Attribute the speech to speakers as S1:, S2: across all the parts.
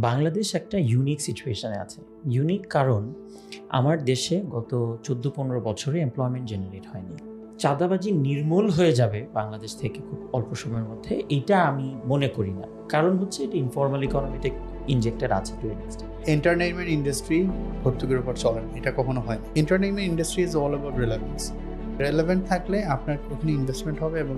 S1: বাংলাদেশ একটা ইউনিক সিচুয়েশনে আছে। ইউনিক কারণ আমার দেশে গত 14-15 বছরে এমপ্লয়মেন্ট জেনারেট হয়নি। চাঁদাবাজি নির্মূল হয়ে যাবে বাংলাদেশ থেকে খুব অল্প সময়ের মধ্যে, এইটা আমি মনে করি না। কারণ হচ্ছে এটা ইনফর্মাল ইকোনমিতে ইনজেক্টেড আছে to an extent.
S2: Entertainment industry ভর্তুকির উপর চলে না, এটা কখনো হয় না। Entertainment industry is all about relevance. Relevant থাকলে আপনার ওখানে ইনভেস্টমেন্ট হবে এবং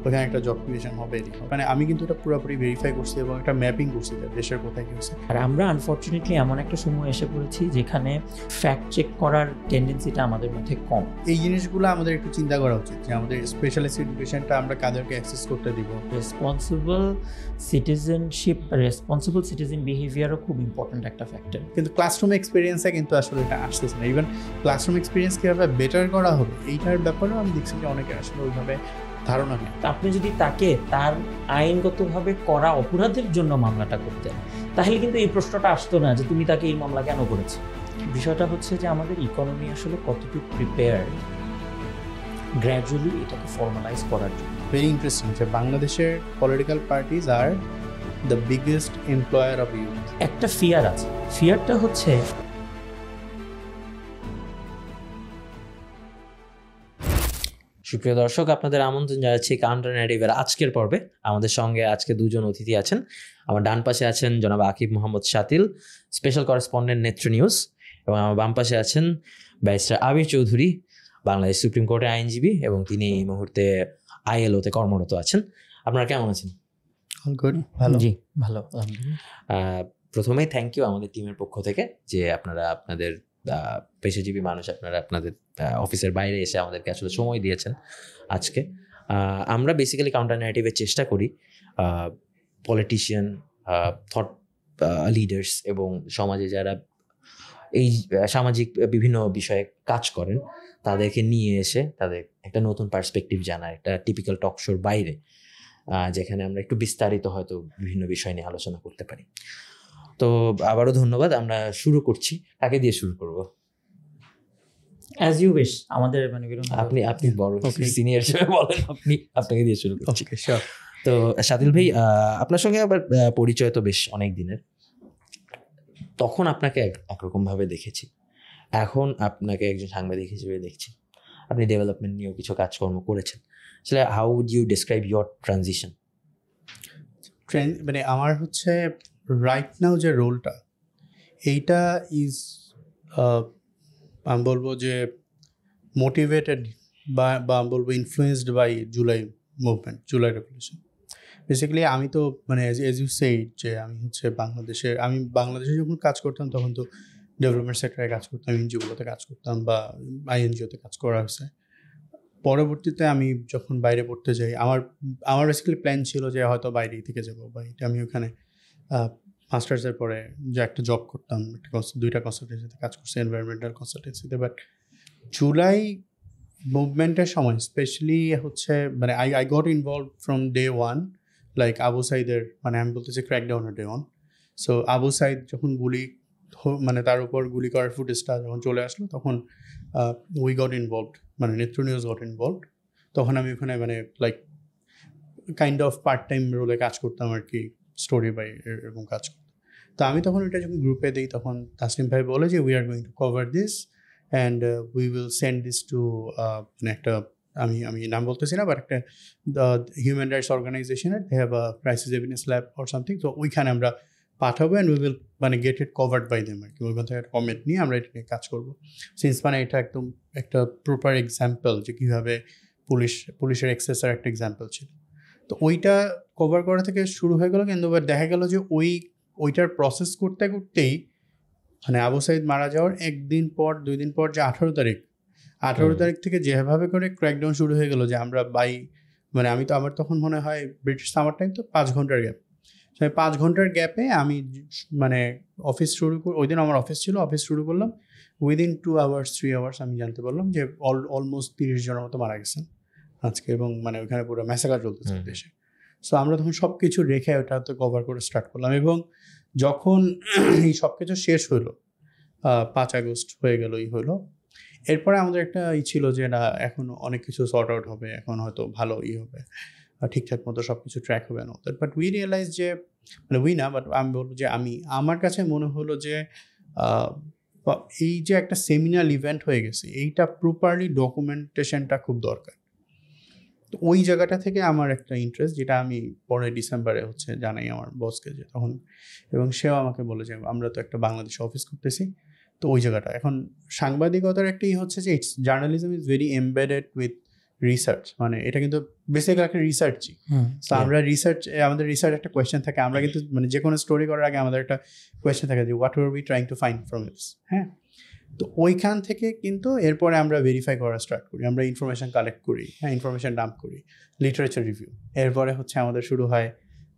S2: ওখানে একটা জব ক্রিয়েশন হবে। মানে আমি কিন্তু এটা পুরোপুরি ভেরিফাই করছি এবং একটা ম্যাপিং করছি দেশের কোথায় কি হচ্ছে।
S1: আর আমরা আনফর্চুনেটলি এমন একটা সময় এসে পড়েছি যেখানে ফ্যাক্ট চেক করার টেন্ডেন্সিটা আমাদের মধ্যে কম।
S2: এই জিনিসগুলো আমাদের একটু চিন্তা করা উচিত যে আমাদের স্পেশালিস্ট এডুকেশনটা আমরা কাদেরকে অ্যাক্সেস করতে দিব।
S1: রেসপন্সিবল সিটিজেনশিপ, রেসপন্সিবল সিটিজেন বিহেভিয়ারও খুব ইম্পর্ট্যান্ট একটা ফ্যাক্টর।
S2: কিন্তু ক্লাসরুম এক্সপিরিয়েন্সে কিন্তু আসলে এটা আসতেছে না। ইভেন ক্লাসরুম এক্সপিরিয়েন্স কীভাবে বেটার করা হবে এইটার ব্যাপারেও আমি দেখছি যে অনেকের আসলে ওইভাবে ধারণা নেই।
S1: আপনি যদি তাকে তার আইনগতভাবে করা অপরাধের জন্য মামলাটা করতেন, তাহলে কিন্তু এই প্রশ্নটা আসতো না যে তুমি তাকে এই মামলা কেন করেছো। বিষয়টা হচ্ছে যে আমাদের ইকোনমি আসলে কতটুকু প্রিপেয়ার গ্র্যাজুয়ালি এটাকে ফর্মালাইজ করার জন্য।
S2: ভেরি ইন্টারেস্টিং যে বাংলাদেশের political parties are the biggest employer of youth.
S1: একটা ফিয়ার আছে, ফিয়ারটা হচ্ছে
S3: সুপ্রিয় দর্শক, আপনাদের আমন্ত্রণ জানাচ্ছি কাউন্টার ন্যারেটিভের আজকের পর্বে। আমাদের সঙ্গে আজকে দুজন অতিথি আছেন। আমার ডান পাশে আছেন জনাব Akib Mohammad Shatil, special correspondent Netra news, এবং আমার বাম পাশে আছেন ব্যারিস্টার আবির চৌধুরী, বাংলাদেশ সুপ্রিম কোর্টের আইনজীবী, এবং তিনি এই মুহূর্তে ILO-তে কর্মরত আছেন। আপনারা কেমন আছেন?
S2: ভালো।
S1: জি ভালো, আলহামদুলিল্লাহ।
S3: প্রথমেই থ্যাংক ইউ আমাদের টিমের পক্ষ থেকে যে আপনারা আপনাদের পেশাজীবী মানুষ, আপনারা আপনাদের অফিসের বাইরে এসে আমাদেরকে আসলে সময় দিয়েছেন আজকে। আমরা বেসিক্যালি কাউন্টার ন্যারেটিভের চেষ্টা করি পলিটিশিয়ান, থট লিডার্স এবং সমাজে যারা এই সামাজিক বিভিন্ন বিষয়ে কাজ করেন তাদেরকে নিয়ে এসে তাদের একটা নতুন পার্সপেক্টিভ জানার, একটা টিপিক্যাল টক শোর বাইরে, যেখানে আমরা একটু বিস্তারিত হয়তো বিভিন্ন বিষয় নিয়ে আলোচনা করতে পারি। তো আবারও ধন্যবাদ। আমরা শুরু করছি। কাকে দিয়ে শুরু করব?
S1: As you wish. আমাদের মানে
S3: আপনি বড় সিনিয়র হিসেবে বলেন, আপনাকে দিয়ে শুরু করছি। তো শাতিল ভাই, আপনার সঙ্গে আবার পরিচয় তো বেশ অনেক দিনের। তখন আপনাকে একরকম ভাবে দেখেছি, এখন আপনাকে একজন সাংবাদিক হিসেবে দেখছি। আপনি ডেভেলপমেন্ট নিয়েও কিছু কাজকর্ম করেছেন। আসলে how would you describe your transition?
S2: মানে আমার হচ্ছে রাইট নাও যে রোলটা, এইটা ইজ আমি বলবো যে মোটিভেটেড বা আমি বলবো influenced by July movement, July revolution. Basically আমি তো মানে এজ ইউ সেইড যে আমি হচ্ছে বাংলাদেশে যখন কাজ করতাম তখন তো ডেভেলপমেন্ট সেক্টরে কাজ করতাম, এনজিওগুলোতে কাজ করতাম বা INGO-তে কাজ করা হয়েছে। পরবর্তীতে আমি যখন বাইরে পড়তে যাই, আমার বেসিক্যালি প্ল্যান ছিল যে হয়তো বাইরেই থেকে যাবো, বা এটা আমি ওখানে মাস্টার্সের পরে যে একটা জব করতাম, দুইটা কনসালটেন্সিতে কাজ করছি, এনভায়রনমেন্টাল কনসালটেন্সিতে। বাট জুলাই মুভমেন্টের সময় স্পেশালি হচ্ছে মানে I got involve from day one, like Abu সাইদের, মানে আমি বলতেছি ক্র্যাকডাউনের day one. So Abu Sayeed যখন মানে তার উপর গুলি করার ফুটেজটা যখন চলে আসলো, তখন উই গট ইনভলভড, মানে নেত্র নিউজ গট ইনভলভড। তখন আমি ওখানে মানে like kind of part time রোলে কাজ করতাম আর কি, স্টোরি বাই এরকম কাজ করতাম। তো আমি তখন ওইটা যখন গ্রুপে দিই, তখন তাসলিম ভাই বলে যে we are going to cover this and we will send this to মানে একটা, আমি নাম বলতেছি না, বাট একটা হিউম্যান রাইটস অর্গানাইজেশনের, they have a crisis evidence lab or something. তো ওইখানে আমরা পাঠাবো অ্যান্ড উই উইল মানে get it covered by them আর কি। ওইখান থেকে একটা কমেন্ট নিয়ে আমরা এটা নিয়ে কাজ করবো। সিন্স মানে এটা একদম একটা প্রপার এক্সাম্পল যে কীভাবে পুলিশের এক্সেসের একটা এক্সাম্পল ছিল। তো ওইটা কভার করা থেকে শুরু হয়ে গেলো, কিন্তু দেখা গেল যে ওইটার প্রসেস করতে করতেই মানে আবু সাইদ মারা যাওয়ার 1 দিন পর 2 দিন পর যে 18 তারিখ থেকে যেভাবে করে ক্র্যাকডাউন শুরু হয়ে গেলো, যে আমরা মানে আমার তখন মনে হয় ব্রিটিশ সামার টাইম, তো 5 ঘন্টার গ্যাপ। 5 ঘন্টার গ্যাপে আমি মানে অফিস ওই দিন আমার অফিস ছিল, অফিস শুরু করলাম। উইদিন 2 আওয়ার্স 3 আওয়ার্স আমি জানতে পারলাম যে অলমোস্ট 30 জনের মতো মারা গেছেন আজকে, এবং মানে ওখানে পুরো ম্যাসাকার চলতেছে দেশে। সো আমরা তখন সব কিছু রেখে ওটা তো কভার করে স্টার্ট করলাম, এবং যখন এই সব কিছু শেষ হলো, 5 আগস্ট হয়ে গেল, হলো, এরপরে আমাদের একটা ছিল যে না, এখন অনেক কিছু সর্ট আউট হবে, এখন হয়তো ভালো হবে। ঠিকঠাক মতো সব কিছু ট্র্যাক হবে না, বাট উই রিয়েলাইজ যে মানে উই না, বাট আমি বলবো যে আমার কাছে মনে হলো যে এই যে একটা সেমিনাল ইভেন্ট হয়ে গেছে, এইটা প্রপারলি ডকুমেন্টেশনটা খুব দরকার। তো ওই জায়গাটা থেকে আমার একটা ইন্টারেস্ট, যেটা আমি পরে ডিসেম্বরে হচ্ছে জানাই আমার বসকে, যে তখন, এবং সেও আমাকে বলে যে আমরা তো একটা বাংলাদেশে অফিস করতেছি, তো ওই জায়গাটা এখন সাংবাদিকতার একটাই হচ্ছে যে it's journalism is very embedded with research, মানে এটা কিন্তু বেসিক্যালি একটা রিসার্চই। তো আমরা আমাদের রিসার্চ একটা কোয়েশ্চেন থাকে, আমরা কিন্তু মানে যে কোনো স্টোরি করার আগে আমাদের একটা কোয়েশ্চেন থাকে যে what R we trying to find from its, হ্যাঁ। তো ওইখান থেকে কিন্তু এরপরে আমরা ভেরিফাই করা স্টার্ট করি, আমরা ইনফরমেশন কালেক্ট করি, হ্যাঁ, ইনফরমেশন ডাম্প করি, লিটারেচার রিভিউ, এরপরে হচ্ছে আমাদের শুরু হয়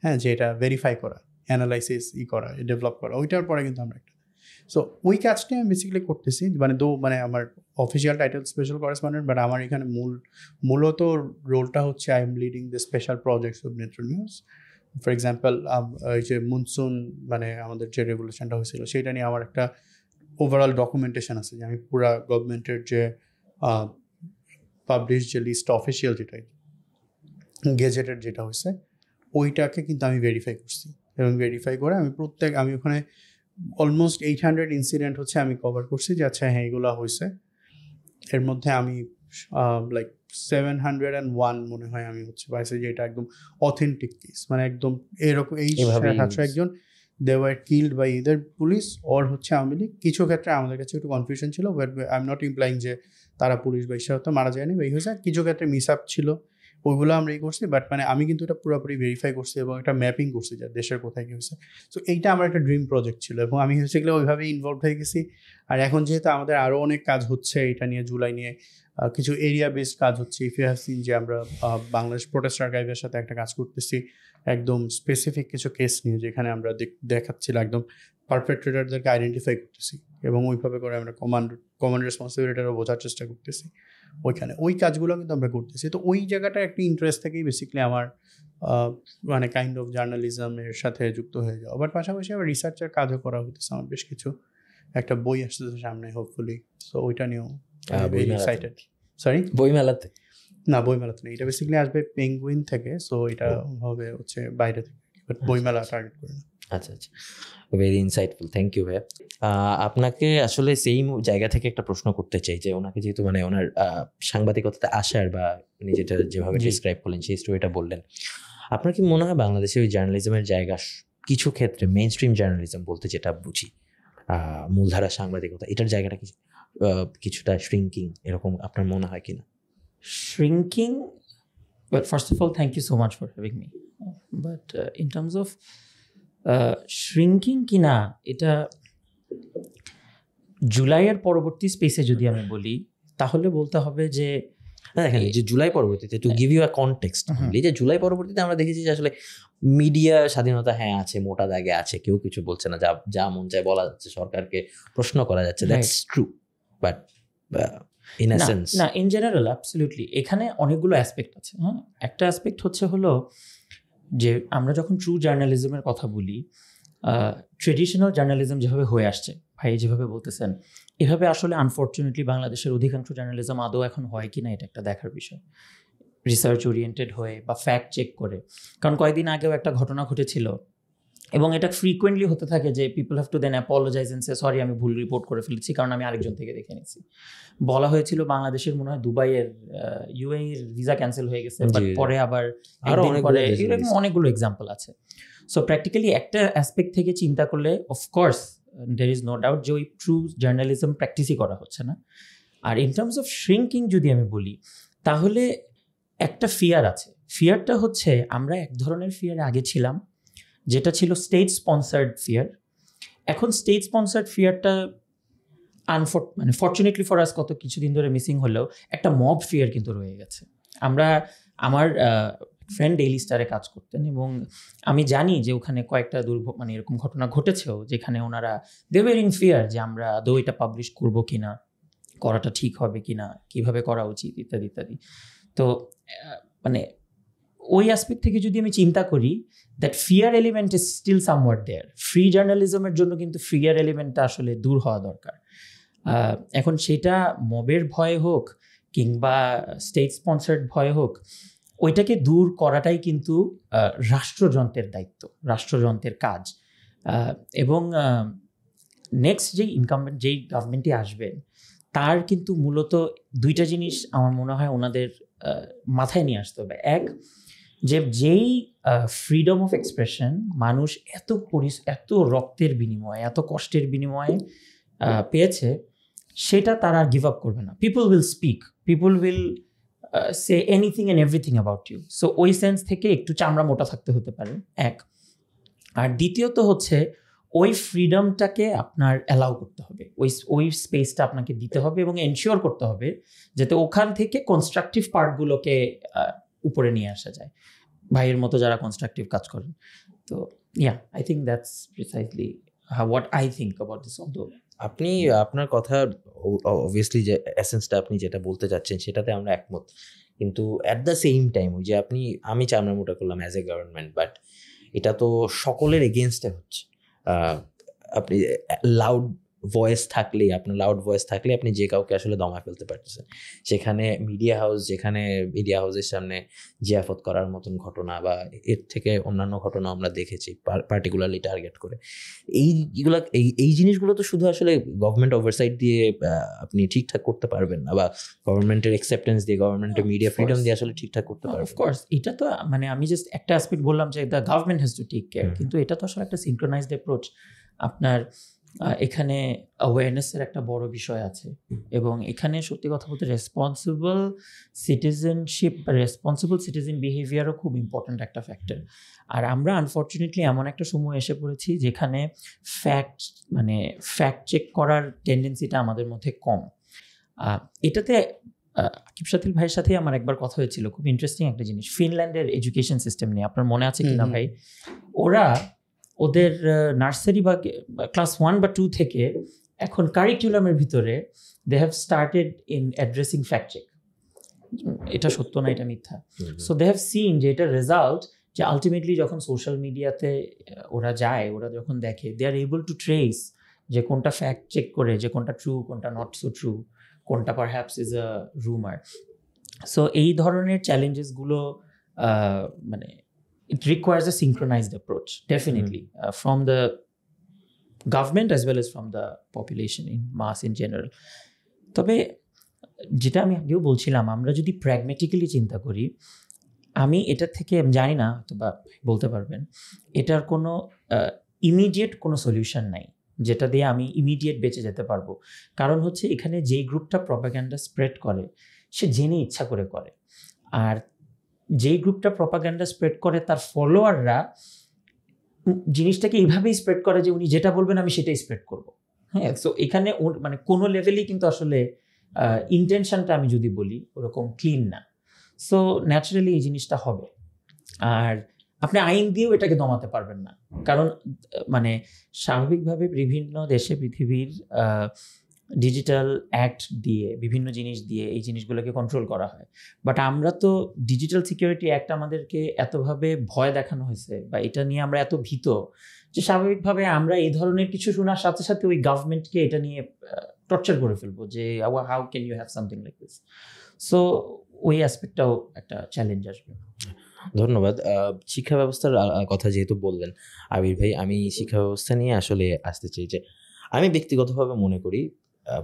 S2: হ্যাঁ যে এটা ভেরিফাই করা, অ্যানালাইসিস করা, ডেভেলপ করা, ওইটার পরে কিন্তু আমরা একটা, সো ওই কাজটাই আমি বেসিক্যালি করতেছি। মানে আমার official title special correspondent, but আমার এখানে মূলত রোলটা হচ্ছে I am leading the special projects of Netra news. For example এই যে মনসুন মানে আমাদের যে রেগুলেশনটা হয়েছিল সেটা নিয়ে আমার একটা ওভারঅল ডকুমেন্টেশন আছে, যে আমি পুরা গভর্নমেন্টের যে পাবলিশ যে লিস্ট অফিসিয়াল যেটা গেজেটেড যেটা হয়েছে ওইটাকে কিন্তু আমি ভেরিফাই করছি, এবং ভেরিফাই করে আমি ওখানে অলমোস্ট 800 ইনসিডেন্ট হচ্ছে আমি কভার করছি, যে আচ্ছা হ্যাঁ এগুলো হয়েছে। এর মধ্যে আমি লাইক 701 মনে হয় আমি হচ্ছে পাইছি যে এটা একদম অথেন্টিক কেস, মানে একদম এরকম এই 701 they were killed by either police or হচ্ছে আওয়ামী লীগ। কিছু ক্ষেত্রে আমাদের কাছে একটু কনফিউশন ছিল, বাট আই এম নট ইমপ্লাইং যে তারা পুলিশ বা ইশারত মারা যায়নি বা এই হয়েছে, কিছু ক্ষেত্রে মিস আপ ছিল, ওইগুলো আমরা করছি। বাট মানে আমি কিন্তু এটা পুরোপুরি ভেরিফাই করছি এবং একটা ম্যাপিং করছি যে দেশের কোথায় কী হয়েছে। সো এইটা আমার একটা ড্রিম প্রজেক্ট ছিল, এবং আমি হচ্ছে গেলে ওইভাবেই ইনভলভ হয়ে গেছি। আর এখন যেহেতু আমাদের আরও অনেক কাজ হচ্ছে এটা নিয়ে, জুলাই নিয়ে কিছু এরিয়া বেসড কাজ হচ্ছে। ইফ ইউ হ্যাভ সিন যে আমরা বাংলাদেশ প্রোটেস্ট আর্কাইভের সাথে একটা কাজ করতেছি একদম স্পেসিফিক কিছু কেস নিয়ে, যেখানে আমরা দেখাচ্ছিল একদম পারপেট্রেটরদেরকে আইডেন্টিফাই করতেছি, এবং ওইভাবে করে আমরা কমান্ড রেসপন্সিবিলিটিটাও বোঝার চেষ্টা করতেছি ওইখানে। ওই কাজগুলো কিন্তু আমরা করতেছি। তো ওই জায়গাটা একটা ইন্টারেস্ট থেকেই বেসিক্যালি আমার মানে কাইন্ড অফ জার্নালিজমের সাথে যুক্ত হয়ে যাওয়া। বাট পাশাপাশি আবার রিসার্চের কাজও করা হইতেছে আমার বেশ কিছু, একটা বই আসতেছে সামনে হোপফুলি, সো ওইটা নিয়েও এক্সাইটেড। সরি,
S3: বইমেলাতে
S2: না, বইমেলাতে নেই, এটা বেসিক্যালি আসবে পেঙ্গুইন থেকে, সো এটা হবে হচ্ছে বাইরে থেকে, বাট বইমেলা টার্গেট করে না।
S3: আচ্ছা আচ্ছা, ভেরি ইনসাইটফুল, থ্যাংক ইউ ভাইয়া। আপনাকে আসলে সেই জায়গা থেকে একটা প্রশ্ন করতে চাই যে ওনাকে যেহেতু মানে ওনার সাংবাদিকতাতে আসার বা উনি যেটা যেভাবে ডিসক্রাইব করলেন সেই স্টোরিটা বললেন, আপনার কি মনে হয় বাংলাদেশে ওই জার্নালিজমের জায়গা কিছু ক্ষেত্রে মেইন স্ট্রিম জার্নালিজম বলতে যেটা বুঝি মূলধারা সাংবাদিকতা, এটার জায়গাটা কিছুটা শ্রিঙ্কিং এরকম আপনার মনে হয় কিনা?
S1: Shrinking, well, first of all, thank you so much for having me. But in terms of shrinking কিনা, এটা জুলাইয়ের পরবর্তী স্পেসে যদি আমি বলি তাহলে বলতে হবে যে
S3: দেখেন যে জুলাই পরবর্তীতে to give you a context, যে জুলাই পরবর্তীতে আমরা দেখেছি যে আসলে মিডিয়া স্বাধীনতা হ্যাঁ আছে, মোটা দাগে আছে, কেউ কিছু বলছে না, যা মন চায় বলা যাচ্ছে, সরকারকে প্রশ্ন করা যাচ্ছে, that's true, but in a sense
S1: না, ইন জেনারেল অ্যাবসলিউটলি এখানে অনেকগুলো অ্যাসপেক্ট আছে। হ্যাঁ, একটা অ্যাসপেক্ট হলো যে আমরা যখন ট্রু জার্নালিজমের কথা বলি, ট্রেডিশনাল জার্নালিজম যেভাবে হয়ে আসছে, ভাই যেভাবে বলতেছেন, এভাবে আসলে আনফর্চুনেটলি বাংলাদেশের অধিকাংশ জার্নালিজম আদৌ এখন হয় কি না এটা একটা দেখার বিষয়, রিসার্চ ওরিয়েন্টেড হয়ে বা ফ্যাক্ট চেক করে। কারণ কয়েকদিন আগেও একটা ঘটনা ঘটেছিল, এবং এটা ফ্রিকোয়েন্টলি হতে থাকে যে people have to then apologise and say sorry আমি ভুল রিপোর্ট করে ফেলেছি কারণ আমি আরেকজন থেকে দেখে নিয়েছি। বলা হয়েছিল বাংলাদেশের মনে হয় দুবাইয়ের ইউএইর ভিসা ক্যান্সেল হয়ে গেছে, বাট পরে আবার এরকম অনেকগুলো এক্সাম্পল আছে। সো প্র্যাকটিক্যালি একটা অ্যাসপেক্ট থেকে চিন্তা করলে of course there is no doubt যে ওই ট্রু জার্নালিজম প্র্যাকটিসই করা হচ্ছে না। আর ইন টার্মস অফ শ্রিঙ্কিং যদি আমি বলি তাহলে একটা ফিয়ার আছে। ফিয়ারটা হচ্ছে আমরা এক ধরনের ফিয়ারে আগে ছিলাম যেটা ছিল স্টেট স্পন্সার্ড ফিয়ার। এখন স্টেট স্পন্সার্ড ফিয়ারটা ফর্চুনেটলি ফর আস কত কিছুদিন ধরে মিসিং হলেও একটা মব ফিয়ার কিন্তু রয়ে গেছে। আমার ফ্রেন্ড ডেইলি স্টারে কাজ করতেন এবং আমি জানি যে ওখানে কয়েকটা এরকম ঘটনা ঘটেছেও যেখানে ওনারা দে ওয়ার ইন ফিয়ার যে আমরা আদৌ এটা পাবলিশ করবো কিনা, করাটা ঠিক হবে কিনা, কিভাবে করা উচিত ইত্যাদি ইত্যাদি। তো ওই অ্যাসপেক্ট থেকে যদি আমি চিন্তা করি, that fear element is still somewhat there. Free জার্নালিজমের জন্য কিন্তু ফিয়ার এলিমেন্টটা আসলে দূর হওয়া দরকার। এখন সেটা মবের ভয় হোক কিংবা স্টেট স্পন্সার্ড ভয় হোক, ওইটাকে দূর করাটাই কিন্তু রাষ্ট্রযন্ত্রের দায়িত্ব, রাষ্ট্রযন্ত্রের কাজ। এবং নেক্সট যেই গভর্নমেন্টই আসবেন তার কিন্তু মূলত দুইটা জিনিস আমার মনে হয় ওনাদের মাথায় নিয়ে আসতে হবে। এক, যেই ফ্রিডম অফ এক্সপ্রেশন মানুষ এত রক্তের বিনিময়ে, এত কষ্টের বিনিময়ে পেয়েছে, সেটা তারা গিভ আপ করবে না। People will speak, people will say anything and everything about you. So ওই সেন্স থেকে একটু চামড়া মোটা থাকতে হতে পারে, এক। আর দ্বিতীয়ত হচ্ছে ওই ফ্রিডমটাকে আপনার অ্যালাউ করতে হবে, ওই স্পেসটা আপনাকে দিতে হবে এবং এনশিওর করতে হবে যাতে ওখান থেকে কনস্ট্রাকটিভ পার্টগুলোকে উপরে নিয়ে আসা যায়, ভাইয়ের মতো যারা কনস্ট্রাকটিভ কাজ করেন। তো I think that's precisely what I think about this.
S3: আপনি আপনার কথা অবভিয়াসলি যে এসেন্সটা আপনি যেটা বলতে চাচ্ছেন সেটাতে আমরা একমত, কিন্তু অ্যাট দ্য সেম টাইম ওই যে আমি চামড়া মোটা করলাম অ্যাজ এ গভর্নমেন্ট, বাট এটা তো সকলের এগেনস্টে হচ্ছে। আপনি লাউড ভয়েস থাকলে আপনি যে কাউকে আসলে দমায় ফেলতে পারতেছেন। সেখানে যেখানে মিডিয়া হাউসের সামনে জিয়াফত করার মতন ঘটনা বা এর থেকে অন্যান্য ঘটনা আমরা দেখেছি, পার্টিকুলারলি টার্গেট করে। এই জিনিসগুলো তো শুধু আসলে গভর্নমেন্ট ওভারসাইট দিয়ে আপনি ঠিকঠাক করতে পারবেন না, বা গভর্নমেন্টের অ্যাকসেপ্টেন্স দিয়ে, গভর্নমেন্টের মিডিয়া ফ্রিডম দিয়ে আসলে ঠিকঠাক করতে পারবেন।
S1: অফকোর্স এটা তো মানে আমি জাস্ট একটা অ্যাসপেক্ট বললাম যে the government has to take care, কিন্তু এটা তো আসলে একটা সিনক্রোনাইজড অ্যাপ্রোচ। আপনার এখানে অ্যাওয়ারনেসের একটা বড় বিষয় আছে, এবং এখানে সত্যি কথা বলতে রেসপন্সিবল সিটিজেনশিপ বা রেসপন্সিবল সিটিজেন বিহেভিয়ারও খুব ইম্পর্ট্যান্ট একটা ফ্যাক্টর। আর আমরা আনফর্চুনেটলি এমন একটা সময় এসে পড়েছি যেখানে ফ্যাক্ট চেক করার টেন্ডেন্সিটা আমাদের মধ্যে কম। এটাতে আকিব সাথিল ভাইয়ের সাথে আমার একবার কথা হয়েছিল, খুব ইন্টারেস্টিং একটা জিনিস, ফিনল্যান্ডের এডুকেশন সিস্টেম নিয়ে। আপনার মনে আছে কিনা ভাই? ওদের নার্সারি বা ক্লাস 1 বা 2 থেকে এখন কারিকুলামের ভিতরে they have started in addressing fact check. এটা সত্য না, এটা মিথ্যা। সো দে হ্যাভ সিন যে এটার রেজাল্ট, যে আলটিমেটলি যখন সোশ্যাল মিডিয়াতে ওরা যখন দেখে, দে আর এবল টু ট্রেস যে কোনটা ফ্যাক্ট চেক করে, যে কোনটা ট্রু, কোনটা নট সো ট্রু, কোনটা পারহ্যাপস ইজ আ রুমার। সো এই ধরনের চ্যালেঞ্জেসগুলো মানে it requires a synchronized approach, definitely, from the government as well as from the population in mass in general. তবে যেটা আমি আগেও বলছিলাম, আমরা যদি প্র্যাগমেটিক্যালি চিন্তা করি, আমি এটা থেকে জানি না, বা বলতে পারবেন, এটার কোনো ইমিডিয়েট কোনো সলিউশন নাই যেটা দিয়ে আমি ইমিডিয়েট বেঁচে যেতে পারবো। কারণ হচ্ছে এখানে যেই গ্রুপটা প্রপাগান্ডা স্প্রেড করে সে জেনে ইচ্ছা করে করে, আর যেই গ্রুপটা প্রপাগান্ডা স্প্রেড করে তার ফলোয়াররা জিনিসটাকে এইভাবেই স্প্রেড করে যে উনি যেটা বলবেন আমি সেটাই স্প্রেড করব। হ্যাঁ, সো এখানে মানে কোনো লেভেলেই কিন্তু আসলে ইন্টেনশনটা আমি যদি বলি ওরকম ক্লিন না। সো ন্যাচারালি এই জিনিসটা হবে, আর আপনি আইন দিয়েও এটাকে দমাতে পারবেন না, কারণ মানে স্বাভাবিকভাবে বিভিন্ন দেশে পৃথিবীর ডিজিটাল অ্যাক্ট দিয়ে, বিভিন্ন জিনিস দিয়ে এই জিনিসগুলোকে কন্ট্রোল করা হয়। বাট আমরা তো ডিজিটাল সিকিউরিটি অ্যাক্ট আমাদেরকে এতভাবে ভয় দেখানো হয়েছে, বা এটা নিয়ে আমরা এত ভীত যে স্বাভাবিকভাবে আমরা এই ধরনের কিছু শোনার সাথে সাথে ওই গভর্নমেন্টকে এটা নিয়ে টর্চার করে ফেলবো যে how can you have something like this. So ওই অ্যাসপেক্টটাও একটা চ্যালেঞ্জ আসবে।
S3: ধন্যবাদ। শিক্ষা ব্যবস্থার কথা যেহেতু বললেন আবির ভাই, আমি শিক্ষা ব্যবস্থা নিয়ে আসলে আসতে চাই যে আমি ব্যক্তিগতভাবে মনে করি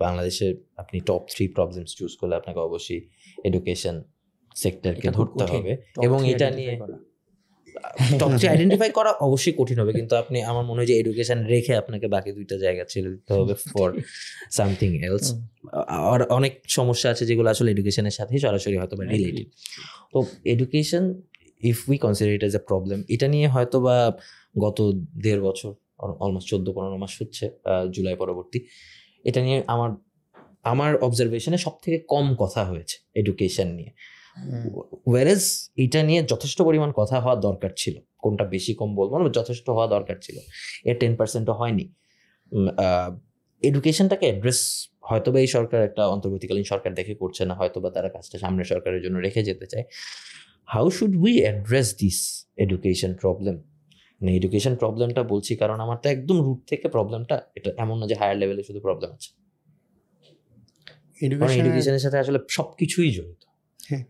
S3: বাংলাদেশের আপনি টপ 3 প্রবলেমস চুজ করলে আপনাকে অবশ্যই এডুকেশন সেক্টরকে ধরতে হবে, এবং এটা নিয়ে টপ 3 আইডেন্টিফাই করা অবশ্যই কঠিন হবে, কিন্তু আপনি আমার মনে হয় যে এডুকেশন রেখে আপনাকে বাকি 2টা জায়গা ছেড়ে দিতে হবে ফর সামথিং এলস। আর অনেক সমস্যা আছে যেগুলো আসলে এডুকেশনের সাথে সরাসরি হয়তো বা রিলেটেড। তো education if we consider it as a problem, এটা নিয়ে হয়তো বা গত 1.5 বছর, অলমোস্ট 14-15 মাস হচ্ছে জুলাই পরবর্তী, এটা নিয়ে আমার অবজারভেশনে সব থেকে কম কথা হয়েছে এডুকেশন নিয়ে। ওয়ারেজ এটা নিয়ে যথেষ্ট পরিমাণ কথা হওয়া দরকার ছিল, কোনটা বেশি কম বলবো না, যথেষ্ট হওয়া দরকার ছিল, এর 10%ও হয়নি। এডুকেশনটাকে অ্যাড্রেস হয়তো বা এই সরকার, একটা অন্তর্বর্তীকালীন সরকার দেখে করছে না, হয়তো বা তারা কাজটা সামনের সরকারের জন্য রেখে যেতে চায়। How should we address this education problem? মানে এডুকেশন প্রবলেমটা বলছি কারণ আমার তো একদম রুট থেকে প্রবলেমটা, এটা এমন না যে হায়ার লেভেলে শুধু প্রবলেম আছে, এডুকেশনের সাথে আসলে সবকিছুই জড়িত।
S2: হ্যাঁ,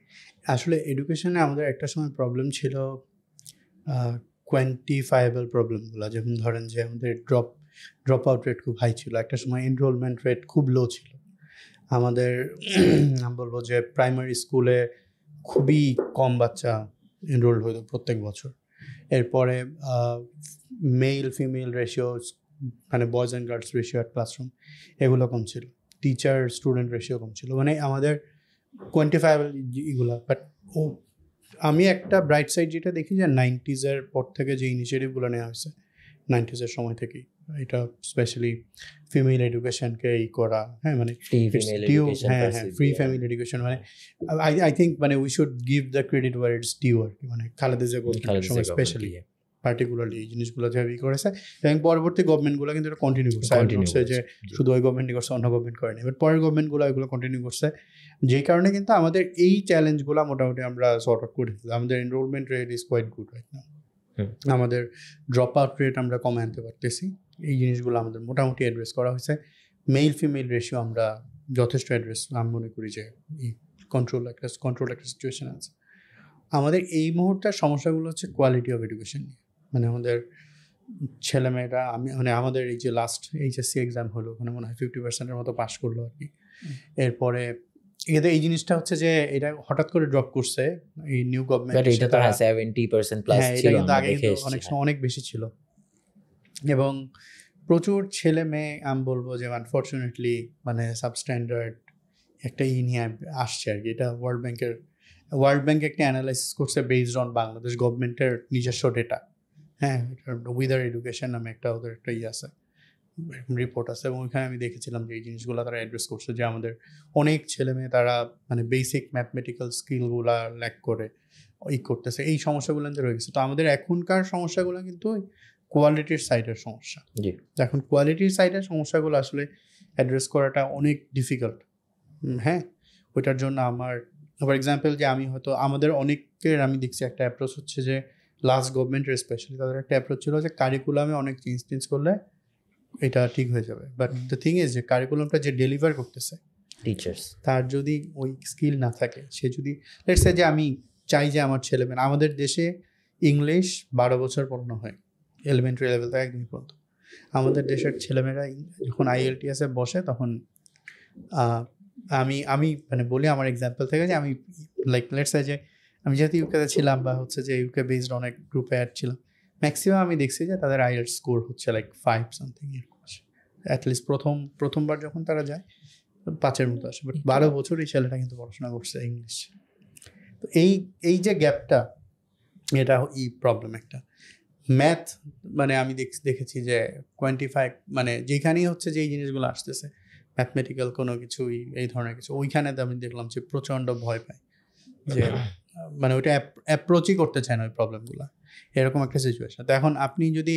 S2: আসলে এডুকেশনে আমাদের একটা সময় প্রবলেম ছিল কোয়ান্টিফায়েবল প্রবলেমগুলো, যেমন ধরেন যে আমাদের ড্রপ আউট রেট খুব হাই ছিল, একটা সময় এনরোলমেন্ট রেট খুব লো ছিল আমাদের। আমি বলবো যে প্রাইমারি স্কুলে খুবই কম বাচ্চা এনরোল হতো প্রত্যেক বছর। এরপরে মেল ফিমেল রেশিও, মানে boys and girls ratio at classroom, এগুলো কম ছিল। টিচার স্টুডেন্ট রেশিও কম ছিল, মানে আমাদের কোয়ান্টিফায়েবল এগুলো। বাট আমি একটা ব্রাইট সাইড যেটা দেখি যে 90s পর থেকে যে ইনিশিয়েটিভগুলো নেওয়া হয়েছে 90s সময় থেকেই, এটা স্পেশালি ফিমেল এডুকেশনকে করা, হ্যাঁ মানে ফ্রি ফ্যামিলি এডুকেশন, মানে আই থিঙ্ক মানে we should give the credit where it's due আর কি, মানে খালেদা জিয়া গভর্নমেন্টের সময় স্পেশালি পার্টিকুলারলি এই জিনিসগুলো যেভাবে করেছে, এবং পরবর্তী গভর্নমেন্টগুলো কিন্তু এটা কন্টিনিউ করছে, যে শুধু ওই গভর্নমেন্টই করছে অন্য গভর্নমেন্ট করেনি, বাট পরের গভর্নমেন্টগুলো এগুলো কন্টিনিউ করছে, যেই কারণে কিন্তু আমাদের এই চ্যালেঞ্জগুলো মোটামুটি আমরা সর্ট আউট করে ফেলি। আমাদের enrolment rate is quite good right now, আমাদের ড্রপ আউট রেট আমরা কমে আনতে পারতেছি, এই জিনিসগুলো আমাদের মোটামুটি অ্যাড্রেস করা হয়েছে। মেল ফিমেল রেশিও আমরা যথেষ্ট অ্যাড্রেস, আমি মনে করি যে কন্ট্রোল একটা সিচুয়েশন আছে। আমাদের এই মুহূর্তের সমস্যাগুলো হচ্ছে কোয়ালিটি অফ এডুকেশন নিয়ে, মানে আমাদের ছেলেমেয়েরা, আমাদের এই যে লাস্ট এইচএসসি এক্সাম হলো, ওখানে মনে হয় 50% মতো পাস করলো আর কি। এরপরে এদের এই জিনিসটা হচ্ছে যে এটা হঠাৎ করে ড্রপ করছে এই নিউ গভর্নমেন্ট,
S3: এটা তো 70% প্লাস ছিল,
S2: এটা কিন্তু আগে অনেক সময় অনেক বেশি ছিল, এবং প্রচুর ছেলে মেয়ে আমি বলবো যে আনফর্চুনেটলি মানে সাবস্ট্যান্ডার্ড একটা নিয়ে আসছে আর কি। এটা ওয়ার্ল্ড ব্যাংক একটা অ্যানালাইসিস করছে বেসড অন বাংলাদেশ গভর্নমেন্টের নিজস্ব ডেটা, হ্যাঁ, উইদার এডুকেশন নামে একটা ওদের একটা আছে রিপোর্ট আছে, এবং ওইখানে আমি দেখেছিলাম যে এই জিনিসগুলো তারা অ্যাড্রেস করছে, যে আমাদের অনেক ছেলে মেয়ে তারা মানে বেসিক ম্যাথমেটিক্যাল স্কিলগুলো ল্যাক করে করতেছে, এই সমস্যাগুলো রয়ে গেছে। তো আমাদের এখনকার সমস্যাগুলো কিন্তু কোয়ালিটির সাইডের সমস্যা। এখন কোয়ালিটির সাইডের সমস্যাগুলো আসলে অ্যাড্রেস করাটা অনেক ডিফিকাল্ট। হ্যাঁ, ওইটার জন্য আমার ফর এক্সাম্পল যে আমি হয়তো আমাদের অনেকের আমি দেখছি একটা অ্যাপ্রোচ হচ্ছে যে লাস্ট গভর্নমেন্টের স্পেশালি তাদের একটা অ্যাপ্রোচ ছিল যে কারিকুলামে অনেক চেঞ্জ করলে এটা ঠিক হয়ে যাবে। বাট দ্য থিং ইজ যে কারিকুলামটা যে ডেলিভার করতেছে
S3: টিচার্স,
S2: তার যদি ওই স্কিল না থাকে, সে যদি লেটস সে যে আমি চাই যে আমার ছেলেমেয়ে, আমাদের দেশে ইংলিশ 12 বছর পড়ানো হয় এলিমেন্টারি লেভেল থেকে একদমই পর্যন্ত। আমাদের দেশের ছেলেমেয়েরা যখন IELTS বসে তখন আমি মানে বলি আমার এক্সাম্পল থেকে যে আমি লাইক লেটস সে যে আমি যেহেতু ইউকেতে ছিলাম বা হচ্ছে যে ইউকে বেসড অনেক গ্রুপে অ্যাড ছিলাম, ম্যাক্সিমাম আমি দেখছি যে তাদের IELTS স্কোর হচ্ছে লাইক 5 সামথিং এরকম আসে, অ্যাটলিস্ট প্রথমবার যখন তারা যায় 5-এর মতো আসে। বাট 12 বছর এই ছেলেটা কিন্তু পড়াশোনা করছে ইংলিশ। তো এই যে গ্যাপটা, এটা প্রবলেম একটা। ম্যাথ মানে আমি দেখেছি যে কোয়ান্টিফাই মানে যেখানেই হচ্ছে যে এই জিনিসগুলো আসতেছে ম্যাথমেটিক্যাল কোনো কিছু এই ধরনের কিছু, ওইখানে আমি দেখলাম যে প্রচণ্ড ভয় পায়, যে মানে ওইটা অ্যাপ্রোচই করতে চায় না ওই প্রবলেমগুলো, এরকম একটা সিচুয়েশন। তো এখন আমি যদি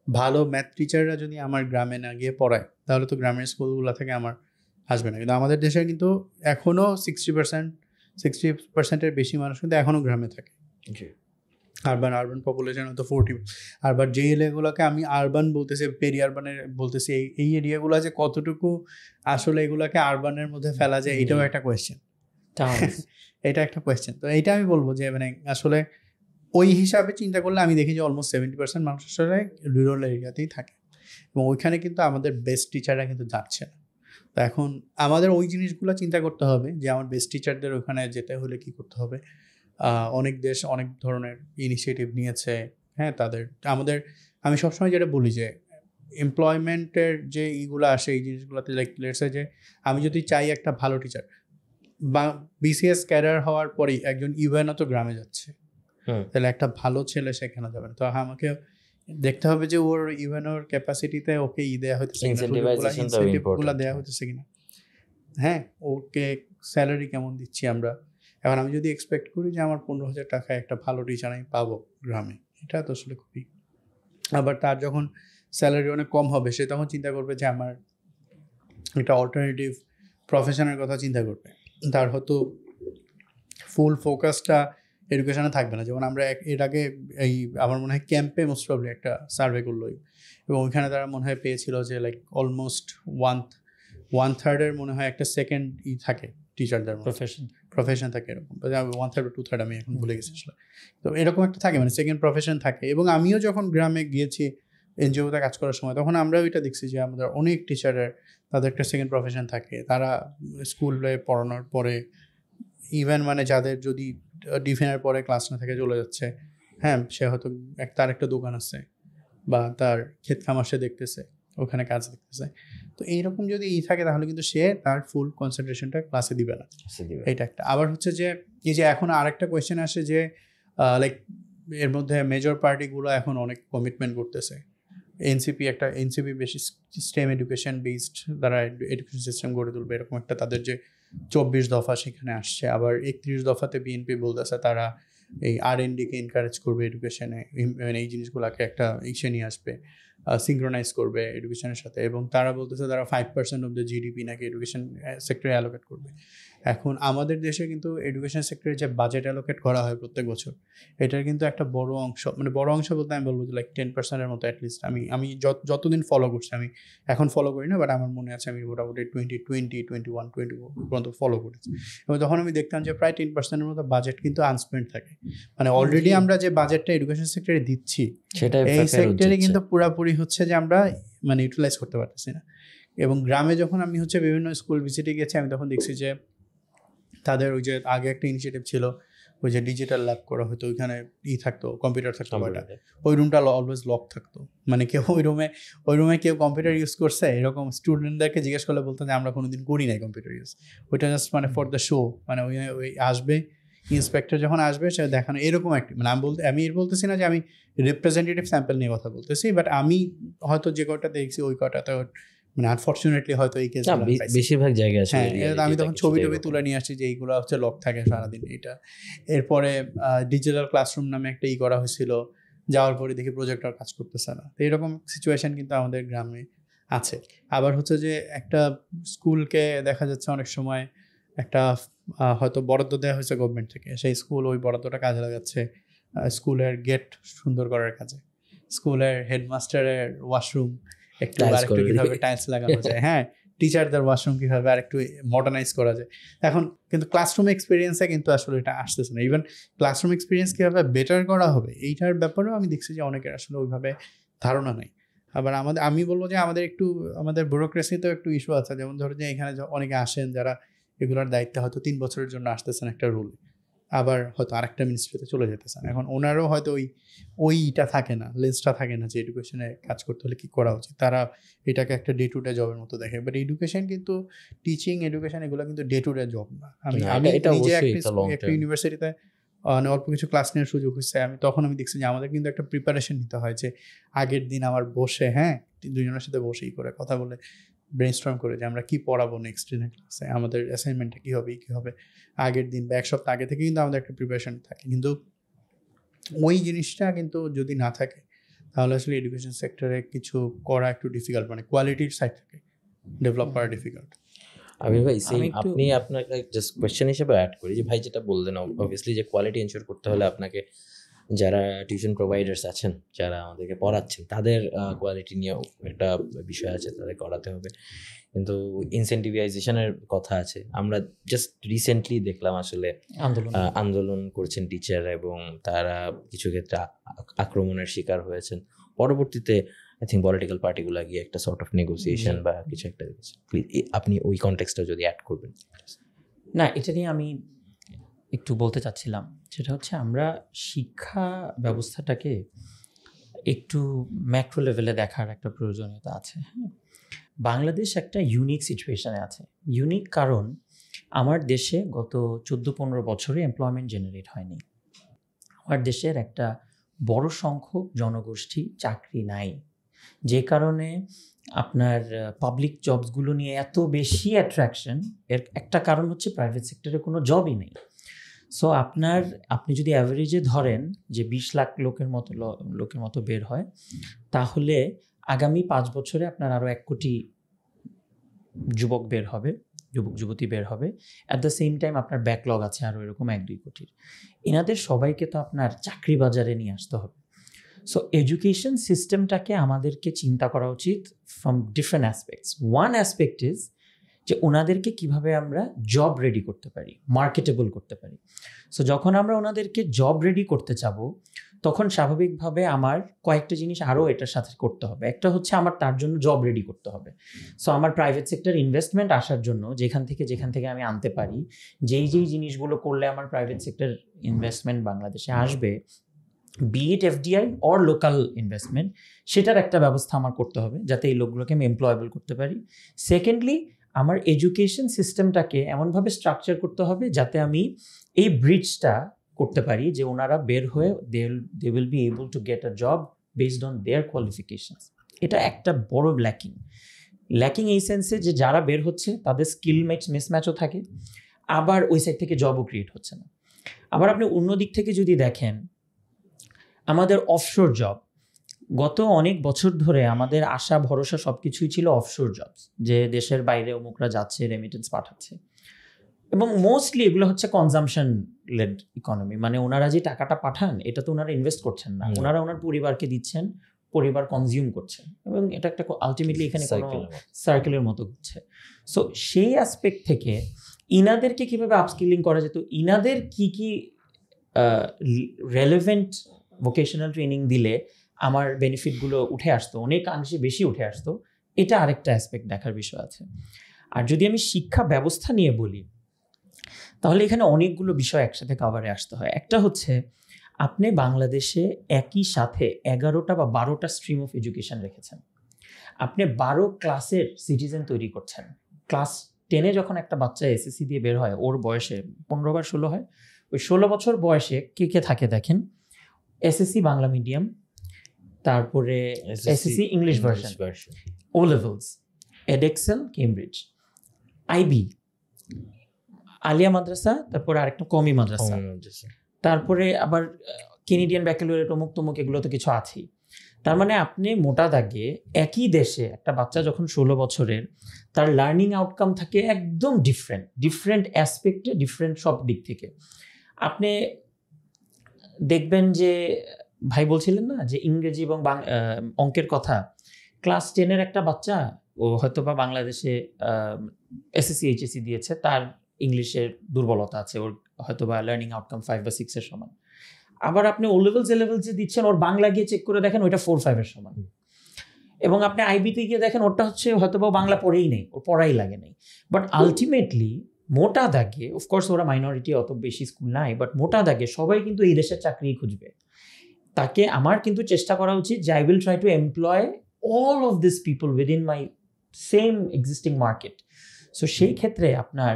S2: ভালো ম্যাথ টিচাররা যদি আমার গ্রামে না গিয়ে পড়ায়, তাহলে তো গ্রামের স্কুলগুলো থেকে আমার আসবে না। কিন্তু আমাদের দেশে কিন্তু এখনও 60%-এর বেশি মানুষ কিন্তু এখনও গ্রামে থাকে। আরবান পপুলেশন হয়তো 40, আরবান যে এরিয়াগুলোকে আমি আরবান বলতেছি, পেরি আরবানের বলতেছি, এই এরিয়াগুলো যে কতটুকু আসলে এগুলোকে আরবানের মধ্যে ফেলা যায়, এটাও একটা কোয়েশ্চেন। এটা একটা কোয়েশ্চেন। তো এইটা আমি বলবো যে মানে আসলে ওই হিসাবে চিন্তা করলে আমি দেখি যে অলমোস্ট 70% মানুষ আসলে রুরাল এরিয়াতেই থাকে, এবং ওইখানে কিন্তু আমাদের বেস্ট টিচাররা কিন্তু যাচ্ছে না। তো এখন আমাদের ওই জিনিসগুলো চিন্তা করতে হবে যে আমার বেস্ট টিচারদের ওখানে যেতে হলে কী করতে হবে। অনেক দেশ অনেক ধরনের ইনিশিয়েটিভ নিয়েছে, হ্যাঁ, আমি সবসময় যেটা বলি যে এমপ্লয়মেন্টের যে এইগুলো আসে এই জিনিসগুলোতে, লাইক লেটস সে যে আমি যদি চাই একটা ভালো টিচার বা BCS ক্যাডার হওয়ার পরেই একজন ইউএনও তো গ্রামে যাচ্ছে, তাহলে একটা ভালো ছেলে সেখানে যাবে না। তো আমাকে দেখতে হবে যে ওর ইউএনওর ক্যাপাসিটিতে ওকে দেওয়া হচ্ছে ইনসেন্টিভগুলো দেওয়া হচ্ছে কিনা, হ্যাঁ, ওকে স্যালারি কেমন দিচ্ছি আমরা। এখন আমি যদি এক্সপেক্ট করি যে আমার 15,000 টাকায় একটা ভালো টিচার আমি পাবো গ্রামে, এটা তো আসলে খুবই, আবার তার যখন স্যালারি অনেক কম হবে সে তখন চিন্তা করবে যে আমার একটা অল্টারনেটিভ প্রফেশনের কথা চিন্তা করবে, তার হয়তো ফুল ফোকাসটা এডুকেশনে থাকবে না। যেমন আমরা এর আগে আমার মনে হয় ক্যাম্পে মোস্ট প্রবলি একটা সার্ভে করলো, এবং ওইখানে তারা মনে হয় পেয়েছিল যে লাইক অলমোস্ট 1/3 মনে হয় একটা সেকেন্ড থাকে টিচারদের প্রফেশন থাকে এরকম, 1/3 বা 2/3 আমি এখন ভুলে গেছি আসলে। তো এরকম একটা থাকে, মানে সেকেন্ড প্রফেশন থাকে। এবং আমিও যখন গ্রামে গিয়েছি এনজিওতে কাজ করার সময়, তখন আমরাও এটা দেখছি যে আমাদের অনেক টিচারের তাদের একটা সেকেন্ড প্রফেশন থাকে। তারা স্কুলে পড়ানোর পরে ইভেন মানে যাদের যদি ডিফেনের পরে ক্লাস না থেকে চলে যাচ্ছে, হ্যাঁ, সে হয়তো তার একটা দোকান আছে বা তার ক্ষেত খামার সে দেখতেছে, ওখানে কাজ দেখতেছে। তো এইরকম যদি থাকে তাহলে কিন্তু সে তার ফুল কনসেন্ট্রেশনটা ক্লাসে দিবে না, এইটা একটা। আবার হচ্ছে যে এই যে এখন আরেকটা কোয়েশ্চেন আসে যে লাইক এর মধ্যে মেজর পার্টিগুলো এখন অনেক কমিটমেন্ট করতেছে। এনসিপি বেশি স্টেম এডুকেশন বেসড দ্বারা এডুকেশন সিস্টেম গড়ে তুলবে, এরকম একটা তাদের যে 24 দফা সেখানে আসছে। আবার 31 দফাতে বিএনপি বলতেছে তারা এই R&D-কে এনকারেজ করবে এডুকেশনে, মানে এই জিনিসগুলোকে একটা ইসে নিয়ে আসবে, সিঙ্ক্রোনাইজ করবে এডুকেশনের সাথে। এবং তারা বলতেছে তারা 5% অফ দ্য জিডিপি নাকি এডুকেশন সেক্টরে অ্যালোকেট করবে। এখন আমাদের দেশে কিন্তু এডুকেশন সেক্টরে যে বাজেট অ্যালোকেট করা হয় প্রত্যেক বছর, এটার কিন্তু একটা বড় অংশ, মানে বড় অংশ বলতে আমি বলবো যে লাইক 10%-এর মতো অ্যাটলিস্ট। আমি যতদিন ফলো করছি, আমি এখন ফলো করি না, বাট আমার মনে আছে আমি মোটামুটি 2020, 21, 22 পর্যন্ত ফলো করেছি। এবং তখন আমি দেখতাম যে প্রায় 10%-এর মতো বাজেট কিন্তু আনস্পেন্ট থাকে। মানে অলরেডি আমরা যে বাজেটটা এডুকেশন সেক্টরে দিচ্ছি এই সেক্টরে কিন্তু পুরাপুরি হচ্ছে যে আমরা মানে ইউটিলাইজ করতে পারতেছি না। এবং গ্রামে যখন আমি হচ্ছে বিভিন্ন স্কুল ভিজিটে গেছি, আমি তখন দেখছি যে তাদের ওই যে আগে একটা ইনিশিয়েটিভ ছিল ওই যে ডিজিটাল ল্যাব করা হতো, ওইখানে থাকতো, কম্পিউটার থাকতো, ওই রুমটা অলওয়েজ লক থাকতো। মানে কেউ ওই রুমে কেউ কম্পিউটার ইউজ করছে এরকম স্টুডেন্টদেরকে জিজ্ঞেস করলে বলতো যে আমরা কোনোদিন করি নাই কম্পিউটার ইউজ, ওইটা জাস্ট মানে ফর দ্য শো। মানে ওই আসবে ইন্সপেক্টর যখন আসবে সে দেখানো এরকম একটা, মানে আমি বলতেছি না যে আমি রিপ্রেজেন্টেটিভ স্যাম্পল নিয়ে কথা বলতেছি, বাট আমি হয়তো যে কটা দেখছি ওই কটাতে মানে আনফর্চুনেটলি হয়তো এই কেস
S3: বেশিরভাগ জায়গায় আছে।
S2: হ্যাঁ, আমি তখন ছবি তুলে নিয়ে আসছি যে এইগুলো হচ্ছে লক থাকে সারাদিন এটা। এরপরে ডিজিটাল ক্লাসরুম নামে একটা করা হয়েছিল, যাওয়ার পরে দেখি প্রজেক্টর কাজ করতেছে না। তো এরকম সিচুয়েশন কিন্তু আমাদের গ্রামে আছে। আবার হচ্ছে যে একটা স্কুলকে দেখা যাচ্ছে অনেক সময় একটা হয়তো বরাদ্দ দেওয়া হয়েছে গভর্নমেন্ট থেকে, সেই স্কুল ওই বরাদ্দটা কাজে লাগাচ্ছে স্কুলের গেট সুন্দর করার কাজে, স্কুলের হেডমাস্টারের ওয়াশরুম একটু আরেকটু কিভাবে টাইলস লাগানো যায়, হ্যাঁ, টিচারদের ওয়াশরুম কিভাবে আরেকটু মডার্নাইজ করা যায়। এখন কিন্তু ক্লাসরুম এক্সপিরিয়েন্সে কিন্তু আসলে এটা আসতেছে না। ইভেন ক্লাসরুম এক্সপিরিয়েন্স কিভাবে বেটার করা হবে এইটার ব্যাপারেও আমি দেখছি যে অনেকের আসলে ওইভাবে ধারণা নেই। আবার আমি বলবো যে আমাদের ব্যুরোক্রেসিতেও একটু ইস্যু আছে। যেমন ধরো যে এখানে অনেকে আসেন যারা এগুলোর দায়িত্বে হয়তো 3 বছরের জন্য আসতেছেন একটা রুল, আবার হয়তো আরেকটা মিনিস্ট্রিতে চলে যেতেছেন। এখন ওনারও হয়তো ওইটা থাকে না, লেন্সটা থাকে না যে এডুকেশনে কাজ করতে হলে কি করা উচিত। তারা এটাকে একটা ডে টু ডে জবের মতো দেখে, বাট এডুকেশন কিন্তু টিচিং এডুকেশন এগুলো কিন্তু ডে টু ডে জব না। আমি নিজে একটা ইউনিভার্সিটিতে অল্প কিছু ক্লাস নেওয়ার সুযোগ হচ্ছে, তখন আমি দেখছি যে আমাদের কিন্তু একটা প্রিপারেশন নিতে হয় যে আগের দিন আমার বসে, হ্যাঁ, দুজনের সাথে বসেই করে কথা বলে ব্রেনস্টর্ম করে যে আমরা কি পড়াবো নেক্সট দিনের ক্লাসে, আমাদের অ্যাসাইনমেন্টটা কী হবে আগের দিন বা এক সপ্তাহ আগে থেকে কিন্তু আমাদের একটা প্রিপারেশন থাকে। কিন্তু ওই জিনিসটা কিন্তু যদি না থাকে তাহলে আসলে এডুকেশন সেক্টরে কিছু করা একটু ডিফিকাল্ট, মানে কোয়ালিটির সাইড থেকে ডেভেলপ করা ডিফিকাল্ট।
S3: আমি ভাই আপনি আপনাকে জাস্ট কোয়েশ্চেন হিসেবে অ্যাড করি যে ভাই যেটা বললেন, অবভিয়াসলি যে কোয়ালিটি এনশিওর করতে হলে আপনাকে যারা টিউশন প্রোভাইডার্স আছেন, যারা আমাদেরকে পড়াচ্ছেন, তাদের কোয়ালিটি নিয়েও একটা বিষয় আছে, তাদের করাতে হবে। কিন্তু ইনসেন্টিভাইজেশনের কথা আছে। আমরা জাস্ট রিসেন্টলি দেখলাম আসলে আন্দোলন করছেন টিচার, এবং তারা কিছু ক্ষেত্রে আক্রমণের শিকার হয়েছেন। পরবর্তীতে আই থিঙ্ক পলিটিক্যাল পার্টিগুলো গিয়ে একটা সর্ট অফ নেগোসিয়েশন বা কিছু একটা দিয়েছে। প্লিজ আপনি ওই কনটেক্সটটা যদি অ্যাড করবেন।
S1: না, এটা নিয়ে আমি একটু বলতে চাচ্ছিলাম, সেটা হচ্ছে আমরা শিক্ষা ব্যবস্থাটাকে একটু ম্যাক্রো লেভেলে দেখার একটা প্রয়োজনীয়তা আছে। বাংলাদেশ একটা ইউনিক সিচুয়েশনে আছে। ইউনিক কারণ আমার দেশে গত 14-15 বছরে এমপ্লয়মেন্ট জেনারেট হয়নি। আমার দেশের একটা বড় সংখ্যক জনগোষ্ঠী চাকরি নাই, যে কারণে আপনার পাবলিক জবসগুলো নিয়ে এত বেশি অ্যাট্রাকশন। এর একটা কারণ হচ্ছে প্রাইভেট সেক্টরে কোনো জবই নেই। সো আপনি যদি অ্যাভারেজে ধরেন যে 20 লাখ লোকের মতো বের হয়, তাহলে আগামী 5 বছরে আপনার আরও 1 কোটি যুবক যুবতী বের হবে। অ্যাট দ্য সেম টাইম আপনার ব্যাকলগ আছে আরও এরকম 1-2 কোটির। এনাদের সবাইকে তো আপনার চাকরি বাজারে নিয়ে আসতে হবে। সো এডুকেশন সিস্টেমটাকে আমাদেরকে চিন্তা করা উচিত from different aspects. One aspect is যে ওনাদেরকে কিভাবে আমরা জব রেডি করতে পারি, মার্কেটেবল করতে পারি। সো যখন আমরা ওনাদেরকে জব রেডি করতে চাবো, তখন স্বাভাবিকভাবে আমার কয়েকটা জিনিস আরও এটার সাথে করতে হবে। একটা হচ্ছে আমার তার জন্য জব রেডি করতে হবে। সো আমার প্রাইভেট সেক্টর ইনভেস্টমেন্ট আসার জন্য যেখান থেকে আমি আনতে পারি, যেই জিনিসগুলো করলে আমার প্রাইভেট সেক্টর ইনভেস্টমেন্ট বাংলাদেশে আসবে, be it FDI or local investment, সেটার একটা ব্যবস্থা আমার করতে হবে যাতে এই লোকগুলোকে আমি এমপ্লয়েবল করতে পারি। সেকেন্ডলি, আমার এডুকেশন সিস্টেমটাকে এমনভাবে স্ট্রাকচার করতে হবে যাতে আমি এই ব্রিজটা করতে পারি যে ওনারা বের হয়ে they will be able to get a job based on their qualifications. এটা একটা বড় ল্যাকিং এই সেন্সে যে যারা বের হচ্ছে তাদের স্কিল মিসম্যাচও থাকে, আবার ওই সাইড থেকে জবও ক্রিয়েট হচ্ছে না। আবার আপনি অন্য দিক থেকে যদি দেখেন, আমাদের অফশোর জব, গত অনেক বছর ধরে আমাদের আশা ভরসা সব কিছুই ছিল অফশোর জবস, যে দেশের বাইরে অমুকরা যাচ্ছে, রেমিটেন্স পাঠাচ্ছে, এবং মোস্টলি এগুলো হচ্ছে কনজামশন লেড ইকোনমি। মানে ওনারা যে টাকাটা পাঠান এটা তো ওনারা ইনভেস্ট করছেন না, ওনারা ওনার পরিবারকে দিচ্ছেন, পরিবার কনজিউম করছেন, এবং এটা একটা আলটিমেটলি এখানে সার্কেলের মতো হচ্ছে। সো সেই অ্যাসপেক্ট থেকে ইনাদেরকে কীভাবে আপস্কিলিং করা যেত, ইনাদের কি রেলেভেন্ট ভোকেশনাল ট্রেনিং দিলে আমার বেনিফিটগুলো উঠে আসতো, অনেকাংশে বেশি উঠে আসতো, এটা আরেকটা অ্যাসপেক্ট দেখার বিষয় আছে। আর যদি আমি শিক্ষা ব্যবস্থা নিয়ে বলি, তাহলে এখানে অনেকগুলো বিষয় একসাথে কভারে আসতে হয়। একটা হচ্ছে, আপনি বাংলাদেশে একই সাথে 11টা বা 12টা স্ট্রিম অফ এডুকেশন রেখেছেন। আপনি 12 ক্লাসের সিটিজেন তৈরি করছেন। ক্লাস 10-এ যখন একটা বাচ্চা এসএসসি দিয়ে বের হয়, ওর বয়সে 15 বা 16 হয়, ওই 16 বছর বয়সে কে থাকে দেখেন, এসএসসি বাংলা মিডিয়াম, তারপরে SSC English version, O levels, Edexcel, Cambridge, IB, Alia মাদ্রাসা, তারপরে আরেকটা কমি মাদ্রাসা, তারপরে আবার কেনেডিয়ান ব্যাকালরিয়েট, অমুক তমুক, এগুলো তো কিছু আছেই। তার মানে আপনি মোটা দাগে একই দেশে একটা বাচ্চা যখন 16 বছরের, তার লার্নিং আউটকাম থাকে একদম ডিফারেন্ট অ্যাসপেক্টে, ডিফারেন্ট সব দিক থেকে। আপনি দেখবেন যে ভাই বলছিলেন না যে ইংরেজি এবং অঙ্কের কথা, ক্লাস 10-এর একটা বাচ্চা, ও হয়তো বা বাংলাদেশে এসএসসি এইচএসসি দিয়েছে, তার ইংলিশের দুর্বলতা আছে, ওর হয়তো বা লার্নিং আউটকাম 5 বা 6-এর সমান। আবার আপনি ও লেভেলস এ লেভেলস যে দিচ্ছেন, ওর বাংলা গিয়ে চেক করে দেখেন ওইটা 4-5-এর সমান। এবং আপনি আইবিতে গিয়ে দেখেন ওটা হচ্ছে হয়তো বা বাংলা পড়েই নেই, ওর পড়াই লাগে নেই। বাট আলটিমেটলি মোটা দাগে, অফকোর্স ওরা মাইনরিটি, অত বেশি স্কুল নাই, বাট মোটা দাগে সবাই কিন্তু এই দেশের চাকরি খুঁজবে। তাকে আমার কিন্তু চেষ্টা করা উচিত যে I will try to employ all of this people within my same existing market. So সেই ক্ষেত্রে আপনার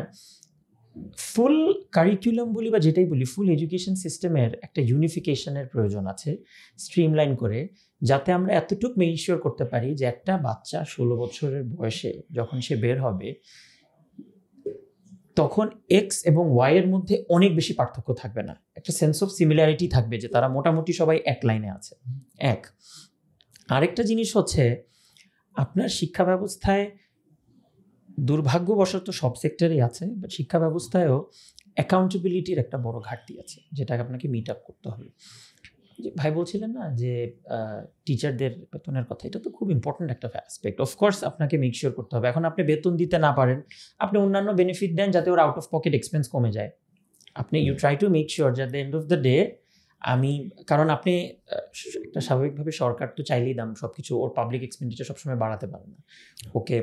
S1: ফুল কারিকুলাম বলি বা যেটাই বলি, ফুল এডুকেশন সিস্টেমের একটা ইউনিফিকেশনের প্রয়োজন আছে, স্ট্রিমলাইন করে, যাতে আমরা এতটুকু মেনশিওর করতে পারি যে একটা বাচ্চা 16 বছরের বয়সে যখন সে বের হবে, তখন এক্স এবং ওয়াই এর মধ্যে অনেক বেশি পার্থক্য থাকবে না, একটা সেন্স অফ সিমিলারিটি থাকবে, যে তারা মোটামুটি সবাই এক লাইনে আছে। আরেকটা জিনিস হচ্ছে, আপনার শিক্ষা ব্যবস্থায় দুর্ভাগ্যবশত সব সেক্টরেই আছে, বাট শিক্ষা ব্যবস্থায়ও অ্যাকাউন্টেবিলিটির একটা বড় ঘাটতি আছে, যেটাকে আপনাকে মিট আপ করতে হবে। যে ভাই বলছিলেন না যে টিচারদের বেতনের কথা, এটা তো খুব ইম্পর্ট্যান্ট একটা অ্যাসপেক্ট। অফকোর্স আপনাকে মেক শিওর করতে হবে, এখন আপনি বেতন দিতে না পারেন, আপনি অন্যান্য বেনিফিট দেন যাতে ওর আউট অফ পকেট এক্সপেন্স কমে যায়। আপনি you try to make sure যে at the end of the day কারণ আপনি একটা স্বাভাবিকভাবে সরকার তো চাইলেই দাম সব কিছু, ওর পাবলিক এক্সপেন্ডিচার সবসময় বাড়াতে পারে না, ওকে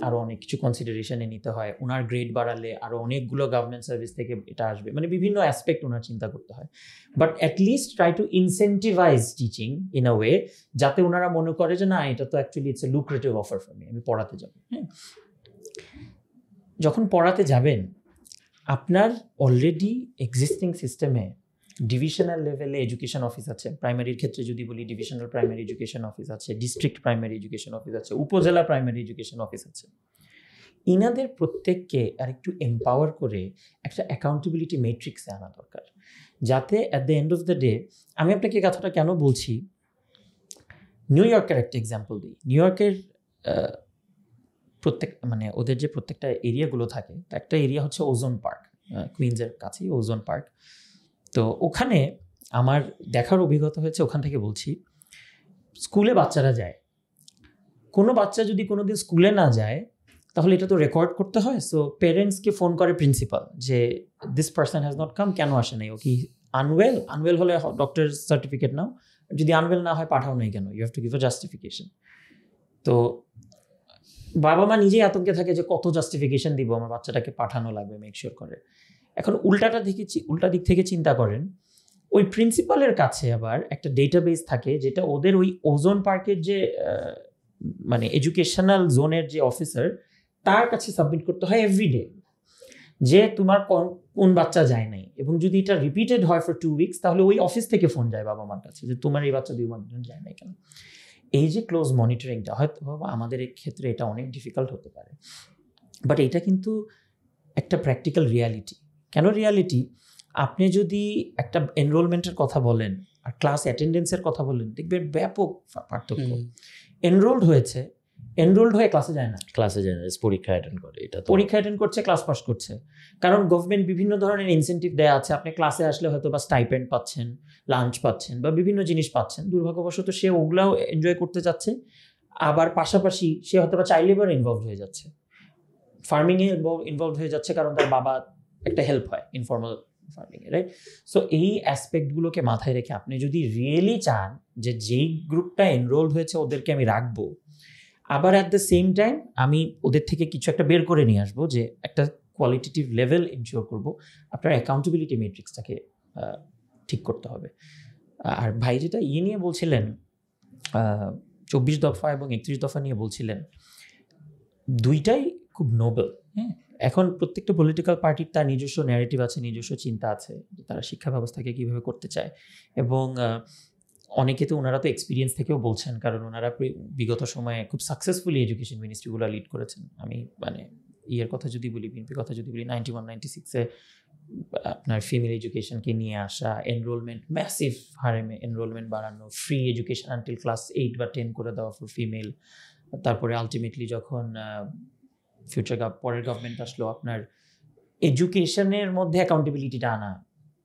S1: আরও অনেক কিছু কনসিডারেশনে নিতে হয়। ওনার গ্রেড বাড়ালে আরও অনেকগুলো গভর্নমেন্ট সার্ভিস থেকে এটা আসবে, মানে বিভিন্ন অ্যাসপেক্ট ওনার চিন্তা করতে হয়। But at least try to incentivise teaching in a way যাতে ওনারা মনে করে যে না, এটা তো actually it's a lucrative offer for me, আমি পড়াতে যাব। হ্যাঁ, যখন পড়াতে যাবেন, আপনার অলরেডি এক্সিস্টিং সিস্টেমে ডিভিশনাল লেভেলে এডুকেশন অফিস আছে। প্রাইমারির ক্ষেত্রে যদি বলি, ডিভিশনাল প্রাইমারি এডুকেশন অফিস আছে, ডিস্ট্রিক্ট প্রাইমারি এডুকেশন অফিস আছে, উপজেলা প্রাইমারি এডুকেশন অফিস আছে। ইনাদের প্রত্যেককে আরেকটু এম্পাওয়ার করে একটা অ্যাকাউন্টেবিলিটি মেট্রিক্সে আনা দরকার, যাতে at the end of the day, আমি আপনাকে কথাটা কেন বলছি, নিউ ইয়র্কের একটা এক্সাম্পল দিই। নিউ ইয়র্কের মানে ওদের যে প্রত্যেকটা এরিয়াগুলো থাকে, একটা এরিয়া হচ্ছে ওজোন পার্ক, কুইন্সের কাছেই ওজোন পার্ক। তো ওখানে আমার দেখার অভিজ্ঞতা হয়েছে, ওখান থেকে বলছি, স্কুলে বাচ্চারা যায়, কোনো বাচ্চা যদি কোনোদিন স্কুলে না যায়, তাহলে এটা তো রেকর্ড করতে হয়। সো পেরেন্টসকে ফোন করে প্রিন্সিপাল যে this person has not come, কেন আসে নাই, ও কি আনওয়েল হলে ডক্টর সার্টিফিকেট নাও, যদি আনওয়েল না হয় পাঠাও নাই কেন, you have to give a justification. তো বাবা মা নিজেই আতঙ্কে থাকে যে কত জাস্টিফিকেশন দিব, আমার বাচ্চাটাকে পাঠানো লাগবে, মেক শিওর করে। এখন উল্টা দিক থেকে চিন্তা করেন, ওই প্রিন্সিপালের কাছে আবার একটা ডেটাবেস থাকে যেটা ওদের ওই ওজোন পার্কের যে মানে এডুকেশনাল জোনের যে অফিসার, তার কাছে সাবমিট করতে হয় এভরিডে যে তোমার কোন বাচ্চা যায় নাই। এবং যদি এটা রিপিটেড হয় ফর 2 উইকস, তাহলে ওই অফিস থেকে ফোন যায় বাবা মার কাছে যে তোমার এই বাচ্চা 2 মাস যায় নাই কেন। এই যে ক্লোজ মনিটরিংটা, হয়তো আমাদের ক্ষেত্রে এটা অনেক ডিফিকাল্ট হতে পারে, বাট এটা কিন্তু একটা প্র্যাকটিক্যাল রিয়ালিটি। কেন রিয়ালিটি? আপনি যদি একটা এনরোলমেন্টের কথা বলেন আর ক্লাস অ্যাটেন্ডেন্সের কথা বলেন, দেখবেন ব্যাপক পার্থক্য। এনরোলড হয়ে ক্লাসে যায় না,
S3: পরীক্ষা অ্যাটেন্ড করে, এটা
S1: পরীক্ষা অ্যাটেন্ড করছে, ক্লাস পাস করছে। কারণ গভর্নমেন্ট বিভিন্ন ধরনের ইনসেন্টিভ দেওয়া আছে, আপনি ক্লাসে আসলে হয়তো বা স্টাইপেন্ড পাচ্ছেন, লাঞ্চ পাচ্ছেন বা বিভিন্ন জিনিস পাচ্ছেন। দুর্ভাগ্যবশত সে ওগুলাও এনজয় করতে যাচ্ছে, আবার পাশাপাশি সে হয়তো বা চাইল্ড লেবার ইনভলভ হয়ে যাচ্ছে, ফার্মিংয়ে ইনভলভ হয়ে যাচ্ছে, কারণ তার বাবা একটা হেল্প হয় ইনফর্মাল ফার্মিংয়ে, রাইট? সো এই অ্যাসপেক্টগুলোকে মাথায় রেখে আপনি যদি রিয়েলি চান যে যেই গ্রুপটা এনরোলড হয়েছে ওদেরকে আমি রাখবো, আবার অ্যাট দ্য সেম টাইম আমি ওদের থেকে কিছু একটা বের করে নিয়ে আসবো, যে একটা কোয়ালিটেটিভ লেভেল ইনশিওর করবো, আপনার অ্যাকাউন্টেবিলিটি মেট্রিক্সটাকে ঠিক করতে হবে। আর ভাই যেটা নিয়ে বলছিলেন, 24 দফা এবং 31 দফা নিয়ে বলছিলেন, দুইটাই খুব নোবেল। হ্যাঁ, এখন প্রত্যেকটা পলিটিক্যাল পার্টির তার নিজস্ব ন্যারেটিভ আছে, নিজস্ব চিন্তা আছে, তারা শিক্ষা ব্যবস্থাকে কীভাবে করতে চায়। এবং অনেকে তো ওনারা তো এক্সপিরিয়েন্স থেকেও বলছেন, কারণ ওনারা বিগত সময়ে খুব সাকসেসফুলি এডুকেশন মিনিস্ট্রিগুলো লিড করেছেন। আমি মানে ইয়ের কথা যদি বলি, বিএনপির কথা যদি বলি, 91-96-এ আপনার ফিমেল এডুকেশনকে নিয়ে আসা, এনরোলমেন্ট ম্যাসিভ হারে এনরোলমেন্ট বাড়ানো, ফ্রি এডুকেশন আনটিল ক্লাস 8 বা 10 করে দেওয়া ফর ফিমেল। তারপরে আলটিমেটলি যখন পরের গভর্নমেন্ট আসলো, আপনার এডুকেশনের মধ্যে অ্যাকাউন্টেবিলিটিটা আনা,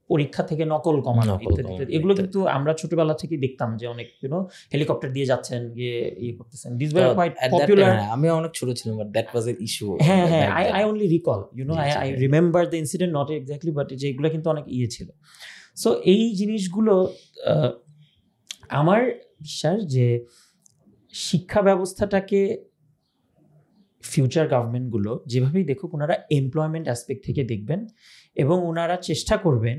S1: পরীক্ষা থেকে নকল কমানো ইত্যাদি। এগুলো কিন্তু আমরা ছোটবেলা থেকে দেখতাম যে অনেক হেলিকপ্টার দিয়ে যাচ্ছেন, গিয়ে ইয়ে করতেছেন। This were quite popular.
S3: আমি অনেক ছোট ছিলাম, but that was an issue.
S1: হ্যাঁ, I only recall, I remember the incident, not exactly, but যে এগুলো কিন্তু অনেক ছিল। সো এই জিনিসগুলো আমার বিশ্বাস যে শিক্ষা ব্যবস্থাটাকে ফিউচার গভর্নমেন্টগুলো যেভাবেই দেখুক, ওনারা এমপ্লয়মেন্ট অ্যাসপেক্ট থেকে দেখবেন, এবং ওনারা চেষ্টা করবেন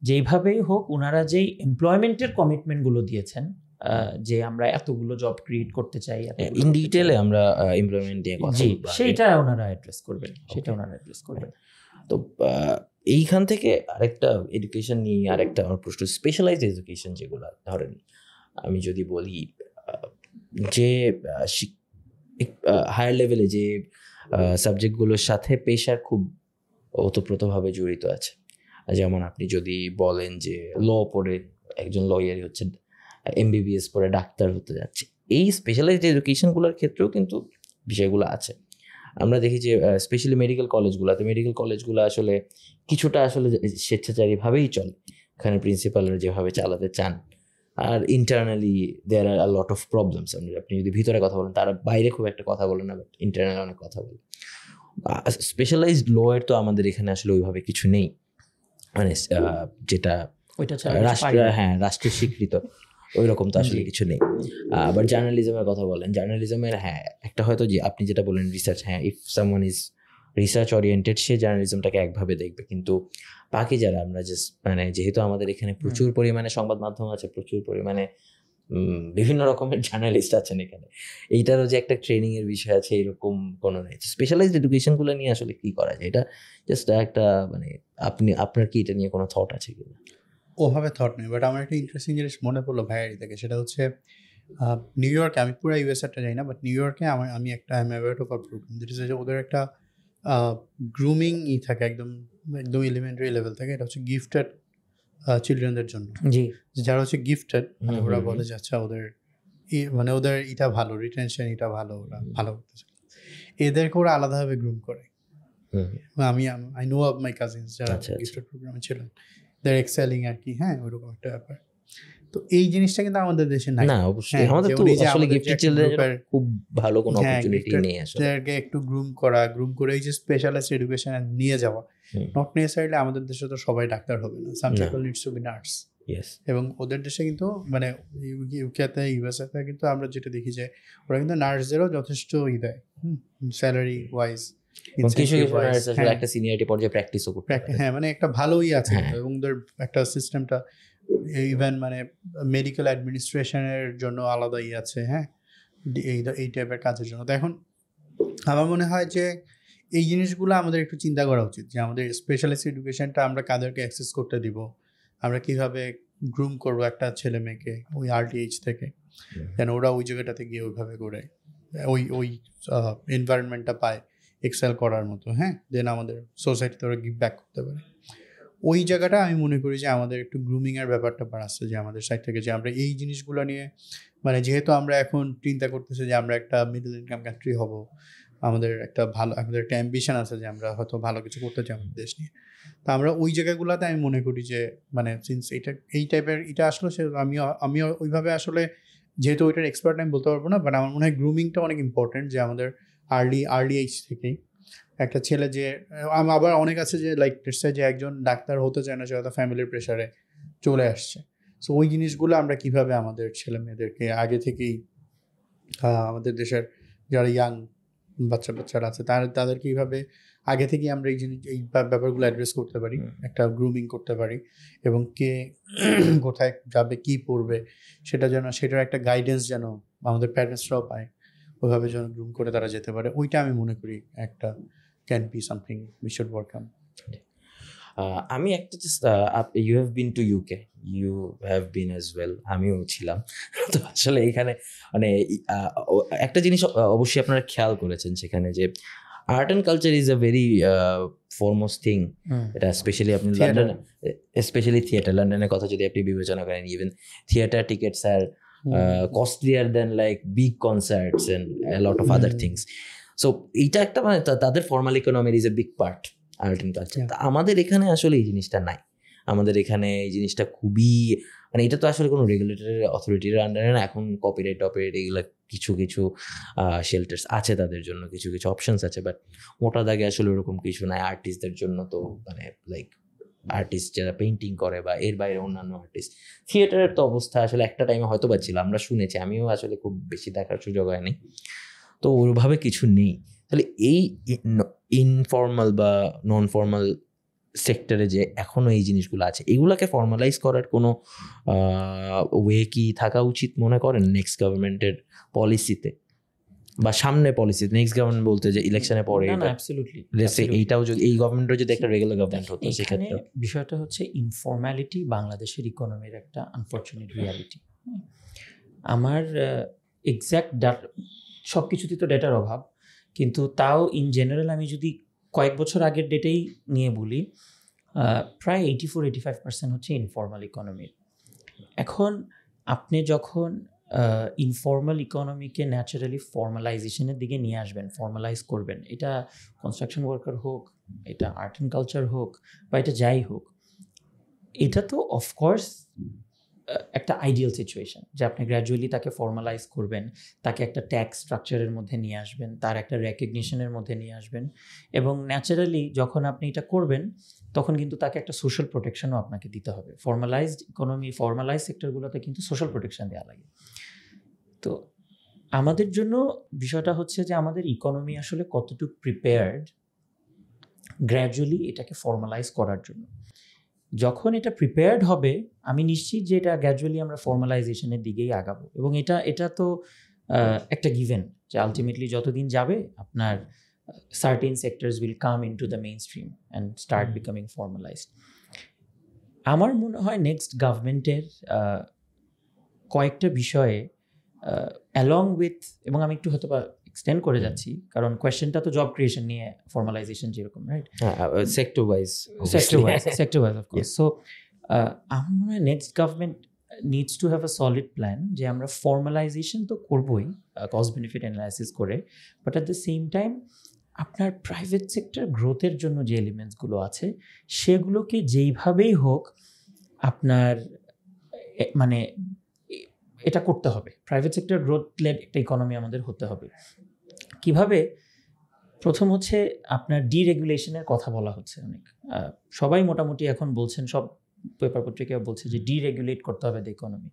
S1: যেইভাবেই হোক ওনারা যেই এমপ্লয়মেন্টের কমিটমেন্টগুলো দিয়েছেন, যে আমরা এতগুলো জব ক্রিয়েট করতে চাই,
S3: ইন ডিটেইলে আমরা এমপ্লয়মেন্ট নিয়ে কথা বলবো,
S1: সেটা ওনারা অ্যাড্রেস করবেন,
S3: তো এইখান থেকে আরেকটা এডুকেশন নিয়ে আরেকটা আমার প্রশ্ন, স্পেশালাইজড এডুকেশন যেগুলো, ধরেন আমি যদি বলি যে হায়ার লেভেলে যে সাবজেক্টগুলোর সাথে পেশার খুব ওতপ্রোতভাবে জড়িত আছে, যেমন আপনি যদি বলেন যে ল পড়ে একজন লয়ারই হচ্ছে, এমবিবিএস পড়ে ডাক্তার হতে যাচ্ছে, এই স্পেশালাইজড এডুকেশনগুলোর ক্ষেত্রেও কিন্তু বিষয়গুলো আছে। আমরা দেখি যে স্পেশালি মেডিকেল কলেজগুলো আসলে কিছুটা আসলে স্বেচ্ছাচারীভাবেই চলে, এখানে প্রিন্সিপালরা যেভাবে চালাতে চান, আর internally there are a lot of problems. আপনি যদি ভিতরে কথা বলেন, তারা বাইরে খুব একটা কথা বলে না, বাট ইন্টারনাল অনেক কথা বলে। স্পেশালাইজড লয়ের তো আমাদের এখানে আসলে ওইভাবে কিছু নেই, মানে যেটা রাষ্ট্রের স্বীকৃত, ওই রকম তো আসলে কিছু নেই। আবার জার্নালিজমের কথা বলেন, জার্নালিজমের একটা হয়তো যে আপনি যেটা বলেন research, if someone is research oriented, সে জার্নালিজমটাকে একভাবে দেখবে, কিন্তু বাকি যারা আমরা মানে যেহেতু আমাদের এখানে প্রচুর পরিমাণে সংবাদ মাধ্যম আছে, প্রচুর পরিমাণে বিভিন্ন রকমের জার্নালিস্ট আছেন এখানে, এইটারও যে একটা ট্রেনিং এর বিষয় আছে এরকম কোনো নেই। স্পেশালাইজড এডুকেশনগুলো নিয়ে আসলে কি করা যায়, এটা জাস্ট একটা মানে আপনার কি এটা নিয়ে কোনো থট আছে কিনা?
S2: ওভাবে থট নেই, বাট আমার একটা ইন্টারেস্টিং জিনিস মনে পড়লো ভাইয়ারি থেকে, সেটা হচ্ছে নিউ ইয়র্কে, আমি পুরো ইউএসএটা যাই না, বাট নিউ ইয়র্কে আমি একটা প্রোগ্রাম, যেটা হচ্ছে ওদের একটা গ্রুমিং থাকে, একদম এলিমেন্টারি লেভেল থেকে, এটা হচ্ছে গিফটেড চিলড্রেনদের জন্য। যারা হচ্ছে গিফটেড, ওরা বলে যে আচ্ছা ওদের মানে ওদের এটা ভালো, রিটেনশন এটা ভালো, ওরা ভালো করতেছে, এদেরকে ওরা আলাদাভাবে গ্রুম করে। I know of my cousins যারা গিফটেড প্রোগ্রামে ছিলেন, দ্যার এক্সেলিং আর কি, ওইরকম একটা ব্যাপার। তো এই জিনিসটা কিন্তু আমাদের দেশে নাই।
S3: না অবশ্যই
S2: হ্যাঁ,
S3: আমাদের তো
S2: যেমন এই যে
S3: আসলে
S2: আমাদের যে
S3: গিফটেড
S2: একটা
S3: চিলড্রেনের
S2: গ্রুপের
S3: খুব ভালো কোনো
S2: হ্যাঁ
S3: অপরচুনিটি নেই আসলে।
S2: গিফটেডকে একটু গ্রুম করে এই যে স্পেশালাইজড এডুকেশন নিয়ে যাওয়া,
S3: হুম।
S2: নট নেসেসারিলি আমাদের দেশে তো সবাই ডাক্তার হবে না, সাম
S3: না।
S2: People needs to be nurse.
S3: Yes
S2: এবং ওদের দেশে কিন্তু মানে ইউকেতে ইউএসএতে কিন্তু আমরা যেটা দেখি যে ওরা কিন্তু নার্সদেরও যথেষ্ট দেয় স্যালারি ওয়াইজ,
S3: এবং কিছু কিছু নার্স আসলে একটা সিনিয়রিটি পর্যায়ে প্র্যাকটিসও করতে পারে।
S2: হ্যাঁ মানে একটা ভালোই আছে
S3: হ্যাঁ।
S2: এবং ওদের একটা সিস্টেমটা ইভেন মানে মেডিকেল অ্যাডমিনিস্ট্রেশনের জন্য আলাদাই আছে। হ্যাঁ, এই টাইপের কাজের জন্য। তো এখন আমার মনে হয় যে এই জিনিসগুলো আমাদের একটু চিন্তা করা উচিত যে আমাদের স্পেশালিস্ট এডুকেশনটা আমরা কাদেরকে অ্যাক্সেস করতে দিব, আমরা কিভাবে গ্রুম করবো একটা ছেলে মেয়েকে ওই RTH থেকে, যেন ওরা ওই জায়গাটাতে গিয়ে ওইভাবে করে ওই এনভায়রনমেন্টটা পায় এক্সেল করার মতো। হ্যাঁ, দেন আমাদের সোসাইটিতে ওরা গিভ ব্যাক করতে পারে। ওই জায়গাটা আমি মনে করি যে আমাদের একটু গ্রুমিংয়ের ব্যাপারটা বাড়াচ্ছে যে আমাদের সাইড থেকে, যে আমরা এই জিনিসগুলো নিয়ে মানে যেহেতু আমরা এখন চিন্তা করতেছি যে আমরা একটা মিডল ইনকাম কান্ট্রি হব, আমাদের একটা অ্যাম্বিশন আছে যে আমরা হয়তো ভালো কিছু করতে চাই আমাদের দেশ নিয়ে। তো আমরা ওই জায়গাগুলোতে আমি মনে করি যে মানে সিন্স এই টাইপের এটা আসলে আমিও ওইভাবে আসলে যেহেতু ওইটার এক্সপার্ট আমি বলতে পারবো না, বাট আমার মনে হয় গ্রুমিংটা অনেক ইম্পর্টেন্ট, যে আমাদের আর্লি এজ থেকেই একটা ছেলে যে আবার অনেক আছে যে লাইক যে একজন ডাক্তার হতে চায় না, সে হয়তো ফ্যামিলির প্রেশারে চলে আসছে। সো ওই জিনিসগুলো আমরা কিভাবে আমাদের ছেলে মেয়েদেরকে আগে থেকেই আমাদের দেশের যারা ইয়াং বাচ্চারা আছে তাদেরকে এইভাবে আগে থেকেই আমরা এই ব্যাপারগুলো অ্যাড্রেস করতে পারি, একটা গ্রুমিং করতে পারি, এবং কে কোথায় যাবে কি পড়বে সেটার একটা গাইডেন্স যেন আমাদের প্যারেন্টসরাও পায়, ওইভাবে যেন গ্রুম করে তারা যেতে পারে। ওইটা আমি মনে করি একটা can be something we should work on.
S3: আমি একটা just you have been to UK, you have been as well, আমিও ছিলাম। তো আসলে এখানে মানে একটা জিনিস অবশ্যই আপনারা খেয়াল করেছেন সেখানে যে art and culture is a very foremost thing. এটা স্পেশালি আপনি লন্ডন, স্পেশালি থিয়েটার, লন্ডনের কথা যদি আপনি বিবেচনা করেন, even theatre tickets R costlier than like big concerts and a lot of other things. So এইটা একটা মানে তাদের ফর্মাল ইকোনমির is a big part art and culture. আমাদের এখানে আসলে এই জিনিসটা নাই। আমাদের এখানে এই জিনিসটা খুবই মানে এটা তো আসলে কোনো রেগুলেটরি অথরিটির আন্ডারে না। এখন কপিরাইট এগুলো কিছু শেল্টার্স আছে তাদের জন্য, কিছু অপশনস আছে, বাট মোটা দাগে আসলে ওরকম কিছু নাই আর্টিস্টদের জন্য। তো মানে লাইক আর্টিস্ট যারা পেইন্টিং করে বা এর বাইরে অন্যান্য আর্টিস্ট, থিয়েটারের তো অবস্থা আসলে একটা টাইমে হয়তো বা ছিল, আমরা শুনেছি, আমিও আসলে খুব বেশি দেখার সুযোগ হয়নি, তো ওইভাবে কিছু নেই। তাহলে এই ইনফর্মাল বা নন ফর্মাল সেক্টরে যে এখনো এই জিনিসগুলো আছে, এগুলোকে ফর্মালাইজ করার কোনো ওয়ে কি থাকা উচিত মনে করেন নেক্সট গভর্নমেন্টের পলিসিতে বা সামনে পলিসিতে? নেক্সট গভর্নমেন্ট বলতে যে ইলেকশনে পরে এইটাও যদি এই গভর্নমেন্টও যদি একটা রেগুলার গভর্নমেন্ট হতো, সেক্ষেত্রে
S1: বিষয়টা হচ্ছে ইনফর্ম্যালিটি বাংলাদেশের ইকোনমির একটা আনফর্চুনেট রিয়ালিটি। আমার এক্স্যাক্ট সব কিছুতেই তো ডেটার অভাব, কিন্তু তাও ইন জেনারেল আমি যদি কয়েক বছর আগের ডেটেই নিয়ে বলি, প্রায় 84-85% হচ্ছে ইনফর্মাল ইকোনমির। এখন আপনি যখন ইনফর্মাল ইকোনমিকে ন্যাচারালি ফর্মালাইজেশনের দিকে নিয়ে আসবেন, ফর্মালাইজ করবেন, এটা কনস্ট্রাকশন ওয়ার্কার হোক, এটা আর্ট অ্যান্ড কালচার হোক, বা এটা যাই হোক, এটা তো অফকোর্স একটা আইডিয়াল সিচুয়েশন যে আপনি গ্র্যাজুয়ালি তাকে ফর্মালাইজ করবেন, তাকে একটা ট্যাক্স স্ট্রাকচারের মধ্যে নিয়ে আসবেন, তার একটা রেকগনিশনের মধ্যে নিয়ে আসবেন, এবং ন্যাচারালি যখন আপনি এটা করবেন তখন কিন্তু তাকে একটা সোশ্যাল প্রোটেকশনও আপনাকে দিতে হবে। ফর্মালাইজড ইকোনমি, ফর্মালাইজ সেক্টরগুলোতে কিন্তু সোশ্যাল প্রোটেকশন দেওয়া লাগে। তো আমাদের জন্য বিষয়টা হচ্ছে যে আমাদের ইকোনমি আসলে কতটুকু প্রিপেয়ার্ড গ্র্যাজুয়ালি এটাকে ফর্মালাইজ করার জন্য। যখন এটা প্রিপেয়ার্ড হবে, আমি নিশ্চিত যে এটা গ্র্যাজুয়ালি আমরা ফর্মালাইজেশনের দিকেই আগাবো, এবং এটা তো একটা গিভেন যে আলটিমেটলি যতদিন যাবে আপনার certain sectors will come into the mainstream and start becoming formalized. আমার মনে হয় নেক্সট গভর্নমেন্টের কয়েকটা বিষয়ে অ্যালং উইথ, এবং আমি একটু হয়তো বা এক্সটেন্ড করে যাচ্ছি কারণ কোয়েশ্চেনটা তো জব ক্রিয়েশন নিয়ে, ফর্মালাইজেশন যেরকম, right?
S3: Sector wise
S1: of course. So আমার মনে হয় next government needs to have a solid plan যে আমরা ফর্মালাইজেশন তো করবোই কস্ট বেনিফিট অ্যানালাইসিস করে, but at the same time আপনার প্রাইভেট সেক্টর গ্রোথের জন্য যে এলিমেন্টসগুলো আছে সেগুলোকে যেইভাবেই হোক আপনার মানে এটা করতে হবে, প্রাইভেট সেক্টর গ্রোথ লেড একটা ইকোনমি আমাদের হতে হবে। কিভাবে? প্রথম হচ্ছে আপনার ডিরেগুলেশনের কথা বলা হচ্ছে অনেক, সবাই মোটামুটি এখন বলছেন, সব পেপার পত্রিকায় বলছে যে ডিরেগুলেট করতে হবে the economy.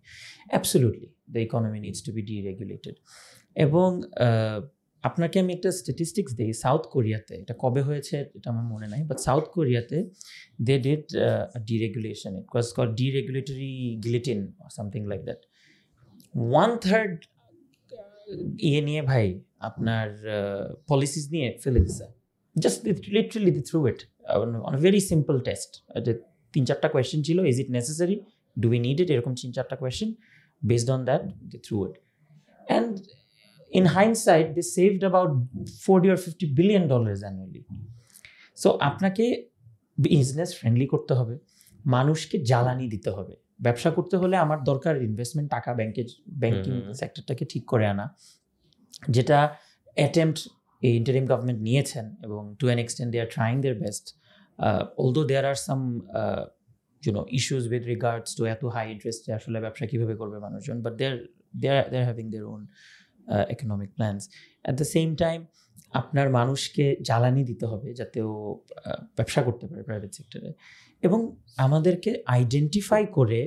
S1: Absolutely the economy needs to be deregulated. এবং আপনাকে আমি একটা স্ট্যাটিস্টিক্স দিই, সাউথ কোরিয়াতে, এটা কবে হয়েছে এটা আমার মনে নাই, বাট সাউথ কোরিয়াতে they did deregulation, it was called deregulatory guillotine or something like that. 1/3 ইয়ে নিয়ে ভাই আপনার পলিসিস নিয়ে ফেলে দিছে, just literally they threw it on a very simple test. 3-4টা কোয়েশ্চেন ছিল, is it necessary, do we need it, এরকম 3-4টা question, based on that they threw it. And in hindsight they saved about $40 or $50 billion annually. So আপনাকে business friendly করতে হবে, মানুষকে জ্বালানি দিতে হবে। ব্যবসা করতে হলে আমার দরকার ইনভেস্টমেন্ট, টাকা ব্যাংকিং সেক্টরটাকে ঠিক করে আনা, যেটা অ্যাটেম্পট এই ইন্টারিম গভর্নমেন্ট নিয়েছেন, এবং to an extent they are trying their best, although there are some issues with regards to এত হাই ইন্টারেস্টে আসলে ব্যবসা কীভাবে করবে মানুষজন, but they are having their own economic plans. At the same time আপনার মানুষকে জ্বালানি দিতে হবে যাতে ও ব্যবসা করতে পারে প্রাইভেট সেক্টরে, এবং আমাদেরকে আইডেন্টিফাই করে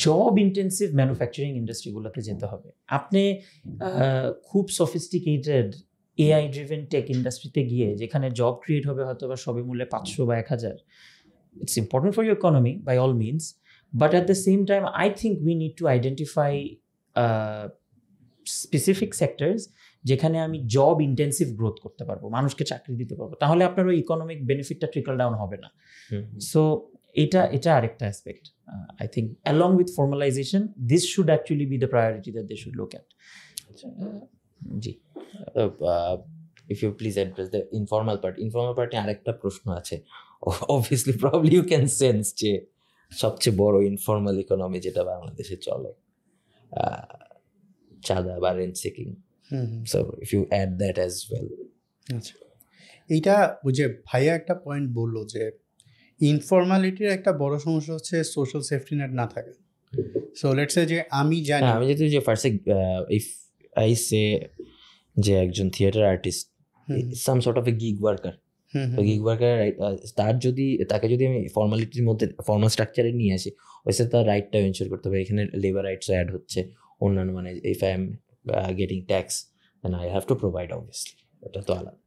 S1: জব ইন্টেন্সিভ ম্যানুফ্যাকচারিং ইন্ডাস্ট্রিগুলোতে যেতে হবে। আপনি খুব সফিস্টিকেটেড এআই ড্রিভেন টেক ইন্ডাস্ট্রিতে গিয়ে যেখানে জব ক্রিয়েট হবে হয়তো বা সবে মূল্যে 500 বা 1000, it's important for your economy by all means, but at the same time I think we need to identify specific sectors যেখানে আমি জব ইন্টেন্সিভ গ্রোথ করতে পারবো, মানুষকে চাকরি দিতে পারবো, তাহলে আপনার ওই ইকোনমিক বেনিফিটটা ট্রিকল ডাউন হবে না। সো এটা আরেকটা aspect. I think along with formalization this should actually be the priority that they should look at.
S3: জি, if you please address the informal part. Informal পার্টে আরেকটা প্রশ্ন আছে, obviously probably you can sense যে সবচেয়ে বড় ইনফর্মাল ইকোনমি যেটা বাংলাদেশে চলে, চাঁদা বা rent seeking. So if you add that as well.
S2: আচ্ছা, এইটা বুঝে ভাইয়া একটা পয়েন্ট বললো যে ইনফর্মালিটির একটা বড় সমস্যা হচ্ছে সোশ্যাল সেফটি নেট না থাকে। সো লেটস সে যে আমি জানি,
S3: আমি যেহেতু যে ফার্স্টে ইফ আই সে যে একজন theatre artist some sort of A gig worker, তো গিগ ওয়ার্কার তাকে যদি আমি ফর্মালিটির মধ্যে ফর্মাল স্ট্রাকচারে নিয়ে আসি, ওইসে তার রাইটটা এনশিওর করতে হবে। এখানে লেবার রাইটস অ্যাড হচ্ছে, অন্যান্য মানে if I am getting tax then I have to provide, obviously এটা তো আলাদা।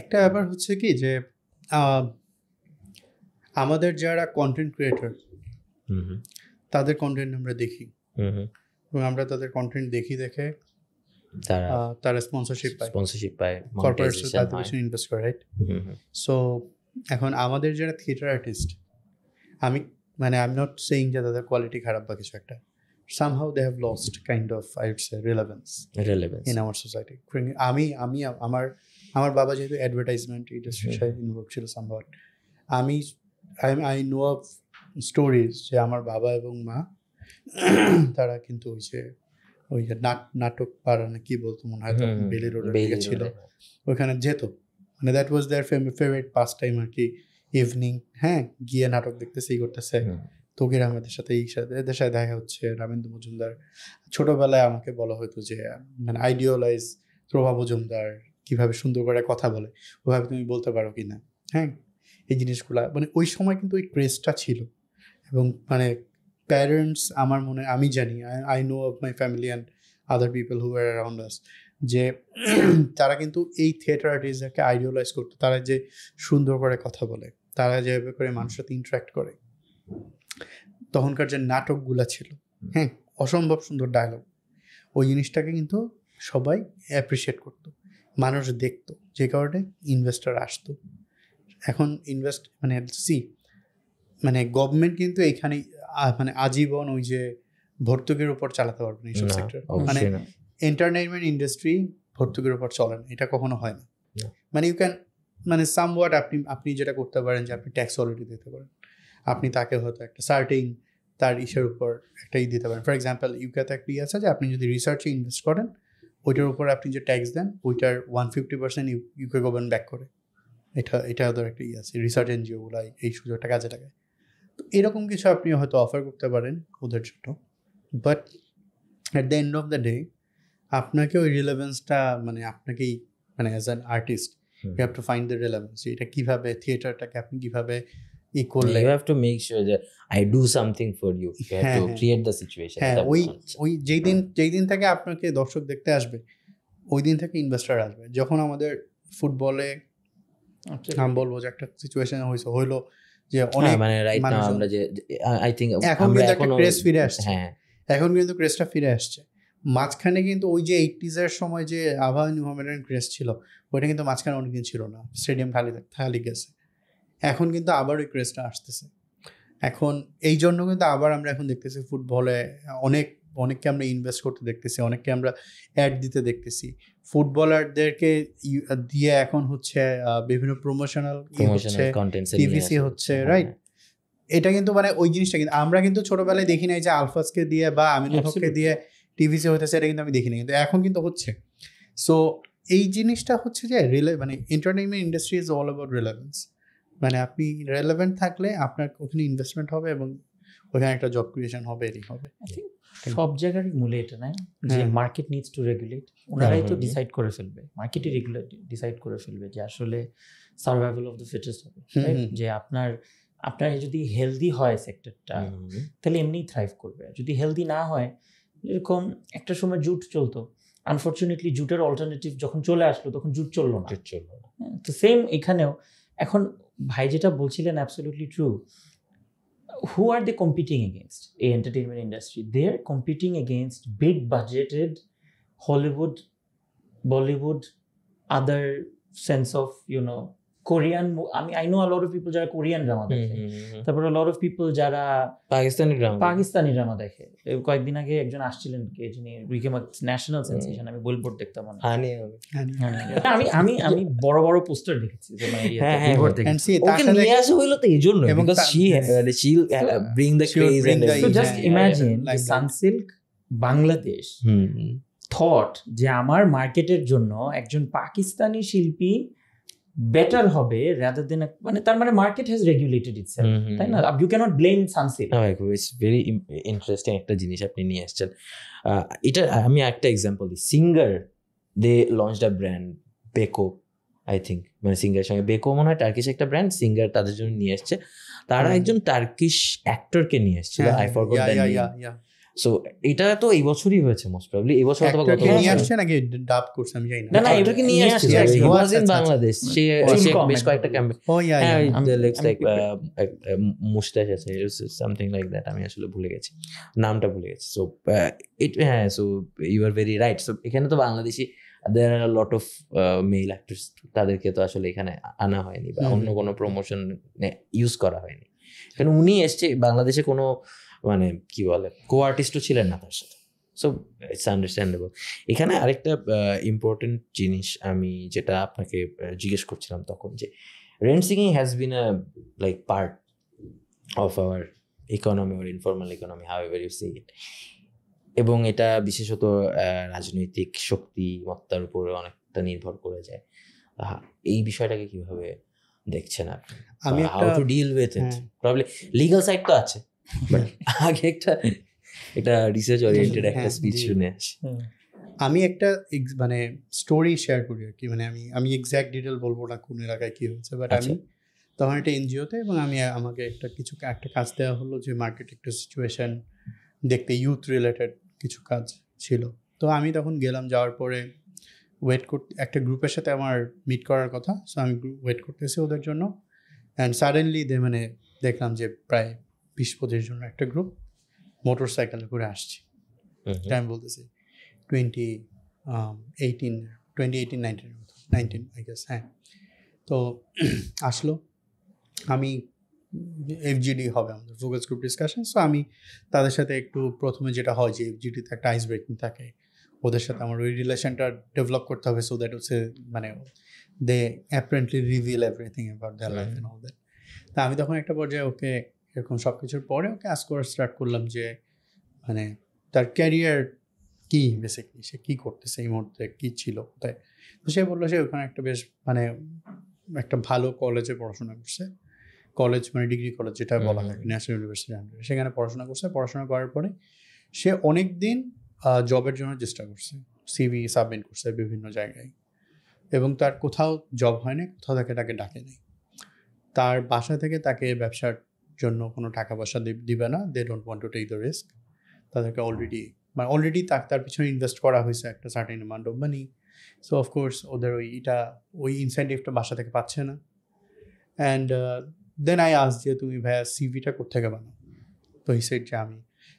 S2: একটা ব্যাপার হচ্ছে কি যে আমাদের যারা কন্টেন্ট ক্রিয়েটর তাদের কন্টেন্ট আমরা দেখি, এবং আমরা তাদের কন্টেন্ট দেখে তারা স্পন্সরশিপ পায়, কর্পোরেটস তাদের পিছনে ইনভেস্ট করে, রাইট? সো এখন আমাদের যারা থিয়েটার আর্টিস্ট, আমি মানে আই এম নট সেইং যে তাদের কোয়ালিটি খারাপ বা কিছু একটা, somehow they have lost kind of, I would say, relevance in our society. আমার বাবা যেহেতু অ্যাডভার্টাইজমেন্ট ইন্ডাস্ট্রির সাথে ইনভলভ ছিল somehow, I know of stories যে আমার বাবা এবং মা তারা কিন্তু ওই যে নাটক পাড়া না কি বলতো মনে হয় তখন বেলি রোডের দিকে ছিল, ওইখানে যেত, মানে that was their favourite pass time আর কি, ইভিনিং গিয়ে নাটক দেখতেছে, এই করতেছে, তকির আহমেদের সাথে এদের সাথে দেখা হচ্ছে, রামেন্দ্র মজুমদার। ছোটবেলায় আমাকে বলা হতো যে মানে আইডিয়ালাইজ প্রভা মজুমদার কিভাবে সুন্দর করে কথা বলে, ওভাবে তুমি বলতে পারো কি না, এই জিনিসগুলা মানে ওই সময় কিন্তু ওই ক্রেজটা ছিল। এবং মানে প্যারেন্টস, আমার মনে আমি জানি, I know of my family and other people who are around us, যে তারা কিন্তু এই থিয়েটার আর্টিস্টদেরকে আইডিয়ালাইজ করতো, তারা যে সুন্দর করে কথা বলে, তারা যেভাবে করে মানুষের সাথে ইন্টারাক্ট করে, তখনকার যে নাটকগুলা ছিল, অসম্ভব সুন্দর ডায়লগ, ওই জিনিসটাকে কিন্তু সবাই অ্যাপ্রিসিয়েট করতো, মানুষ দেখতো, যে কারণে ইনভেস্টর আসতো। এখন মানে গভর্নমেন্ট কিন্তু এইখানে মানে আজীবন ওই যে ভর্তুকির উপর চালাতে পারবে না এইসব সেক্টর, মানে এন্টারটেইনমেন্ট ইন্ডাস্ট্রি ভর্তুকির উপর চলে না, এটা কখনো হয় না। মানে ইউ ক্যান মানে সামওয়াট আপনি যেটা করতে পারেন যে আপনি ট্যাক্স অলরেডি দিতে পারেন, আপনি তাকে হয়তো একটা সার্টেইন তার ইসের উপর একটা দিতে পারেন। ফর এক্সাম্পল ইউকেতে একটা আছে যে আপনি যদি রিসার্চে ইনভেস্ট করেন, ওইটার উপর আপনি যে ট্যাক্স দেন ওইটার 150% ইউকে গভর্নমেন্ট ব্যাক করে। এটা ওদের একটা আছে, রিসার্চ এনজিওগুলো এই সুযোগটা কাজে লাগায়। তো এরকম কিছু আপনি হয়তো অফার করতে পারেন ওদের জন্য, but at the end of the day আপনাকে ওই রিলেভেন্সটা মানে আপনাকেই মানে as an artist you have to find the relevance, এটা কিভাবে থিয়েটারটাকে আপনি কিভাবে করলে।
S3: You have to make sure that I do something for you. You have to
S2: হ্যাঁ,
S3: create the situation.
S2: হ্যাঁ,
S3: এটা
S2: ওই
S3: বলা হচ্ছে।
S2: ওই যেই দিন থেকে আপনাকে দর্শক দেখতে আসবে ওই দিন থেকে ইনভেস্টার আসবে। যখন আমাদের ফুটবলে আমি বলবো যে একটা সিচুয়েশন হইলো যে অনেক
S3: হ্যাঁ, মানে রাইট নাও
S2: মানুষজন-
S3: আমরা যে আই থিঙ্ক
S2: এখন
S3: আমরা
S2: কিন্তু একটা
S3: এখনো
S2: ক্রেজ ফিরে আসছে।
S3: হ্যাঁ
S2: এখন কিন্তু ক্রেজটা ফিরে আসছে। মাঝখানে কিন্তু ওই যে 80s এর সময় যে আবাহনী মোহামেডান ক্রেজ ছিল ওইটা কিন্তু মাঝখানে অনেকদিন ছিল না, স্টেডিয়াম খালি গেছে। এখন কিন্তু আবার ওই ক্রেজটা আসতেছে। এখন এই জন্য কিন্তু আবার আমরা এখন দেখতেছি ফুটবলে অনেককে আমরা ইনভেস্ট করতে দেখতেছি, অনেককে আমরা অ্যাড দিতে দেখতেছি। ফুটবলারদেরকে দিয়ে এখন হচ্ছে বিভিন্ন প্রমোশনাল হচ্ছে,
S3: কন্টেন্টস
S2: TVC হচ্ছে, right? এটা কিন্তু মানে ওই জিনিসটা কিন্তু আমরা কিন্তু ছোটবেলায় দেখি নাই যে আলফাজকে দিয়ে বা আমিনুল হককে
S1: Absolutely.
S2: দিয়ে TVC হতেছে, এটা কিন্তু আমি দেখিনি, কিন্তু এখন কিন্তু হচ্ছে। সো এই জিনিসটা হচ্ছে যে মানে entertainment industry is all about relevance. মানে আপনি রেলেভেন্ট থাকলে আপনার ওখানে ইনভেস্টমেন্ট হবে এবং ওখানে একটা জব ক্রিয়েশন হবে, এরই হবে।
S1: I think সব জায়গারই মূলে এটা নাই যে
S2: হ্যাঁ।
S1: মার্কেট নিডস টু রেগুলেট, ওনারাই তো
S3: হুম।
S1: ডিসাইড করে ফেলবে, মার্কেটই রেগুলেট ডিসাইড করে ফেলবে যে আসলে সার্ভাইভাল অফ দ্য ফিটেস্ট হবে,
S2: হুম,
S1: right?
S2: হুম।
S1: যে আপনার যদি হেলদি হয় সেক্টরটা তাহলে এমনিই থ্রাইভ করবে। যদি হেলদি না হয়, এরকম একটা সময় জুট চলতো, আনফর্চুনেটলি জুটের অল্টারনেটিভ যখন চলে আসলো তখন জুট চললো না। হ্যাঁ, তো সেম এখানেও। এখন ভাই যেটা বলছিলেন absolutely true. Who are they competing against? A entertainment industry. They're competing against big budgeted Hollywood, Bollywood, other sense of, Korean. I know a lot of people যারা কোরিয়ান ড্রামা দেখে, তারপর a lot of people যারা
S3: Pakistani drama
S1: Pakistani drama দেখে। কয়েকদিন আগে একজন আসছিলেন কে যিনি ন্যাশনাল সেন্সেশন, আমি বিলবোর্ড দেখতাম মনে হয়।
S3: হানি হবে
S1: আমি বড় বড় পোস্টার দেখেছি যে মানে
S3: হ্যাঁ,
S1: বিলবোর্ড
S3: হ্যাঁ।
S1: দেখেছি।
S2: And see, তার
S3: ওকে
S2: সাথে
S3: নিয়ে আসা হইলো তো এই জন্য
S2: এবং
S3: because she'll bring the
S2: She will
S3: craze
S2: bring
S3: and
S2: the-
S1: So
S3: everything.
S1: just
S2: Yeah,
S1: imagine
S2: yeah, like
S1: যে
S2: that.
S1: সানসিল্ক বাংলাদেশ থট যে আমার মার্কেটের জন্য একজন পাকিস্তানি শিল্পী বেটার হবে রাদার দেন, মানে তার মানে মার্কেট হ্যাজ রেগুলেটেড ইটসেলফ, তাই না? You can't blame Sunsilk.
S3: It's very interesting একটা জিনিস আপনি নিয়ে আসছেন। এটা আমি একটা এক্সাম্পল দিই। Singer they launched a brand Beko, I think, মানে সিঙ্গারের সঙ্গে বেকো মনে হয় টার্কিশ একটা ব্র্যান্ড, সিঙ্গার তাদের জন্য নিয়ে এসছে। তারা একজন টার্কিশ অ্যাক্টরকে নিয়ে এসেছিল, I forgot the name. So এটা তো এই বছরই হয়েছে মোস্ট প্রবাবলি, এই বছর অথবা গত
S2: নিয়ে
S3: বছর।
S2: আসছে নাকি ডাব করছে আমি জানি
S3: না
S2: না।
S3: না, এটাকে নিয়ে
S1: নিয়ে
S3: আসছে,
S1: আসছে,
S3: হি
S2: ও
S3: ওয়াজ
S2: আচ্ছা,
S3: ইন
S2: আচ্ছা,
S3: বাংলাদেশ। সে
S1: চুল কম
S3: বেশ কয়েকটা
S1: একদম।
S3: ক্যাম্পেইন,
S2: ও ইয়া
S3: হ্যাঁ,
S2: ইয়া
S3: the looks
S1: আমি
S3: like মুস্তাচ আছে, সামথিং লাইক দ্যাট, আমি আসলে ভুলে গেছি, নামটা ভুলে গেছি। So so you are very right. So এখানে তো Bangladeshi there are lot of male actors, তাদেরকে তো আসলে এখানে আনা হয়নি বা অন্য কোনো প্রমোশন ইউজ করা হয়নি। কারণ উনি এসছে বাংলাদেশে, কোনো মানে কি বলে কো আর্টিস্টও ছিলেন না তার সাথে। So it's understandable. এখানে আরেকটা ইম্পর্টেন্ট জিনিস আমি যেটা আপনাকে জিজ্ঞেস করছিলাম তখন, যে rent seeking has been a like part of our economy or informal economy, however you see it, এবং এটা বিশেষত রাজনৈতিক শক্তিমত্তার উপরে অনেকটা নির্ভর করে যায়। এই বিষয়টাকে কিভাবে দেখছেন আপনি?
S2: আমি
S3: how to deal with it? Probably legal side তো আছে, বাট আগে একটা রিসার্চ ওরিয়েন্টেড একটা
S2: হ্যাঁ,
S3: স্পিচ
S2: জি।
S3: শুনে আসি।
S2: আমি একটা মানে স্টোরি শেয়ার করি আর কি, মানে আমি এক্স্যাক্ট ডিটেল বলবো না কোন এলাকায় কি হয়েছে, বাট
S3: আচ্ছা।
S2: আমি তখন একটা এনজিওতে, এবং আমাকে একটা কাজ দেওয়া হলো যে মার্কেট একটা সিচুয়েশন দেখতে, ইউথ রিলেটেড কিছু কাজ ছিল। তো আমি তখন গেলাম, যাওয়ার পরে ওয়েট করতে, একটা গ্রুপের সাথে আমার মিট করার কথা, সো আমি ওয়েট করতেছি ওদের জন্য। অ্যান্ড সাডেনলি দেখলাম যে প্রায় 20-25 জনের একটা গ্রুপ মোটর সাইকেলে করে আসছে। আমি বলতেছি 2018-19 আই গেস, হ্যাঁ। তো আসলো, আমি এফজিডি হবে আমাদের ফোকাস গ্রুপ ডিসকাশন। সো আমি তাদের সাথে একটু প্রথমে যেটা হয় যে এফজিডিতে একটা আইস ব্রেকিং থাকে, ওদের সাথে আমার ওই রিলেশনটা ডেভেলপ করতে হবে, সো দ্যাট হচ্ছে মানে they apparently reveal everything about their life and all that. তা আমি তখন একটা পর্যায়ে ওকে এরকম সব কিছুর পরে ওকে আস্ক করা স্টার্ট করলাম যে মানে তার ক্যারিয়ার কি, বেসিকলি সে কী করতেছে এই মুহূর্তে, কী ছিল কোথায়। তো সে বললো সে ওখানে একটা বেশ মানে একটা ভালো কলেজে পড়াশোনা করছে, কলেজ মানে ডিগ্রি কলেজ যেটা বলা হয় ন্যাশনাল ইউনিভার্সিটি আন্ডারে, সেখানে পড়াশোনা করছে। পড়াশোনা করার পরে সে অনেক দিন জবের জন্য চেষ্টা করছে, সিভি সাবমিট করছে বিভিন্ন জায়গায়, এবং তার কোথাও জব হয় না, কোথাও তাকে ডাকে নেই। তার বাসা থেকে তাকে ব্যবসার জন্য কোনো টাকা পয়সা দিবে না, they don't want to take the risk. তাদেরকে অলরেডি তার পিছনে ইনভেস্ট করা হয়েছে একটা certain amount of money. So of course ওদের ওই ইনসেন্টিভটা বাসা থেকে পাচ্ছে না। অ্যান্ড দেন আই আস যে তুমি ভাইয়া সিভিটা কোথেকে বানাও? তো হি সেড যে আমি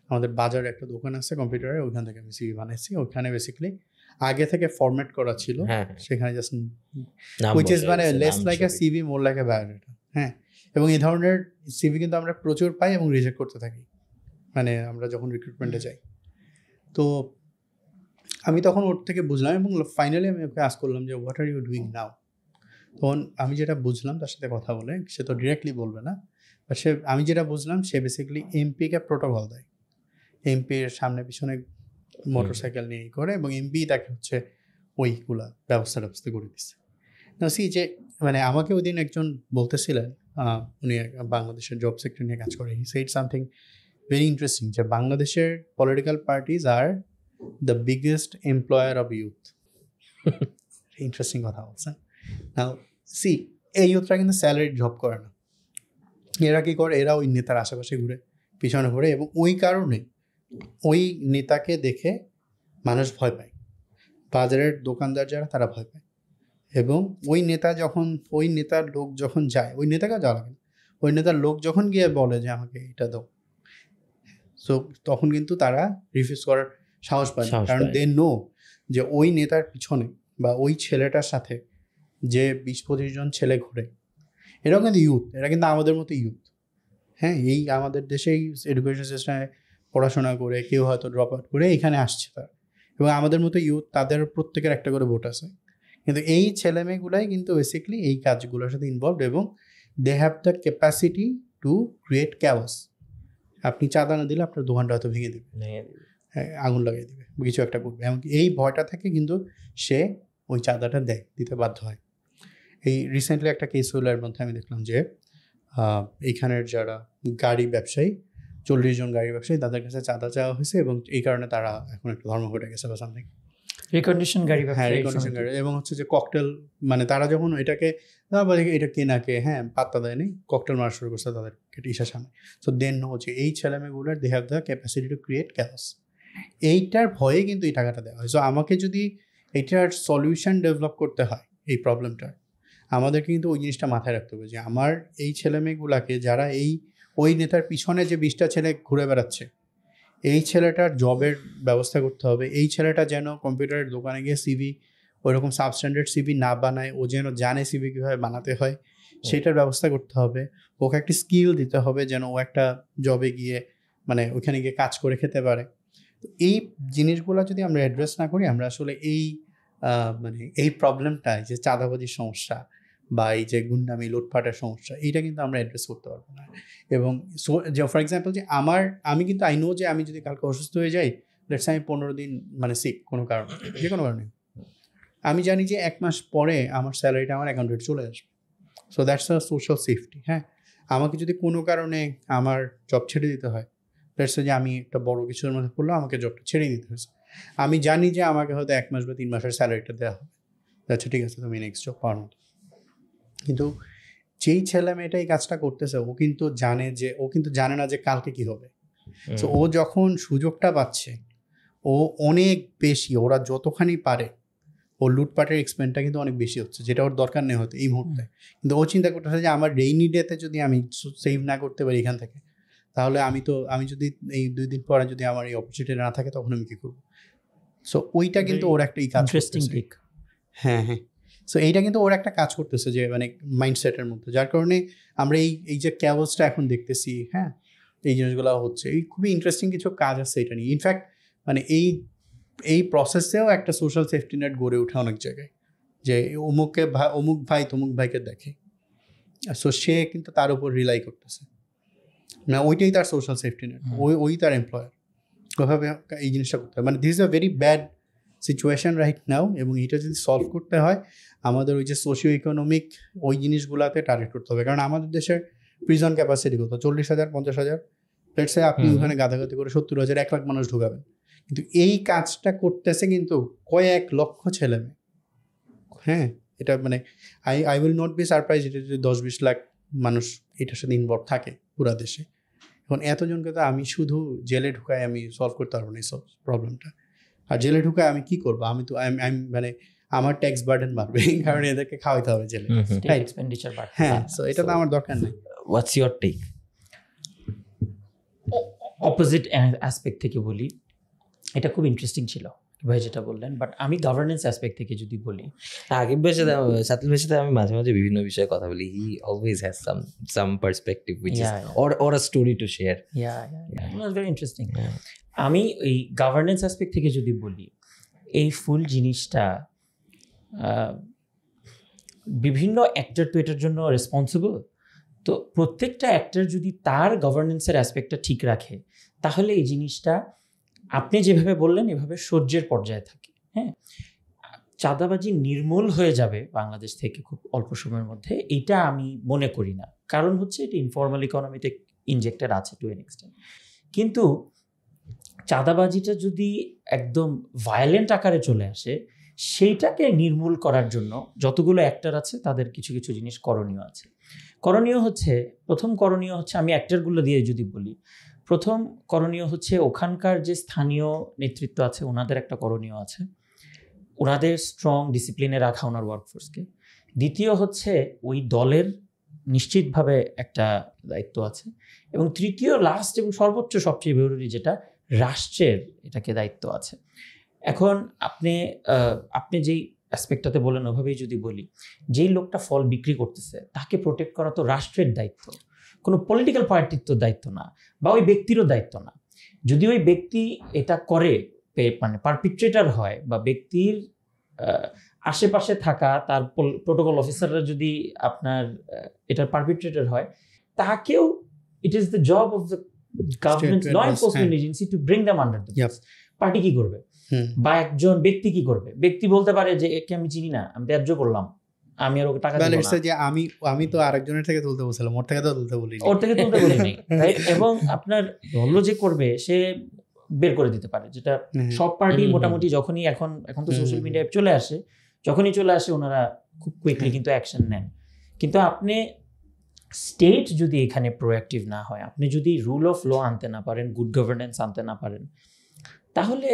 S2: আমাদের বাজারে একটা দোকান আছে কম্পিউটারের, ওইখান থেকে আমি সিভি বানাইছি। ওইখানে বেসিক্যালি আগে থেকে ফরম্যাট করা ছিল, সেখানে জাস্ট হুইচ ইজ মানে লেস লাইক আ সিভি মোর লাইক আ বায়োডাটা। হ্যাঁ, এবং এই ধরনের সিভি কিন্তু আমরা প্রচুর পাই এবং রিজেক্ট করতে থাকি, মানে আমরা যখন রিক্রুটমেন্টে যাই। তো আমি তখন ওর থেকে বুঝলাম, এবং ফাইনালি আমি ওকে আস্ক করলাম যে what are you doing now. তখন আমি যেটা বুঝলাম তার সাথে কথা বলে, সে তো ডিরেক্টলি বলবে না, বাট আমি যেটা বুঝলাম সে বেসিক্যালি এমপিকে প্রোটোকল দেয়, এমপির সামনে পিছনে মোটরসাইকেল নিয়ে করে, এবং এমপি তাকে হচ্ছে ওইগুলা ব্যবস্থা করে দিচ্ছে। না সি যে মানে আমাকে ওই দিন একজন বলতেছিলেন, উনি বাংলাদেশের জব সেক্টর নিয়ে কাজ করে, he said something very interesting, যে বাংলাদেশের political parties are the biggest employer of youth. Interesting কথা বলছেন। নাও সি, এই ইউথরা কিন্তু স্যালারি জব করে না, এরা কী করে, এরা ওই নেতার আশেপাশে ঘুরে, পিছনে ঘুরে, এবং ওই কারণে ওই নেতাকে দেখে মানুষ ভয় পায়, বাজারের দোকানদার যারা তারা ভয় পায়। এবং ওই নেতার লোক যখন যায়, ওই নেতাকে যাওয়া লাগে না, ওই নেতার লোক যখন গিয়ে বলে যে আমাকে এটা দাও, সো তখন কিন্তু তারা রিফিউজ করার সাহস পায়, কারণ দে নো যে ওই নেতার পিছনে বা ওই ছেলেটার সাথে যে 20-25 জন ছেলে ঘুরে, এরাও কিন্তু ইউথ, এরা কিন্তু আমাদের মতো ইউথ। হ্যাঁ, এই আমাদের দেশেই এডুকেশন সিস্টেমে পড়াশোনা করে কেউ হয়তো ড্রপ আউট করে এখানে আসছে তারা, এবং আমাদের মতো ইউথ, তাদের প্রত্যেকের একটা করে ভোট আছে। কিন্তু এই ছেলেমেয়েগুলাই কিন্তু বেসিক্যালি এই কাজগুলোর সাথে ইনভলভড, এবং they have the capacity to create chaos. আপনি চাঁদা না দিলে আপনার দোকানটা হয়তো ভেঙে দেবে, হ্যাঁ, আগুন লাগিয়ে দেবে, কিছু একটা করবে। এমনকি এই ভয়টা থেকে কিন্তু সে ওই চাঁদাটা দিতে বাধ্য হয়। এই রিসেন্টলি একটা কেস হলো, এর মধ্যে আমি দেখলাম যে এইখানের যারা গাড়ি ব্যবসায়ী, 40 জন গাড়ি ব্যবসায়ী, তাদের কাছে চাঁদা চাওয়া হয়েছে, এবং এই কারণে তারা এখন একটা ধর্মঘটে গেছে বা সামথিং।
S1: রিকন্ডিশন গাড়ি,
S2: হ্যাঁ, রিকন্ডিশন গাড়ি, এবং হচ্ছে যে ককটেল, মানে তারা যখন এটাকে এটা কেনাকে হ্যাঁ পাত্তা দেয়নি, ককটেল মারা শুরু করছে তাদের ইসার সামনে। সো দেন হচ্ছে এই ছেলেমেয়েগুলোর they have the capacity to create chaos. এইটার ভয়ে কিন্তু এই টাকাটা দেওয়া হয়। সো আমাকে যদি এইটার সলিউশন ডেভেলপ করতে হয় এই প্রবলেমটার, আমাদেরকে কিন্তু ওই জিনিসটা মাথায় রাখতে হবে যে আমার এই ছেলেমেয়েগুলাকে, যারা ওই নেতার পিছনে যে 20টা ছেলে ঘুরে বেড়াচ্ছে, এই ছেলেটার জবের ব্যবস্থা করতে হবে। এই ছেলেটা যেন কম্পিউটারের দোকানে গিয়ে সিভি ওইরকম সাবস্ট্যান্ডার্ড সিভি না বানায়, ও যেন জানে সিভি কীভাবে বানাতে হয়, সেটার ব্যবস্থা করতে হবে। ওকে একটা স্কিল দিতে হবে যেন ও একটা জবে গিয়ে মানে ওইখানে গিয়ে কাজ করে খেতে পারে। তো এই জিনিসগুলো যদি আমরা অ্যাড্রেস না করি, আমরা আসলে মানে এই প্রবলেমটায় যে চাঁদাবাজির সমস্যা বা এই যে গুন্ডামি লুটপাটের সমস্যা, এইটা কিন্তু আমরা অ্যাড্রেস করতে পারবো না। এবং যে ফর এক্সাম্পল যে আমি কিন্তু আই নো যে আমি যদি কালকে অসুস্থ হয়ে যাই, লেটস আমি 15 দিন মানে সিক কোনো কারণে, যে কোনো কারণে, আমি জানি যে 1 মাস পরে আমার স্যালারিটা আমার অ্যাকাউন্টে চলে আসবে। So that's a social safety. হ্যাঁ, আমাকে যদি কোনো কারণে আমার জব ছেড়ে দিতে হয়, লেটস যে আমি একটা বড় কিছুর মধ্যে পড়লো, আমাকে জবটা ছেড়ে দিতে হয়েছে, আমি জানি যে আমাকে হয়তো 1 মাস বা 3 মাসের স্যালারিটা দেওয়া হবে, আচ্ছা ঠিক আছে তুমি নেক্সট জব পাওয়ার মতো। কিন্তু যেই ছেলে মেয়েটা এই কাজটা করতেছে, ও কিন্তু জানে না যে কালকে কি হবে। তো ও যখন সুযোগটা পাচ্ছে, ও অনেক বেশি, ওরা যতখানি পারে, ও লুটপাটের এক্সপেন্সটা কিন্তু অনেক বেশি হচ্ছে, যেটা ওর দরকার নেই হয়তো এই মুহূর্তে। কিন্তু ও চিন্তা করতেছে যে আমার রেইনি ডেতে যদি আমি সেভ না করতে পারি এখান থেকে, তাহলে আমি যদি এই 2 দিন পরে যদি আমার এই অপরচুনিটি না থাকে, তখন আমি কী করবো? সো ওইটা কিন্তু ওর একটা কাজ করতেছে। হ্যাঁ, সো এইটা কিন্তু ওর একটা কাজ করতেছে, যে মানে মাইন্ডসেটের মধ্যে, যার কারণে আমরা এই যে ক্যাওসটা এখন দেখতেছি, হ্যাঁ, এই জিনিসগুলো হচ্ছে। এই খুবই ইন্টারেস্টিং কিছু কাজ আছে এটা নিয়ে। ইনফ্যাক্ট মানে এই প্রসেসেও একটা সোশ্যাল সেফটি নেট গড়ে ওঠে অনেক জায়গায়, যে অমুক ভাই তমুক ভাইকে দেখে, সো সে কিন্তু তার উপর রিলাই করতেছে না, ওইটাই তার সোশ্যাল সেফটি নেট, ওই তার এমপ্লয়ার। ওইভাবে এই জিনিসটা করতে হয়। মানে this is a very bad situation right now, এবং এটা যদি সলভ করতে হয় আমাদের ওই যে সোশিও ইকোনমিক ওই জিনিসগুলোতে টার্গেট করতে হবে। কারণ আমাদের দেশের প্রিজন ক্যাপাসিটি কত, 40,000 50,000, লেটস সে আপনি ওখানে গাদাগাদি করে 70,000 1 লাখ মানুষ ঢুকাবেন, কিন্তু এই কাজটা করতেছে কিন্তু কয়েক লক্ষ ছেলে মেয়ে। হ্যাঁ, এটা মানে I will not be surprise এটা যদি 10-20 লাখ মানুষ এটার সাথে ইনভলভ থাকে পুরা দেশে। এখন এতজনকে তো আমি শুধু জেলে ঢুকায় আমি সলভ করতে পারবো না এই সব প্রবলেমটা। আর জেলে ঢুকায় আমি কি করবো? আমি তো মানে আমার ট্যাক্স বার্ডেন বাড়বে, কারণ এদেরকে খাওয়াইতে হবে জেলে।
S1: এক্সপেন্ডিচার বাড়বে।
S2: হ্যাঁ, সো এটা তো আমার দরকার নেই।
S3: What's your take?
S1: Opposite aspect থেকে বলি, এটা খুব ইন্টারেস্টিং ছিল ভাই যেটা বললেন, বাট আমি গভর্নেন্স অ্যাসপেক্ট থেকে যদি বলি,
S3: আকিব ভাইয়ের সাথে সাতিল ভাইয়ের সাথে আমি মাঝে মাঝে বিভিন্ন বিষয়ে কথা বলি। He always has some perspective which is or a story to share.
S1: Very interesting. আমি এই গভর্নেন্স অ্যাসপেক্ট থেকে যদি বলি, এই ফুল জিনিসটা বিভিন্ন অ্যাক্টর তো এটার জন্য রেসপন্সিবল। তো প্রত্যেকটা অ্যাক্টর যদি তার গভর্নেন্সের অ্যাসপেক্টটা ঠিক রাখে, তাহলে এই জিনিসটা আপনি যেভাবে বললেন এভাবে সহ্যের পর্যায়ে থাকে। হ্যাঁ, চাঁদাবাজি নির্মূল হয়ে যাবে বাংলাদেশ থেকে খুব অল্প সময়ের মধ্যে, এটা আমি মনে করি না। কারণ হচ্ছে এটা ইনফর্মাল ইকোনমিতে ইনজেক্টেড আছে টু এন এক্সটেন্ট। কিন্তু চাঁদাবাজিটা যদি একদম ভায়োলেন্ট আকারে চলে আসে, সেইটাকে নির্মূল করার জন্য যতগুলো অ্যাক্টর আছে তাদের কিছু কিছু জিনিস করণীয় আছে। প্রথম করণীয় হচ্ছে, আমি অ্যাক্টরগুলো দিয়ে যদি বলি, প্রথম করণীয় হচ্ছে ওখানকার যে স্থানীয় নেতৃত্ব আছে ওনাদের একটা করণীয় আছে, ওনাদের স্ট্রং ডিসিপ্লিনে রাখা ওনার ওয়ার্কফোর্সকে। দ্বিতীয় হচ্ছে ওই দলের নিশ্চিতভাবে একটা দায়িত্ব আছে। এবং তৃতীয়, লাস্ট এবং সর্বোচ্চ সবচেয়ে জরুরি যেটা, রাষ্ট্রের এটাকে দায়িত্ব আছে। এখন আপনি যেই অ্যাসপেক্টটাতে বলেন ওভাবেই যদি বলি, যেই লোকটা ফল বিক্রি করতেছে তাকে প্রোটেক্ট করা তো রাষ্ট্রের দায়িত্ব, কোনো পলিটিক্যাল পার্টির তো দায়িত্ব না, বা ওই ব্যক্তিরও দায়িত্ব না। যদি ওই ব্যক্তি এটা করে, মানে পারপিট্রেটর হয়, বা ব্যক্তির আশেপাশে থাকা তার প্রোটোকল অফিসাররা যদি আপনার এটার পারপিট্রেটর হয়, তাকেও it is the job of the government law enforcement agency to bring them under the. Party কি করবে, বা একজন ব্যক্তি কি করবে? ব্যক্তি বলতে পারে যে একে আমি চিনি না, আমি ত্যায্য করলাম, আমি আর ওকে টাকা দেব না।
S2: যে আমি তো আরেকজনের থেকে তুলতে বলছিলাম, ওর থেকে তো তুলতে বলিনি,
S1: ওর থেকে তুলতে বলিনি। এবং আপনার দল যে করবে সে বের করে দিতে পারে, যেটা সব পার্টি মোটামুটি যখনই এখন তো সোশ্যাল মিডিয়ায় যখনই চলে আসে ওনারা খুব কুইকলি কিন্তু অ্যাকশন নেন। কিন্তু আপনি স্টেট যদি এখানে প্রোঅ্যাক্টিভ না হয়, আপনি যদি রুল অফ ল আনতে না পারেন, গুড গভর্নেন্স আনতে না পারেন, তাহলে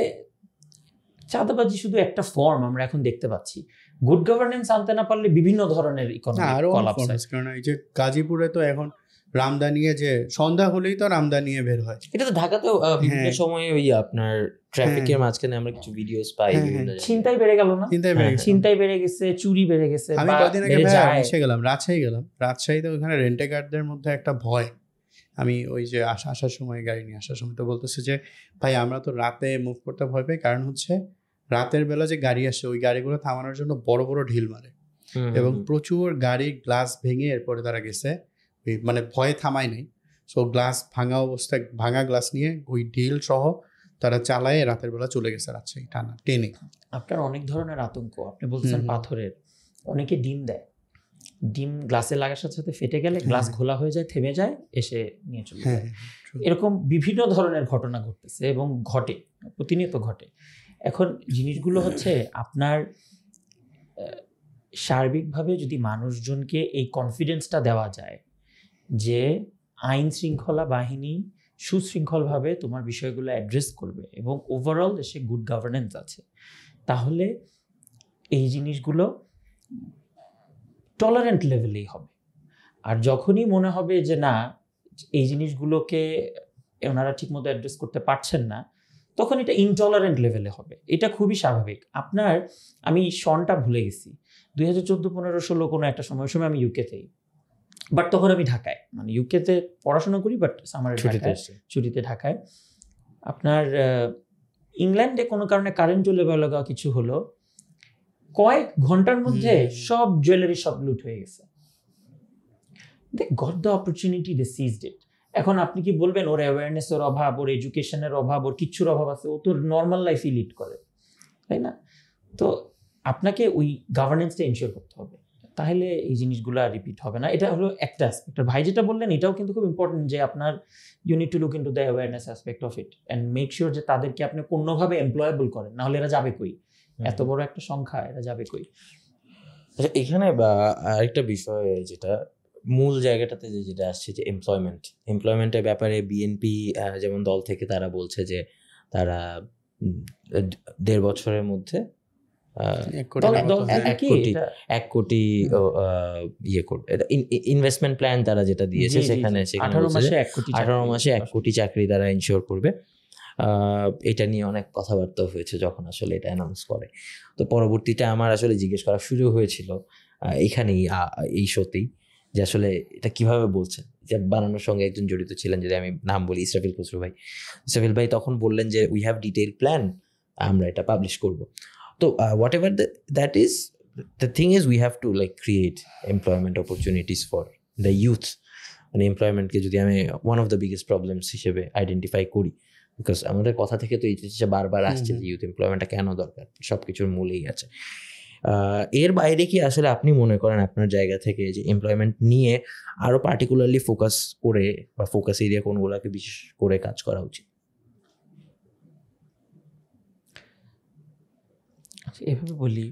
S1: চাঁদাবাজি শুধু একটা ফর্ম আমরা এখন দেখতে পাচ্ছি। গুড গভর্নেন্স আনতে না পারলে বিভিন্ন ধরনের ইকোনমিক কলাপস হয়।
S2: কারণ এই যে গাজীপুরে তো এখন রামদানিয়ে যে সন্ধ্যা হলেই তো রামদানিয়ে বের হয়।
S3: এটা তো ঢাকাতেও বিভিন্ন সময়ে ওই আপনার ট্রাফিকের মাঝখানে আমরা কিছু ভিডিওস পাই।
S1: ছিনতাই বেড়ে গেল না? ছিনতাই বেড়ে গেছে, চুরি বেড়ে গেছে।
S2: আমি কদিন আগে রাজশাহীতে ওখানে রেন্টে গার্ডদের মধ্যে একটা ভয়। আমি ওই যে আসার সময় গাড়ি নিয়ে আসার সময় তো বলতেছে যে ভাই আমরা তো রাতে মুভ করতে ভয় পাই, কারণ হচ্ছে রাতের বেলা যে গাড়ি আসে ওই গাড়িগুলো থামানোর জন্য বড় বড় ঢিল মারে, এবং প্রচুর গাড়ির গ্লাস ভেঙে এরপরে তারা গেছে, মানে ভয়ে থামায় নাই। সো গ্লাস ভাঙা অবস্থায় ভাঙা গ্লাস নিয়ে ওই ঢিল সহ তারা চালায় রাতের বেলা চলে গেছে রাজশাহী টানা টেনে।
S1: আপনার অনেক ধরনের আতঙ্ক, আপনি বলছেন পাথরের, অনেকে ডিম দেয়, ডিম গ্লাসে লাগার সাথে সাথে ফেটে গেলে গ্লাস ঘোলা হয়ে যায়, থেমে যায়, এসে নিয়ে চলে যায়। এরকম বিভিন্ন ধরনের ঘটনা ঘটতেছে এবং ঘটে, প্রতিনিয়ত ঘটে। এখন জিনিসগুলো হচ্ছে আপনার সার্বিকভাবে যদি মানুষজনকে এই কনফিডেন্সটা দেওয়া যায় যে আইন শৃঙ্খলা বাহিনী সুশৃঙ্খলভাবে তোমার বিষয়গুলো অ্যাড্রেস করবে এবং ওভারঅল দেশে গুড গভর্নেন্স আছে, তাহলে এই জিনিসগুলো টলারেন্ট লেভেলেই হবে। আর যখনই মনে হবে যে না, এই জিনিসগুলোকে ওনারা ঠিকমতো অ্যাড্রেস করতে পারছেন না, তখন এটা ইনটলারেন্ট লেভেলে হবে। এটা খুবই স্বাভাবিক। আমি সনটা ভুলে গেছি, 2014-15-16 কোনো একটা সময় আমি ইউকেতেই, বাট তখন আমি ঢাকায়, মানে ইউকেতে পড়াশোনা করি, বাট সামারের ছুটিতে ঢাকায়। আপনার ইংল্যান্ডে কোনো কারণে কারেন্ট চলে গেল, কিছু হলো, কয়েক ঘন্টার মধ্যে সব জুয়েলারি সব লুট হয়ে গেছে। They got the opportunity, they seized it. এখন আপনি কি বলবেন ওর অ্যাওয়ারনেসের অভাব, ওর এডুকেশনের অভাব, ওর কিচ্ছুর অভাব আছে? ও তো নর্মাল লাইফই লিড করে, তাই না? তো আপনাকে ওই গভর্নেন্সটা এনশিওর করতে হবে। তাহলে এই জিনিসগুলো আর রিপিট হবে না। এটা হলো একটা অ্যাসপেক্ট। ভাই যেটা বললেন এটাও কিন্তু খুব ইম্পর্টেন্ট যে আপনার you need to look into the awareness aspect of it and make sure যে তাদেরকে আপনি কোনোভাবে এমপ্লয়েবল করেন, নাহলে এরা যাবে কই? এত বড় একটা সংখ্যা, এরা যাবে কই?
S3: আচ্ছা, এখানে আরেকটা বিষয় যেটা মূল জায়গাটাতে যেটা আসছে যে এমপ্লয়মেন্টের ব্যাপারে বিএনপি যেমন দল থেকে তারা বলছে যে তারা 1.5 বছরের মধ্যে
S2: 1 কোটি টাকা
S1: দল
S2: তো
S1: থেকে
S2: হ্যাঁ।
S1: কি
S3: 1 কোটি ইয়ে করবে, ইনভেস্টমেন্ট প্ল্যান তারা যেটা দিয়েছে সেখানে
S1: 18
S3: বলছে
S1: মাসে
S3: যে
S1: 1 কোটি
S3: 18 মাসে 1 কোটি চাকরি তারা ইনশিওর করবে। এটা নিয়ে অনেক কথাবার্তা হয়েছে যখন আসলে এটা অ্যানাউন্স করে। তো পরবর্তীতে আমার আসলে জিজ্ঞেস করার সুযোগ হয়েছিল এখানেই এই শোতেই যে আসলে এটা কিভাবে বলছেন, যে বানানোর সঙ্গে একজন জড়িত ছিলেন, যদি আমি নাম বলি ইসরাফিল খসরু ভাই। ইসরাফিল ভাই তখন বললেন যে উই হ্যাভ ডিটেইল প্ল্যান, আমরা এটা পাবলিশ করব। তো what ever that is, the thing is we have to like create employment opportunities for the youth. মানে এমপ্লয়মেন্টকে যদি আমি one of the biggest problems হিসেবে আইডেন্টিফাই করি, বিকজ আমাদের কথা থেকে তো এই জিনিসটা বারবার আসছে যে ইউথ এমপ্লয়মেন্টটা কেন দরকার, সব কিছুর মূলেই আছে। এর বাইরে কি আসলে আপনি মনে করেন আপনার জায়গা থেকে যে এমপ্লয়মেন্ট নিয়ে আরো পার্টিকুলারলি ফোকাস করে বা ফোকাস এরিয়া কোনগুলোকে বিশেষ করে কাজ করা উচিত?
S1: এভাবে বলি,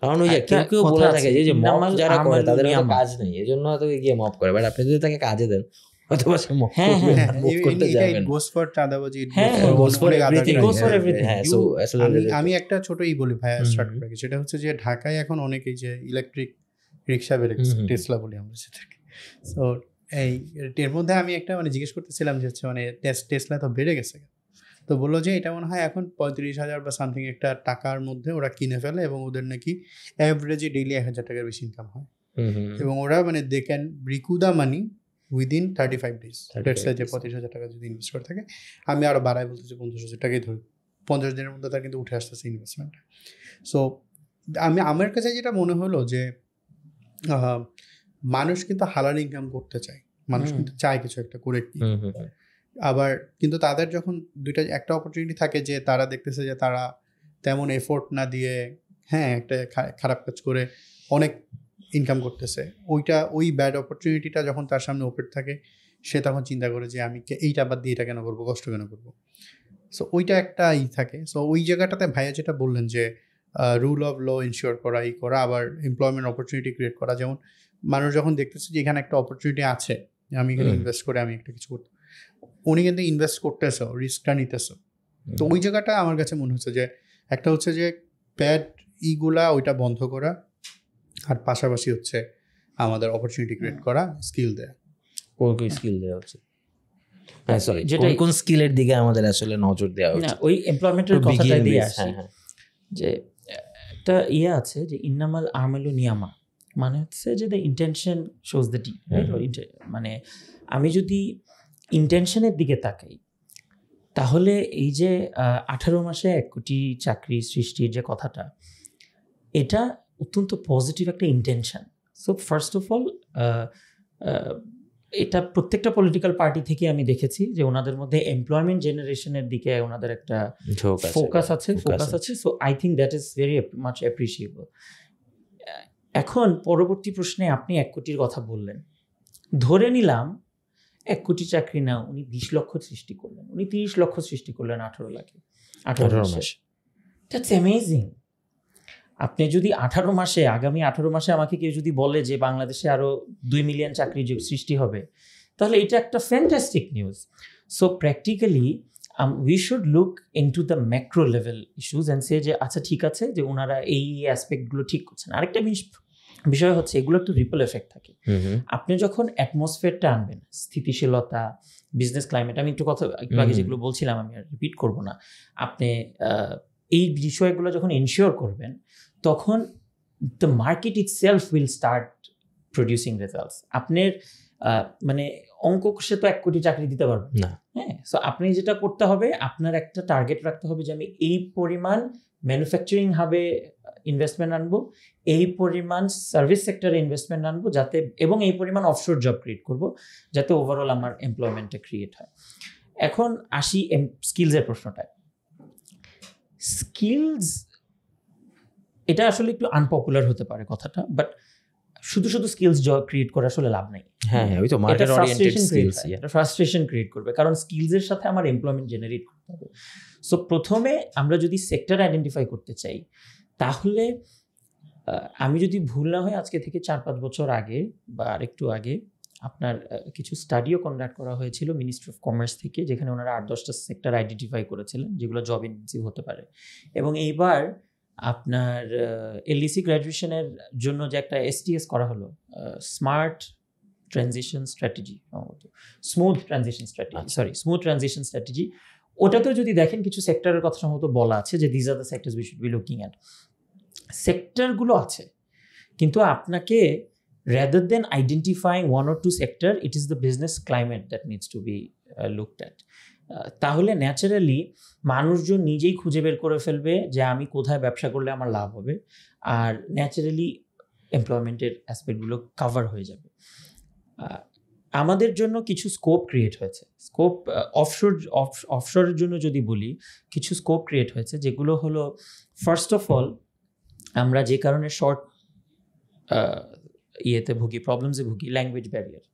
S3: কারণ ওই যে
S1: একটা
S3: কেউ কেউ
S1: কথা
S3: বলে
S1: আছে,
S3: থাকে যে মব
S1: ইন্নামাল
S3: যারা করে
S1: আমালু
S3: তাদের হয়তো
S1: নিয়ামা।
S3: কাজ নেই, এই জন্য হয়তো গিয়ে মব করে, বাট আপনি যদি তাকে কাজে দেন হয়তো বা সে মব
S1: হ্যাঁ,
S3: করবে,
S1: হ্যাঁ,
S3: মব করতে যাবেন।
S2: গোস ফর চাঁদাবাজি, it
S1: হ্যাঁ,
S2: goes
S1: হ্যাঁ,
S2: for
S3: goes for
S2: অনেক other
S3: everything,
S2: crimes.
S1: goes for everything.
S3: হ্যাঁ,
S2: You-
S3: so আসলে
S2: আমি একটা ছোট বলি ভাইয়া,
S3: হুম,
S2: স্টার্ট
S3: হুম।
S2: করে সেটা হচ্ছে যে ঢাকায় এখন অনেকেই যে ইলেকট্রিক রিক্সা বেড়ে গেছে,
S3: হুম, হুম।
S2: টেসলা বলি আমরা সেটাকে। সো এর মধ্যে আমি একটা জিজ্ঞেস করতেছিলাম যে হচ্ছে টেসলা তো বেড়ে গেছে, তো বললো যে এটা মনে হয় এখন 35,000 বা সামথিং একটা টাকার মধ্যে ওরা কিনে ফেলে, এবং ওদের নাকি অ্যাভারেজে ডেইলি 1,000 টাকার বেশি ইনকাম হয়, এবং ওরা they can recoup the money within 35 days.
S3: 35
S2: let's say যে
S3: days.
S2: 25,000 টাকা যদি ইনভেস্ট করে থাকে, আমি আরো বাড়াই বলতেছি 50,000 টাকাই ধরি, 50 দিনের মধ্যে তার কিন্তু উঠে আসতেছে ইনভেস্টমেন্ট। সো আমার কাছে যেটা মনে হলো যে মানুষ কিন্তু হালাল ইনকাম করতে চায়, মানুষ কিন্তু চায় কিছু একটা করে কি। আবার কিন্তু তাদের যখন একটা অপরচুনিটি থাকে যে তারা দেখতেছে যে তারা তেমন এফোর্ট না দিয়ে একটা খারাপ কাজ করে অনেক ইনকাম করতেছে, ওই ব্যাড অপরচুনিটিটা যখন তার সামনে ওপেন থাকে, সে তখন চিন্তা করে যে আমি এইটা বাদ দিয়ে এটা কেন করবো, কষ্ট কেন করবো। সো ওইটা একটা থাকে। সো ওই জায়গাটাতে ভাইয়া যেটা বললেন যে রুল অফ ল ইনশিওর করা, করা, আবার এমপ্লয়মেন্ট অপরচুনিটি ক্রিয়েট করা। যেমন মানুষ যখন দেখতেছে যে এখানে একটা অপরচুনিটি আছে, আমি এখানে ইনভেস্ট করে আমি একটা কিছু করতে, উনি কিন্তু ইনভেস্ট করতেছে, রিস্কটা নিতেছে। তো ওই জায়গাটা আমার কাছে মনে হচ্ছে যে একটা হচ্ছে যে প্যাড ইগুলা ওইটা বন্ধ করা, আর পাশাপাশি হচ্ছে আমাদের অপরচুনিটি ক্রিয়েট করা, স্কিল দেয়া।
S3: কোন স্কিল দেওয়া উচিত? হ্যাঁ, সরি,
S1: যেটাই-
S3: কোন স্কিলের দিকে আমাদের আসলে নজর দেওয়া
S1: না,
S3: উচিত?
S1: ওই এমপ্লয়মেন্টের
S3: To
S1: কথাটাই
S3: begin
S1: দিয়ে
S3: with,
S1: আসি
S3: হ্যাঁ।
S1: যে একটা আছে যে ইন্নামাল আমালু নিয়ামা, মানে হচ্ছে যে the intention shows the D, মানে আমি যদি ইন্টেনশনের দিকে তাকাই, তাহলে এই যে 18 মাসে 1 কোটি চাকরি সৃষ্টির যে কথাটা, এটা অত্যন্ত পজিটিভ একটা intention. So first of all এটা প্রত্যেকটা পলিটিক্যাল পার্টি থেকে আমি দেখেছি যে ওনাদের মধ্যে এমপ্লয়মেন্ট জেনারেশনের দিকে ওনাদের একটা ফোকাস আছে। So I think that is very much appreciable. এখন পরবর্তী প্রশ্নে আপনি 1 কোটির কথা বললেন, ধরে নিলাম 1 কোটি চাকরি না, উনি 20 লক্ষ সৃষ্টি করলেন, উনি 30 লক্ষ সৃষ্টি করলেন 18 মাসে। That's amazing. আপনি যদি 18 মাসে, আগামী 18 মাসে আমাকে কেউ যদি বলে যে বাংলাদেশে আরো 2 মিলিয়ন চাকরি সৃষ্টি হবে, তাহলে এটা একটা fantastic news. So practically we should look into the macro level issues and say যে আচ্ছা ঠিক আছে যে ওনারা এই অ্যাসপেক্টগুলো ঠিক করছেন। আরেকটা বিষয় হচ্ছে এগুলো একটু রিপল এফেক্ট থাকে। আপনি যখন অ্যাটমসফিয়ারটা আনবেন, স্থিতিশীলতা, বিজনেস ক্লাইমেট, আমি একটু আগে যেগুলো বলছিলাম আমি আর রিপিট করব না, আপনি এই বিষয়গুলো যখন ইনশিওর করবেন, তখন the market itself will start producing results. আপনার মানে অঙ্ক কষে তো 1 কোটি চাকরি দিতে পারবেন
S3: না।
S1: হ্যাঁ, সো আপনি যেটা করতে হবে, আপনার একটা টার্গেট রাখতে হবে যে আমি এই পরিমাণ ম্যানুফ্যাকচারিং হাবে ইনভেস্টমেন্ট আনবো, এই পরিমাণ সার্ভিস সেক্টরে ইনভেস্টমেন্ট আনবো, যাতে এবং এই পরিমাণ অফশোর জব ক্রিয়েট করব, যাতে ওভারঅল আমার এমপ্লয়মেন্টটা ক্রিয়েট হয়। এখন আসি স্কিলসের প্রশ্নটায়। স্কিলস এটা আসলে একটু আনপপুলার হতে পারে কথাটা, বাট শুধু শুধু স্কিলস ক্রিয়েট করে আসলে লাভ নাই।
S3: হ্যাঁ ওই তো মার্কেট ওরিয়েন্টেড স্কিলস।
S1: এটা ফ্রাস্ট্রেশন ক্রিয়েট করবে, কারণ স্কিলসের সাথে আমার এমপ্লয়মেন্ট জেনারেট করতে হবে। সো প্রথমে আমরা যদি সেক্টর আইডেন্টিফাই করতে চাই, তাহলে আমি যদি ভুল না হয় আজকে থেকে 4-5 বছর আগে বা আরেকটু আগে আপনার কিছু স্টাডিও কন্ডাক্ট করা হয়েছিল মিনিস্ট্রি অফ কমার্স থেকে, যেখানে ওনারা 8-10টা সেক্টর আইডেন্টিফাই করেছিলেন যেগুলো জব ইনটেন্সিভ হতে পারে। এবং এইবার আপনার এলডিসি গ্র্যাজুয়েশনের জন্য যে একটা STS করা হলো, smart transition strategy, smooth transition strategy, ওটাতেও যদি দেখেন কিছু সেক্টরের কথা সম্ভবত বলা আছে যে these are the sectors we should be looking at. সেক্টরগুলো আছে, কিন্তু আপনাকে rather than identifying one or two sector, it is the business climate that needs to be looked at. তাহলে ন্যাচারালি মানুষজন নিজেই খুঁজে বের করে ফেলবে যে আমি কোথায় ব্যবসা করলে আমার লাভ হবে, আর ন্যাচারালি এমপ্লয়মেন্টের অ্যাসপেক্টগুলো কভার হয়ে যাবে। আমাদের জন্য কিছু স্কোপ ক্রিয়েট হয়েছে, স্কোপ অফশোরের জন্য যদি বলি, কিছু স্কোপ ক্রিয়েট হয়েছে, যেগুলো হলো ফার্স্ট অফ অল আমরা যে কারণে শর্ট প্রবলেমসে ভুগি, language barrier.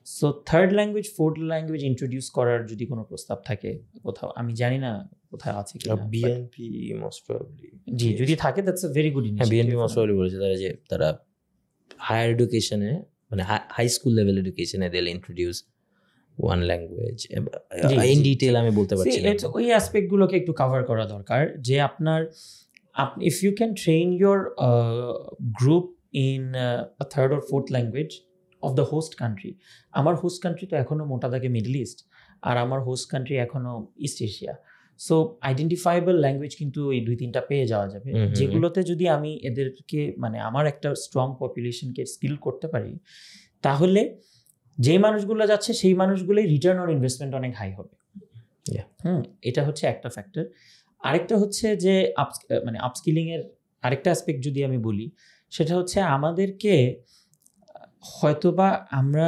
S1: So third language, fourth language introduce করার যদি কোনো প্রস্তাব থাকে কোথাও, আমি জানি না কোথায় আছে কিনা,
S3: বিএনপি মোস্ট প্রবাবলি,
S1: জি যদি থাকে that's a very good initiative.
S3: BNP most probably বলেছে তারা হায়ার এডুকেশনে, মানে হাই স্কুল লেভেল এডুকেশনে they will introduce one language. In detail আমি বলতে পারছি না,
S1: ওই অ্যাসপেক্টগুলোকে একটু কভার করা দরকার, যে আপনার if you can train your group in a third or fourth language of the host country. আমার হোস্ট কান্ট্রি তো এখনো মোটা দাগে মিডল ইস্ট, আর আমার হোস্ট কান্ট্রি এখনো east Asia. So identifiable language কিন্তু এই 2-3টা পেয়ে যাওয়া যাবে, যেগুলোতে যদি আমি এদেরকে মানে আমার একটা স্ট্রং পপুলেশনকে স্কিল করতে পারি, তাহলে যেই মানুষগুলো যাচ্ছে সেই মানুষগুলোই রিটার্ন অন ইনভেস্টমেন্ট অনেক হাই হবে। এটা হচ্ছে একটা ফ্যাক্টর। আরেকটা হচ্ছে যে মানে আপস্কিলিংয়ের আরেকটা অ্যাসপেক্ট যদি আমি বলি, সেটা হচ্ছে আমাদেরকে হয়তোবা আমরা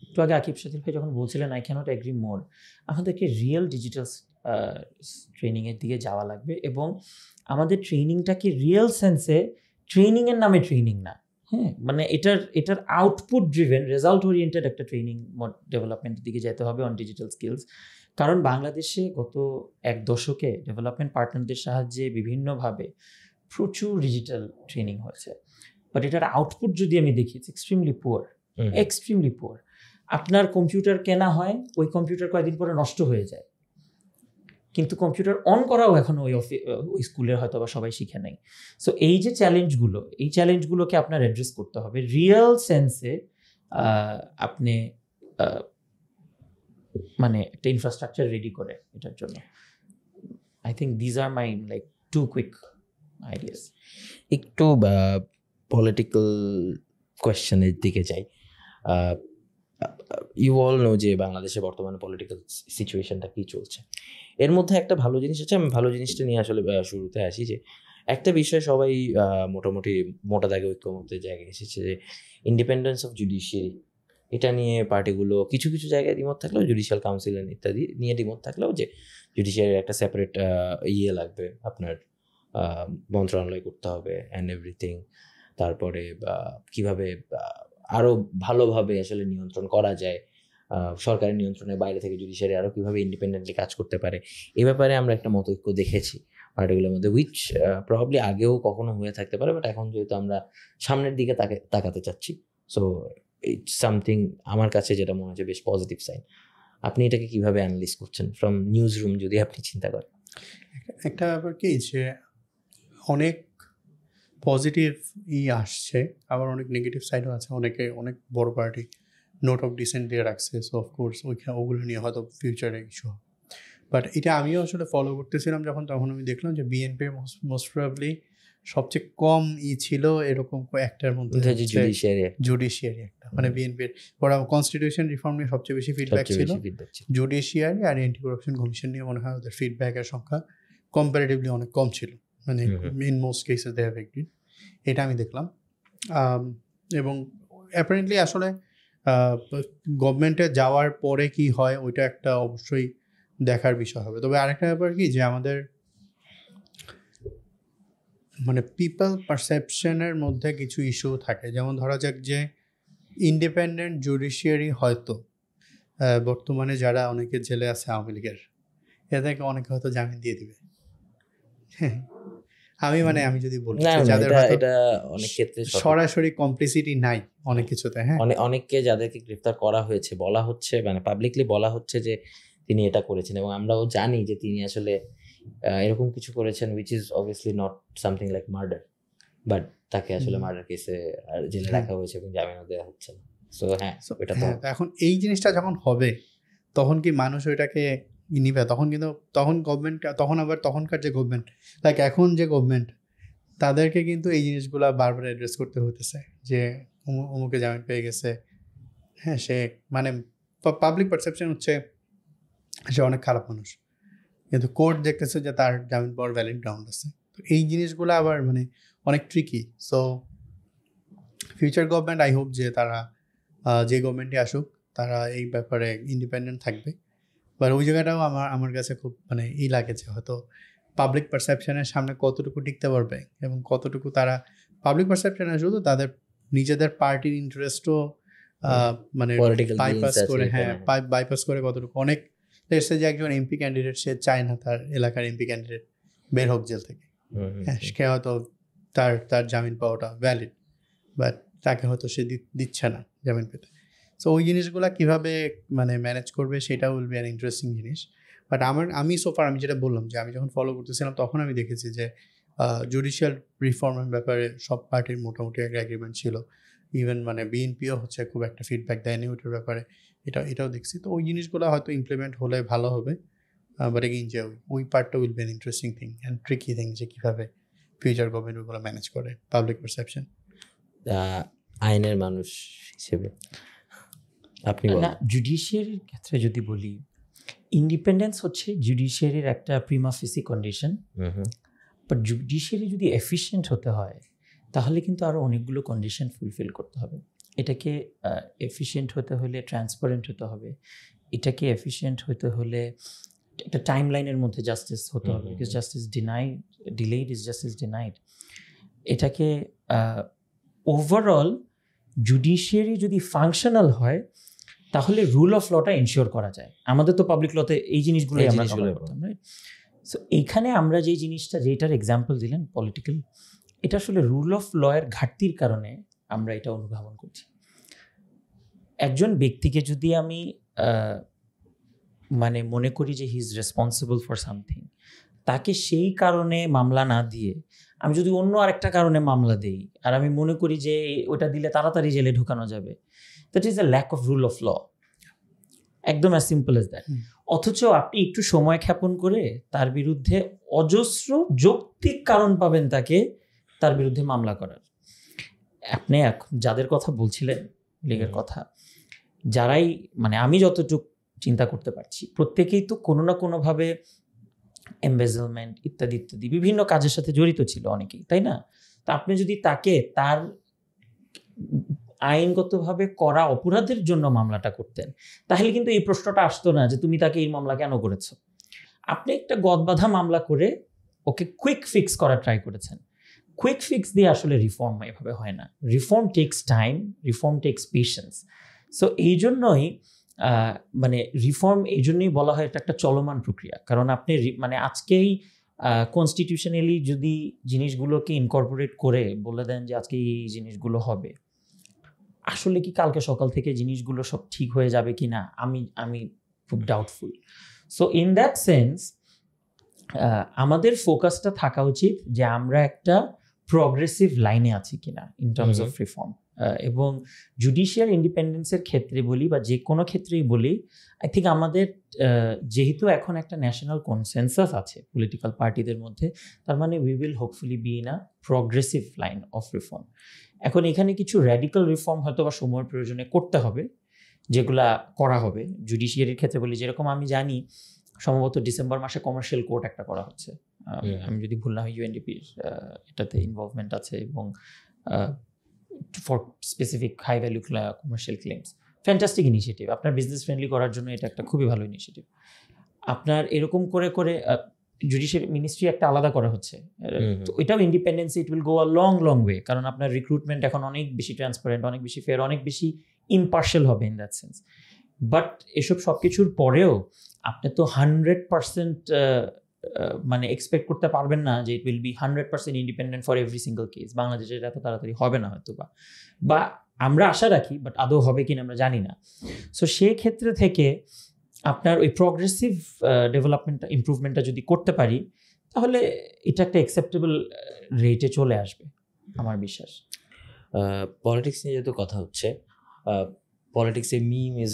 S1: একটু আগে আকিব সাথী ভাই যখন বলছিলেন আই ক্যানট এগ্রি মোর, আমাদেরকে রিয়েল ডিজিটাল ট্রেনিংয়ের দিকে যাওয়া লাগবে, এবং আমাদের ট্রেনিংটাকে রিয়েল সেন্সে ট্রেনিংয়ের নামে ট্রেনিং না, হ্যাঁ মানে এটার আউটপুট ড্রিভেন, রেজাল্ট ওরিয়েন্টেড একটা ট্রেনিং ডেভেলপমেন্টের দিকে যেতে হবে অন ডিজিটাল স্কিলস। কারণ বাংলাদেশে গত 1 দশকে ডেভেলপমেন্ট পার্টনারদের সাহায্যে বিভিন্নভাবে প্রচুর ডিজিটাল ট্রেনিং হয়েছে, বাট এটার আউটপুট যদি আমি দেখি ইটস এক্সট্রিমলি পুয়ার। আপনার কম্পিউটার কেনা হয়, ওই কম্পিউটার কয়েকদিন পরে নষ্ট হয়ে যায়, কিন্তু কম্পিউটার অন করাও এখনো ওই স্কুলের হয়তো বা সবাই শিখে নেই। সো এই যে চ্যালেঞ্জগুলোকে আপনার অ্যাড্রেস করতে হবে রিয়েল সেন্সে। আপনি মানে একটা ইনফ্রাস্ট্রাকচার রেডি করে এটার জন্য। I think these are my like 2 quick ideas.
S3: একটু পলিটিক্যাল কোয়েশ্চেনের দিকে যাই। ইউ অল নো যে বাংলাদেশে বর্তমানে পলিটিক্যাল সিচুয়েশনটা কি চলছে। এর মধ্যে একটা ভালো জিনিস আছে, আমি ভালো জিনিসটা নিয়ে আসলে শুরুতে আসি, যে একটা বিষয় সবাই মোটামুটি মোটা দাগে ঐক্যমতের জায়গায় এসেছে, যে ইন্ডিপেন্ডেন্স অফ জুডিশিয়ারি। এটা নিয়ে পার্টিগুলো কিছু কিছু জায়গায় দ্বিমত থাকলেও, জুডিশিয়াল কাউন্সিল ইত্যাদি নিয়ে দ্বিমত থাকলেও, যে জুডিশিয়ারির একটা সেপারেট লাগবে, আপনার মন্ত্রণালয় করতে হবে অ্যান্ড এভরিথিং। তারপরে কিভাবে আরও ভালোভাবে আসলে নিয়ন্ত্রণ করা যায়, সরকারের নিয়ন্ত্রণের বাইরে থেকে জুডিশিয়ারি আরও কীভাবে ইন্ডিপেন্ডেন্টলি কাজ করতে পারে, এ ব্যাপারে আমরা একটা মতৈক্য দেখেছি পার্টিগুলোর মধ্যে, উইচ প্রবাবলি আগেও কখনো হয়ে থাকতে পারে, বাট এখন যেহেতু আমরা সামনের দিকে তাকাতে চাচ্ছি, সো ইটস সামথিং আমার কাছে যেটা মনে হচ্ছে বেশ পজিটিভ সাইন। আপনি এটাকে কিভাবে অ্যানালাইজ করছেন ফ্রম নিউজ রুম যদি আপনি চিন্তা করেন?
S2: একটা ব্যাপার কি, যে অনেক পজিটিভ আসছে, আবার অনেক নেগেটিভ সাইডও আছে। অনেক বড় পার্টি নোট অফ ডিসেন্ট দিয়ে রাখছে, সো অফকোর্স ওগুলো নিয়ে হয়তো ফিউচারে কিছু হবে। বাট এটা আমিও আসলে ফলো করতেছিলাম তখন আমি দেখলাম যে বিএনপি মোস্ট প্রবাবলি সবচেয়ে কম ছিল এরকম একটার মধ্যে, জুডিশিয়ারি একটা, মানে বিএনপির ওরা কনস্টিটিউশন রিফর্ম নিয়ে সবচেয়ে বেশি ফিডব্যাক ছিল, জুডিশিয়ারি আর অ্যান্টি কারাপশন কমিশন নিয়ে মনে হয় ওদের ফিডব্যাকের সংখ্যা কম্পারেটিভলি অনেক কম ছিল, মানে in most cases they have agreed. এটা আমি দেখলাম। এবং অ্যাপারেন্টলি আসলে গভর্নমেন্টে যাওয়ার পরে কি হয় ওইটা একটা অবশ্যই দেখার বিষয় হবে। তবে আরেকটা ব্যাপার কি, যে আমাদের মানে পিপল পারসেপশনের মধ্যে কিছু ইস্যু থাকে, যেমন ধরা যাক যে ইন্ডিপেন্ডেন্ট জুডিশিয়ারি হয়তো বর্তমানে যারা অনেকে জেলে আছে আওয়ামী লীগের, এদেরকে অনেকে হয়তো জামিন দিয়ে দিবে। আমি যদি বলি
S3: না
S2: যে
S3: না,
S2: যাদের
S3: এটা
S2: হয়তো
S3: এটা অনেক ক্ষেত্রে সঠিক।
S2: সরাসরি কমপ্লিসিটি নাই অনেক কিছুতে, হ্যাঁ
S3: অনেককে যাদেরকে গ্রেফতার করা হয়েছে বলা হচ্ছে, মানে পাবলিকলি বলা হচ্ছে যে তিনি এটা করেছেন, এবং আমরাও জানি যে তিনি আসলে এরকম কিছু করেছেন which is obviously not something like murder, but তাকে আসলে মার্ডার কেসে জেলে রাখা হয়েছে এবং জামিনও দেওয়া হচ্ছে না। সো হ্যাঁ, এটা তো
S2: তো এখন এই জিনিসটা যখন হবে তখন কি মানুষ ওইটাকে নিবে? তখন গভর্নমেন্ট, তখনকার যে গভর্নমেন্ট, লাইক এখন যে গভর্নমেন্ট, তাদেরকে কিন্তু এই জিনিসগুলা বারবার অ্যাড্রেস করতে হতেছে যে অমুকে জামিন পেয়ে গেছে, হ্যাঁ সে মানে পাবলিক পারসেপশন হচ্ছে সে অনেক খারাপ মানুষ, কিন্তু কোর্ট দেখতেছে যে তার জামিন পাওয়ার ভ্যালিড গ্রাউন্ড আছে। তো এই জিনিসগুলো আবার মানে অনেক tricky. So future government, I hope যে তারা যে গভর্নমেন্টই আসুক তারা এই ব্যাপারে ইন্ডিপেন্ডেন্ট থাকবে। বাট ওই জায়গাটাও আমার কাছে খুব মানে লাগে যে হয়তো পাবলিক পারসেপশনের সামনে কতটুকু টিকতে পারবে এবং কতটুকু তারা পাবলিক পারসেপশনে শুধু তাদের নিজেদের পার্টির ইন্টারেস্টও মানে
S3: Political
S2: বাইপাস
S3: gains আছে
S2: করে, হ্যাঁ
S3: এখানে।
S2: বাইপাস করে কতটুকু। অনেক দেশে যে একজন এমপি ক্যান্ডিডেট সে চায় না তার এলাকার এমপি ক্যান্ডিডেট বের হোক জেল থেকে, হ্যাঁ সে হয়তো তার জামিন পাওয়াটা ভ্যালিড, বাট তাকে হয়তো সে দিচ্ছে না জামিন পেতে। সো ওই জিনিসগুলো কীভাবে মানে ম্যানেজ করবে সেটা উইল বি অ্যান ইন্টারেস্টিং জিনিস। বাট আমি যেটা বললাম যে আমি যখন ফলো করতেছিলাম তখন আমি দেখেছি যে জুডিশিয়াল রিফর্মের ব্যাপারে সব পার্টির মোটামুটি একটা এগ্রিমেন্ট ছিল। ইভেন মানে বিএনপিও হচ্ছে খুব একটা ফিডব্যাক দেয়নি ওইটার ব্যাপারে, এটাও দেখছি। তো ওই জিনিসগুলো হয়তো ইমপ্লিমেন্ট হলে ভালো হবে। বাট এগেইন যে ওই পার্টটা will be an interesting thing and tricky thing যে কীভাবে ফিউচার গভর্নমেন্ট ওইগুলো ম্যানেজ করে পাবলিক পারসেপশন।
S3: আইনের মানুষ হিসেবে আপনি
S1: না, জুডিশিয়ারির ক্ষেত্রে যদি বলি, ইন্ডিপেন্ডেন্স হচ্ছে জুডিশিয়ারির একটা প্রিমা ফেসি কন্ডিশন। বাট জুডিশিয়ারি যদি এফিশিয়েন্ট হতে হয় তাহলে কিন্তু আরও অনেকগুলো কন্ডিশন ফুলফিল করতে হবে। এটাকে এফিশিয়েন্ট হতে হলে ট্রান্সপারেন্ট হতে হবে, এটাকে এফিশিয়েন্ট হতে হলে একটা টাইম লাইনের মধ্যে জাস্টিস হতে হবে, because justice delayed is justice denied. এটাকে ওভারঅল জুডিশিয়ারি যদি ফাংশনাল হয় তাহলে রুল অফ লটা এনশিওর করা যায়। আমাদের তো পাবলিক লতে এই জিনিসগুলোই আমরা কভার করতাম, রাইট? সো এইখানে আমরা যে জিনিসটা, যেটার এক্সাম্পল দিলেন পলিটিক্যাল, এটা আসলে রুল অফ লয়ের ঘাটতির কারণে আমরা এটা অনুধাবন করছি। একজন ব্যক্তিকে যদি আমি মানে মনে করি যে he is responsible for something, তাকে সেই কারণে মামলা না দিয়ে আমি যদি অন্য আরেকটা কারণে মামলা দিই আর আমি মনে করি যে ওটা দিলে তাড়াতাড়ি জেলে ঢোকানো যাবে, that is a lack of rule of law. একদম অ্যাজ সিম্পল এজ দ্যাট। অথচ আপনি একটু সময় ক্ষেপণ করে তার বিরুদ্ধে অজস্র যৌক্তিক কারণ পাবেন তার বিরুদ্ধে মামলা করার। আপনি যাদের কথা বলছিলেন লীগের কথা, যারাই মানে আমি যতটুকু চিন্তা করতে পারছি প্রত্যেকেই তো কোনো না কোনোভাবে এমবেজলমেন্ট ইত্যাদি ইত্যাদি বিভিন্ন কাজের সাথে জড়িত ছিল অনেকেই, তাই না? তা আপনি যদি তাকে তার আইনগতভাবে করা অপরাধের জন্য মামলাটা করতেন তাহলে কিন্তু এই প্রশ্নটা আসতো না যে তুমি তাকে এই মামলা কেন করেছো। আপনি একটা গদবাঁধা মামলা করে ওকে কুইক ফিক্স করার ট্রাই করেছেন। কুইক ফিক্স দিয়ে আসলে রিফর্ম এভাবে হয় না। Reform takes time, reform takes patience. So এই জন্যই মানে রিফর্ম এই জন্যই বলা হয় এটা একটা চলমান প্রক্রিয়া। কারণ আপনি মানে আজকেই কনস্টিটিউশনালি যদি জিনিসগুলোকে ইনকর্পোরেট করে বলে দেন যে আজকে এই জিনিসগুলো হবে, আসলে কি কালকে সকাল থেকে জিনিসগুলো সব ঠিক হয়ে যাবে কি না আমি খুব doubtful. So in that sense আমাদের ফোকাসটা থাকা উচিত যে আমরা একটা প্রগ্রেসিভ লাইনে আছি কিনা ইন টার্মস অফ রিফর্ম। এবং জুডিশিয়াল ইন্ডিপেন্ডেন্সের ক্ষেত্রে বলি বা যে কোনো ক্ষেত্রেই বলি, আই থিঙ্ক আমাদের যেহেতু এখন একটা ন্যাশনাল কনসেনসাস আছে পলিটিক্যাল পার্টিদের মধ্যে, তার মানে we will hopefully be in a progressive line of reform. এখন এখানে কিছু র্যাডিক্যাল রিফর্ম হয়তো বা সময়ের প্রয়োজনে করতে হবে, যেগুলা করা হবে। জুডিশিয়ারির ক্ষেত্রে বলি, যেরকম আমি জানি সম্ভবত ডিসেম্বর মাসে কমার্শিয়াল কোর্ট একটা করা হচ্ছে, আমি যদি ভুল না হয় ইউএনডিপির এটাতে ইনভলভমেন্ট আছে, এবং for specific high value commercial claims. Fantastic initiative, আপনার বিজনেস ফ্রেন্ডলি করার জন্য এটা একটা খুবই ভালো ইনিশিয়েটিভ। আপনার এরকম করে করে জুডিশিয়ারি মিনিস্ট্রি একটা আলাদা করা হচ্ছে,
S3: হুম।
S1: তো এটাও independency, it will go a long long way, কারণ আপনার রিক্রুটমেন্ট এখন অনেক বেশি ট্রান্সপারেন্ট, অনেক বেশি ফেয়ার, অনেক বেশি ইম্পার্শিয়াল হবে ইন দ্যাট সেন্স। বাট এসব সব কিছুর পরেও আপনি তো 100% মানে এক্সপেক্ট করতে পারবেন না যে it will be 100% independent for every single case. বাংলাদেশে এটা এত তাড়াতাড়ি হবে না হয়তো, বা আমরা আশা রাখি, বাট আদৌ হবে কিনা আমরা জানি না। সো সেই ক্ষেত্রে থেকে আপনার ওই প্রগ্রেসিভ ডেভেলপমেন্টটা, ইমপ্রুভমেন্টটা যদি করতে পারি, তাহলে এটা একটা অ্যাকসেপ্টেবল রেটে চলে আসবে আমার বিশ্বাস।
S3: পলিটিক্স নিয়ে যেহেতু কথা হচ্ছে, পলিটিক্সে meme is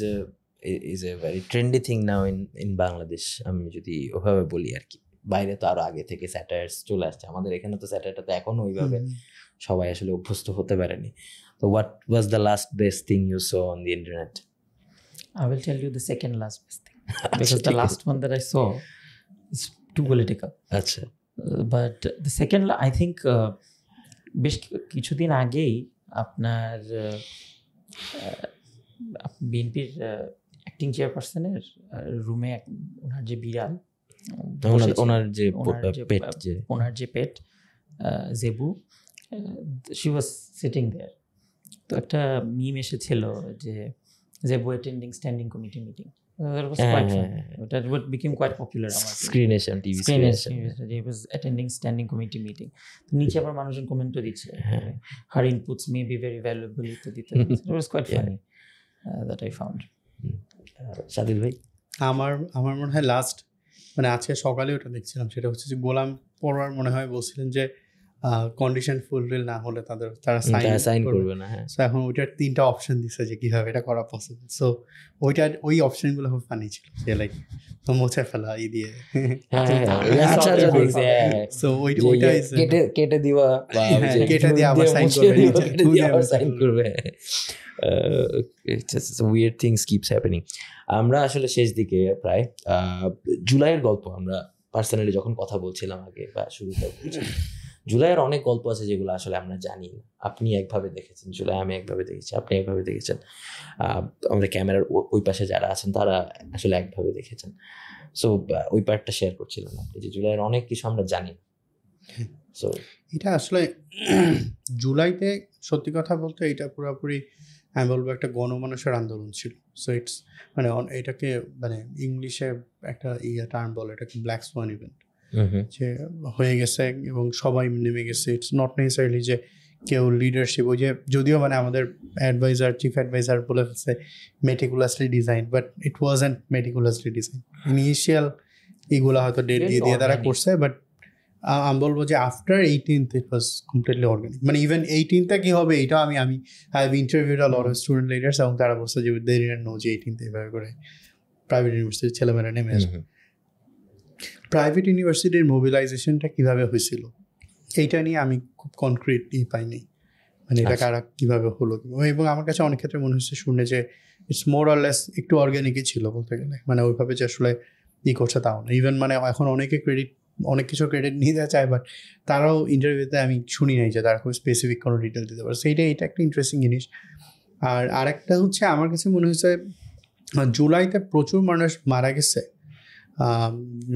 S3: a very trendy thing now in Bangladesh, আমি যদি ওভাবে বলি আর কি। বাইরে তো আরো আগে থেকে স্যাটায়ার্স চলে আসছে, আমাদের এখানে তো স্যাটায়ারটা তো এখনো ওইভাবে সবাই আসলে অভ্যস্ত হতে পারেনি। তো what was the last best thing you saw on the internet?
S1: I will tell you the second last best thing because the last one that I saw is too political.
S3: আচ্ছা,
S1: But the second, I think বেশ কিছুদিন আগেই আপনার বিএনপির acting চেয়ারপারসনের রুমে ওনার যে বিড়াল, ওনার যে পেট জেবু, শি ওয়াজ সিটিং দেয়ার। তো একটা মিম এসেছিল যে Zebu attending standing committee meeting. That was quite fun. That would became quite popular.
S3: স্ক্রিনেশন টিভি স্ক্রিনেশন,
S1: He was attending standing committee meeting. নিচে আবার মানুষজন কমেন্টও দিচ্ছে, her inputs may be very valuable ইত্যাদি। It was quite funny that I found.
S3: Sadil ভাই?
S2: আমার মনে হয় লাস্ট, মানে আজকে সকালে ওটা দেখছিলাম, সেটা হচ্ছে যে গোলাম পরোয়ার মনে হয় বলছিলেন যে কন্ডিশন ফুলফিল না হলে তারা সাইন করবে না। সো এখন ওইটার 3টা অপশন দিচ্ছে যে কিভাবে এটা করা পসিবল। সো ওই অপশনগুলো খুব ফানি ছিল, যে লাইক মুছে ফেলা ই দিয়ে, সো ওইটা
S3: কেটে দিবা,
S2: কেটে দিয়ে আবার সাইন করবে।
S3: Weird things keeps happening. আমরা আসলে শেষ দিকে প্রায় জুলাইয়ের গল্প আমরা পার্সোনালি যখন কথা বলছিলাম আগে বা শুরুতে বলছিলাম, জুলাইয়ের অনেক গল্প আছে যেগুলো আসলে আমরা জানি না। আপনি একভাবে দেখেছেন জুলাই, আমি একভাবে দেখেছি, আপনি একভাবে দেখেছেন, আমাদের ক্যামেরার ওই পাশে যারা আছেন তারা আসলে একভাবে দেখেছেন। সো ওই পার্টটা শেয়ার করছিলেন আপনি, যে জুলাইয়ের অনেক কিছু আমরা জানি। সো
S2: এটা আসলে জুলাইতে সত্যি কথা বলতে এটা পুরোপুরি আমি বলবো একটা গণমানুষের আন্দোলন ছিল। সো ইটস মানে এটাকে মানে ইংলিশে একটা টার্ম বলে, এটাকে ব্ল্যাক সোয়ান ইভেন্ট, যে হয়ে গেছে এবং সবাই নেমে গেছে। ইটস নট নেসেসারিলি যে কেউ লিডারশিপ, ওই যে যদিও মানে আমাদের চিফ অ্যাডভাইজার বলে ফেলছে meticulously design, but it wasn't meticulously design. Initial এগুলো হয়তো ডেট দিয়ে তারা করছে, বাট আমি বলবো যে after 18th it was completely organic. মানে ইভেন 18th কি হবে এটা আমি I have interviewed a lot of student leaders, এবং তারা বলছে যে দে ডিডন্ট নো যে 18th এভাবে করে প্রাইভেট ইউনিভার্সিটির ছেলেমেয়েরা নেমে আসবে। প্রাইভেট ইউনিভার্সিটির মোবিলাইজেশনটা কীভাবে হয়েছিল এইটা নিয়ে আমি খুব কনক্রিটলি পাইনি, মানে এটা কারা কীভাবে হলো। এবং আমার কাছে অনেক ক্ষেত্রে মনে হচ্ছে শুনে যে ইটস মোর অর লেস একটু অর্গ্যানিকই ছিল বলতে গেলে, মানে ওইভাবে যে আসলে ই করছে তাও না। ইভেন মানে এখন অনেক কিছু ক্রেডিট নিতে চায়, বাট তারাও ইন্টারভিউতে আমি শুনি নাই যে তারা খুব স্পেসিফিক কোনো ডিটেল দিতে পারে। এটা একটা ইন্টারেস্টিং জিনিস। আর আরেকটা হচ্ছে আমার কাছে মনে হয়েছে জুলাইতে প্রচুর মানুষ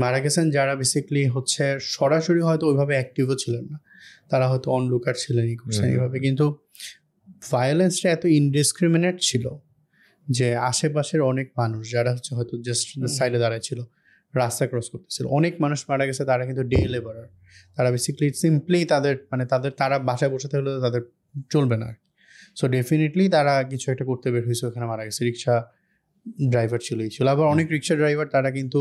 S2: মারা গেছেন যারা বেসিক্যালি হচ্ছে সরাসরি হয়তো ওইভাবে অ্যাক্টিভও ছিলেন না, তারা হয়তো অনলুকার ছিলেন, ই করছেন এইভাবে, কিন্তু ভায়োলেন্সটা এত ইনডিসক্রিমিনেট ছিল যে আশেপাশের অনেক মানুষ যারা হচ্ছে হয়তো জাস্ট সাইডে দাঁড়ায় ছিল, রাস্তা ক্রস করতেছিল, অনেক মানুষ মারা গেছে। তারা কিন্তু ডে লেবারার, তারা বেসিক্যালি সিম্পলি তারা বাসায় বসে থাকলে তাদের চলবে না। সো ডেফিনেটলি তারা কিছু একটা করতে বের হয়েছে, ওখানে মারা গেছে। রিক্সা ড্রাইভার ছিল। আবার অনেক রিক্সা ড্রাইভার তারা কিন্তু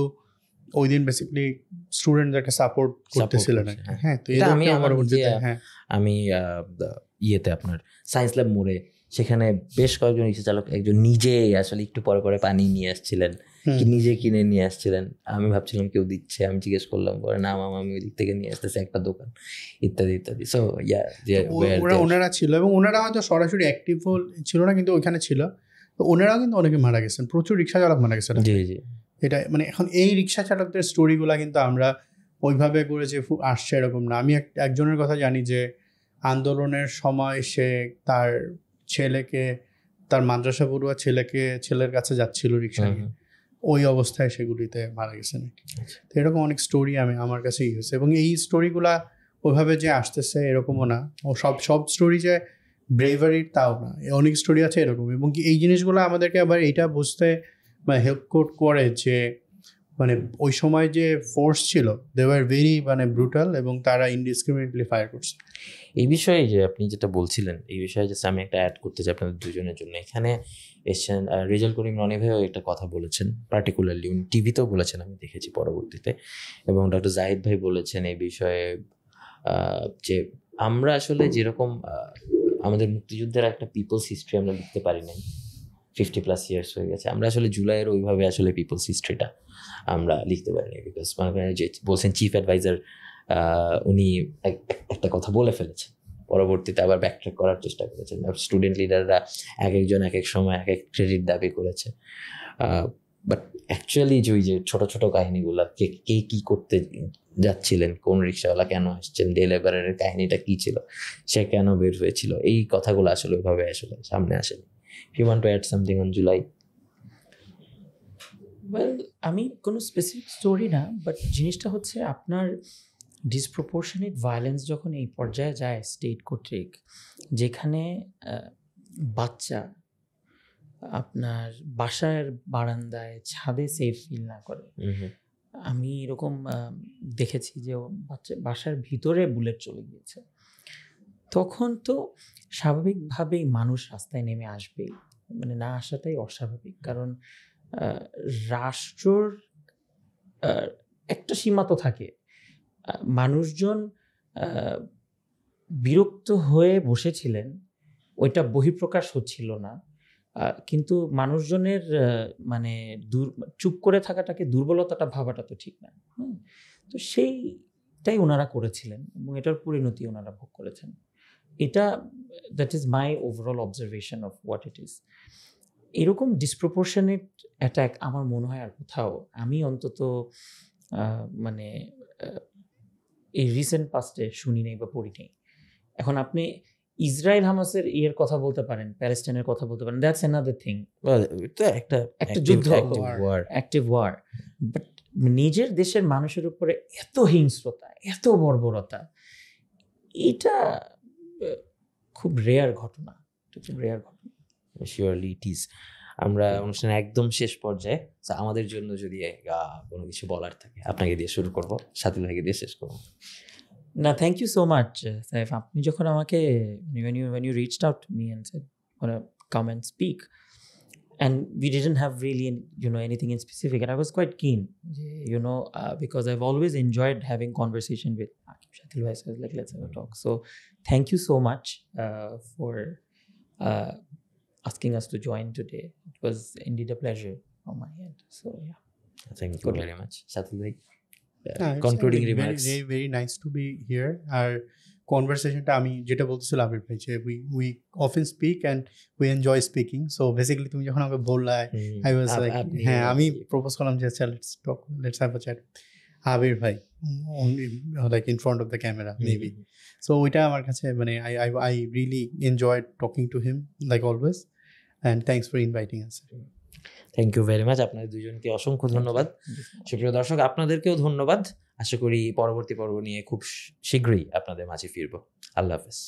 S2: ওই দিন বেসিক্যালি স্টুডেন্টদেরকে সাপোর্ট করতেছিলেন। হ্যাঁ, তো
S3: আমি ইয়েতে আপনার সায়েন্স ল্যাব মোড়ে সেখানে বেশ কয়েকজন রিক্সা চালক একজন নিজেই আসলে একটু পরে পরে পানি নিয়ে আসছিলেন, নিজে কিনে নিয়ে আসছিলেন। আমি ভাবছিলাম কেউ দিচ্ছে, আমি জিজ্ঞেস করলাম, পরে না মামা আমি ওই দিক থেকে নিয়ে আসতেছি একটা দোকান, ইত্যাদি ইত্যাদি। সো
S2: ওনারা ছিল, এবং ওনারা হয়তো সরাসরি অ্যাক্টিভ ছিল না, কিন্তু ওইখানে ছিল। তো ওনারাও কিন্তু অনেকে মারা গেছেন, প্রচুর রিক্সা চালক মারা গেছেন।
S3: জি জি,
S2: এটা মানে এখন এই রিক্সা চালকদের স্টোরিগুলো কিন্তু আমরা ওইভাবে করে যে আসছে এরকম না। আমি একজনের কথা জানি যে আন্দোলনের সময় সে তার ছেলেকে, তার মাদ্রাসা পড়ুয়া ছেলের কাছে যাচ্ছিল রিক্সা নিয়ে, ওই অবস্থায় সেগুলিতে মারা গেছেন। তো এরকম অনেক স্টোরি আমার কাছে হয়েছে, এবং এই স্টোরিগুলা ওইভাবে যে আসতেছে এরকমও না, ও সব স্টোরি যে ব্রেভারির তাও না, অনেক স্টোরি আছে এরকম। এবং কি এই জিনিসগুলো আমাদেরকে আবার এইটা বুঝতে মানে হেল্প করে যে মানে ওই সময় যে ফোর্স ছিল দে ওয়ার ভেরি মানে ব্রুটাল, এবং তারা ইনডিসক্রিমিনেটলি ফায়ার করছে।
S3: এই বিষয়ে যে আপনি যেটা বলছিলেন, এই বিষয়ে জাস্ট আমি একটা অ্যাড করতে চাই আপনাদের দুজনের জন্য। এখানে এসছেন রেজাল করিম রনি ভাইও একটা কথা বলেছেন, পার্টিকুলারলি উনি টিভিতেও বলেছেন, আমি দেখেছি পরবর্তীতে, এবং ডক্টর জাহিদ ভাই বলেছেন এই বিষয়ে যে আমরা আসলে যেরকম আমাদের মুক্তিযুদ্ধের একটা পিপলস হিস্ট্রি আমরা লিখতে পারি নাই, 50+ ইয়ার্স হয়ে গেছে, আমরা আসলে জুলাইয়ের ওইভাবে আসলে পিপলস হিস্ট্রিটা আমরা লিখতে পারিনি। বিকজ মনে করেন যে বলছেন চিফ অ্যাডভাইজার, উনি একটা কথা বলে ফেলেছেন, পরবর্তীতে আবার ব্যাকট্র্যাক করার চেষ্টা করেছেন। স্টুডেন্ট লিডাররা এক একজন এক এক সময় এক এক ক্রেডিট দাবি করেছে, বাট অ্যাকচুয়ালি যে ওই যে ছোটো ছোটো কাহিনিগুলো, কে কী করতে যাচ্ছিলেন, কোন রিক্সাওয়ালা কেন আসছেন, ডে লেবারের কাহিনীটা কী ছিল, সে কেন বের হয়েছিল, এই কথাগুলো আসলে ওইভাবে আসলে সামনে আসেনি। You want to add something on July?
S1: Well, আমি কোনো স্পেসিফিক স্টোরি না, বাট জিনিসটা হচ্ছে আপনার ডিসপ্রপোর্শনেট ভায়োলেন্স যখন এই পর্যায়ে যায় স্টেট কর্তৃক, যেখানে বাচ্চা আপনার বাসার বারান্দায় ছাদে সেফ ফিল না করে। আমি এরকম দেখেছি যে বাসার ভিতরে বুলেট চলে গিয়েছে, তখন তো স্বাভাবিকভাবেই মানুষ রাস্তায় নেমে আসবেই, মানে না আসাটাই অস্বাভাবিক। কারণ রাষ্ট্রর একটা সীমা তো থাকে। মানুষজন বিরক্ত হয়ে বসেছিলেন, ওইটা বহিঃপ্রকাশ হচ্ছিল না, কিন্তু মানুষজনের মানে চুপ করে থাকাটাকে দুর্বলতাটা ভাবাটা তো ঠিক না। তো সেইটাই ওনারা করেছিলেন, এবং এটার পরিণতি ওনারা ভোগ করেছেন। এটা that is my overall observation of what it is. এরকম ডিসপ্রপোর্শনেট অ্যাটাক আমার মনে হয় আর কোথাও আমি অন্তত মানে এই রিসেন্ট পাস্টে শুনি নেই বা পড়ি নেই। এখন আপনি ইসরায়েল হামাসের কথা বলতে পারেন, প্যালেস্টাইনের কথা বলতে পারেন, দ্যাটস অ্যানাদার থিং, একটা যুদ্ধ, অ্যাক্টিভ ওয়ার। বাট নিজের দেশের মানুষের উপরে এত হিংস্রতা, এত বর্বরতা, এটা খুব রেয়ার ঘটনা, খুব রেয়ার ঘটনা।
S3: Surely it is. আমরা অনুষ্ঠানের একদম শেষ পর্যায়ে, আমাদের জন্য যদি কোনো কিছু বলার থাকে আপনাকে দিয়ে শুরু করব, সাথী ভাইকে দিয়ে শেষ করবো।
S1: না, thank you so much Saif. আপনি যখন আমাকে when you reached out to me and said wanna come and speak, and we didn't have really anything in specific, and I was quite keen, because I've always enjoyed having conversation with Aqib Shatil bhai, so I was like, let's have a talk. So thank you so much for asking us to join today. It was indeed a pleasure on my end. So yeah,
S3: thank you very much. Shatil bhai,
S2: It's
S3: concluding
S2: very,
S3: remarks.
S2: very, very nice to be here. আর কনভারসেশনটা আমি যেটা বলতেছিলাম আবির ভাই, যে we often speak and we enjoy speaking. So basically তুমি যখন আমাকে বললা, I was like, হ্যাঁ, আমি প্রপোজ করলাম যে let's talk, let's have a chat Abir ভাই, like in front of the camera maybe. So ওইটা আমার কাছে মানে I really enjoyed talking to him like always, and thanks for inviting us.
S3: Thank you very much. আপনাদের দুজনকে অসংখ্য ধন্যবাদ। সুপ্রিয় দর্শক, আপনাদেরকেও ধন্যবাদ। আশা করি পরবর্তী পর্ব নিয়ে খুব শীঘ্রই আপনাদের মাঝে ফিরবো। আল্লাহ হাফেজ।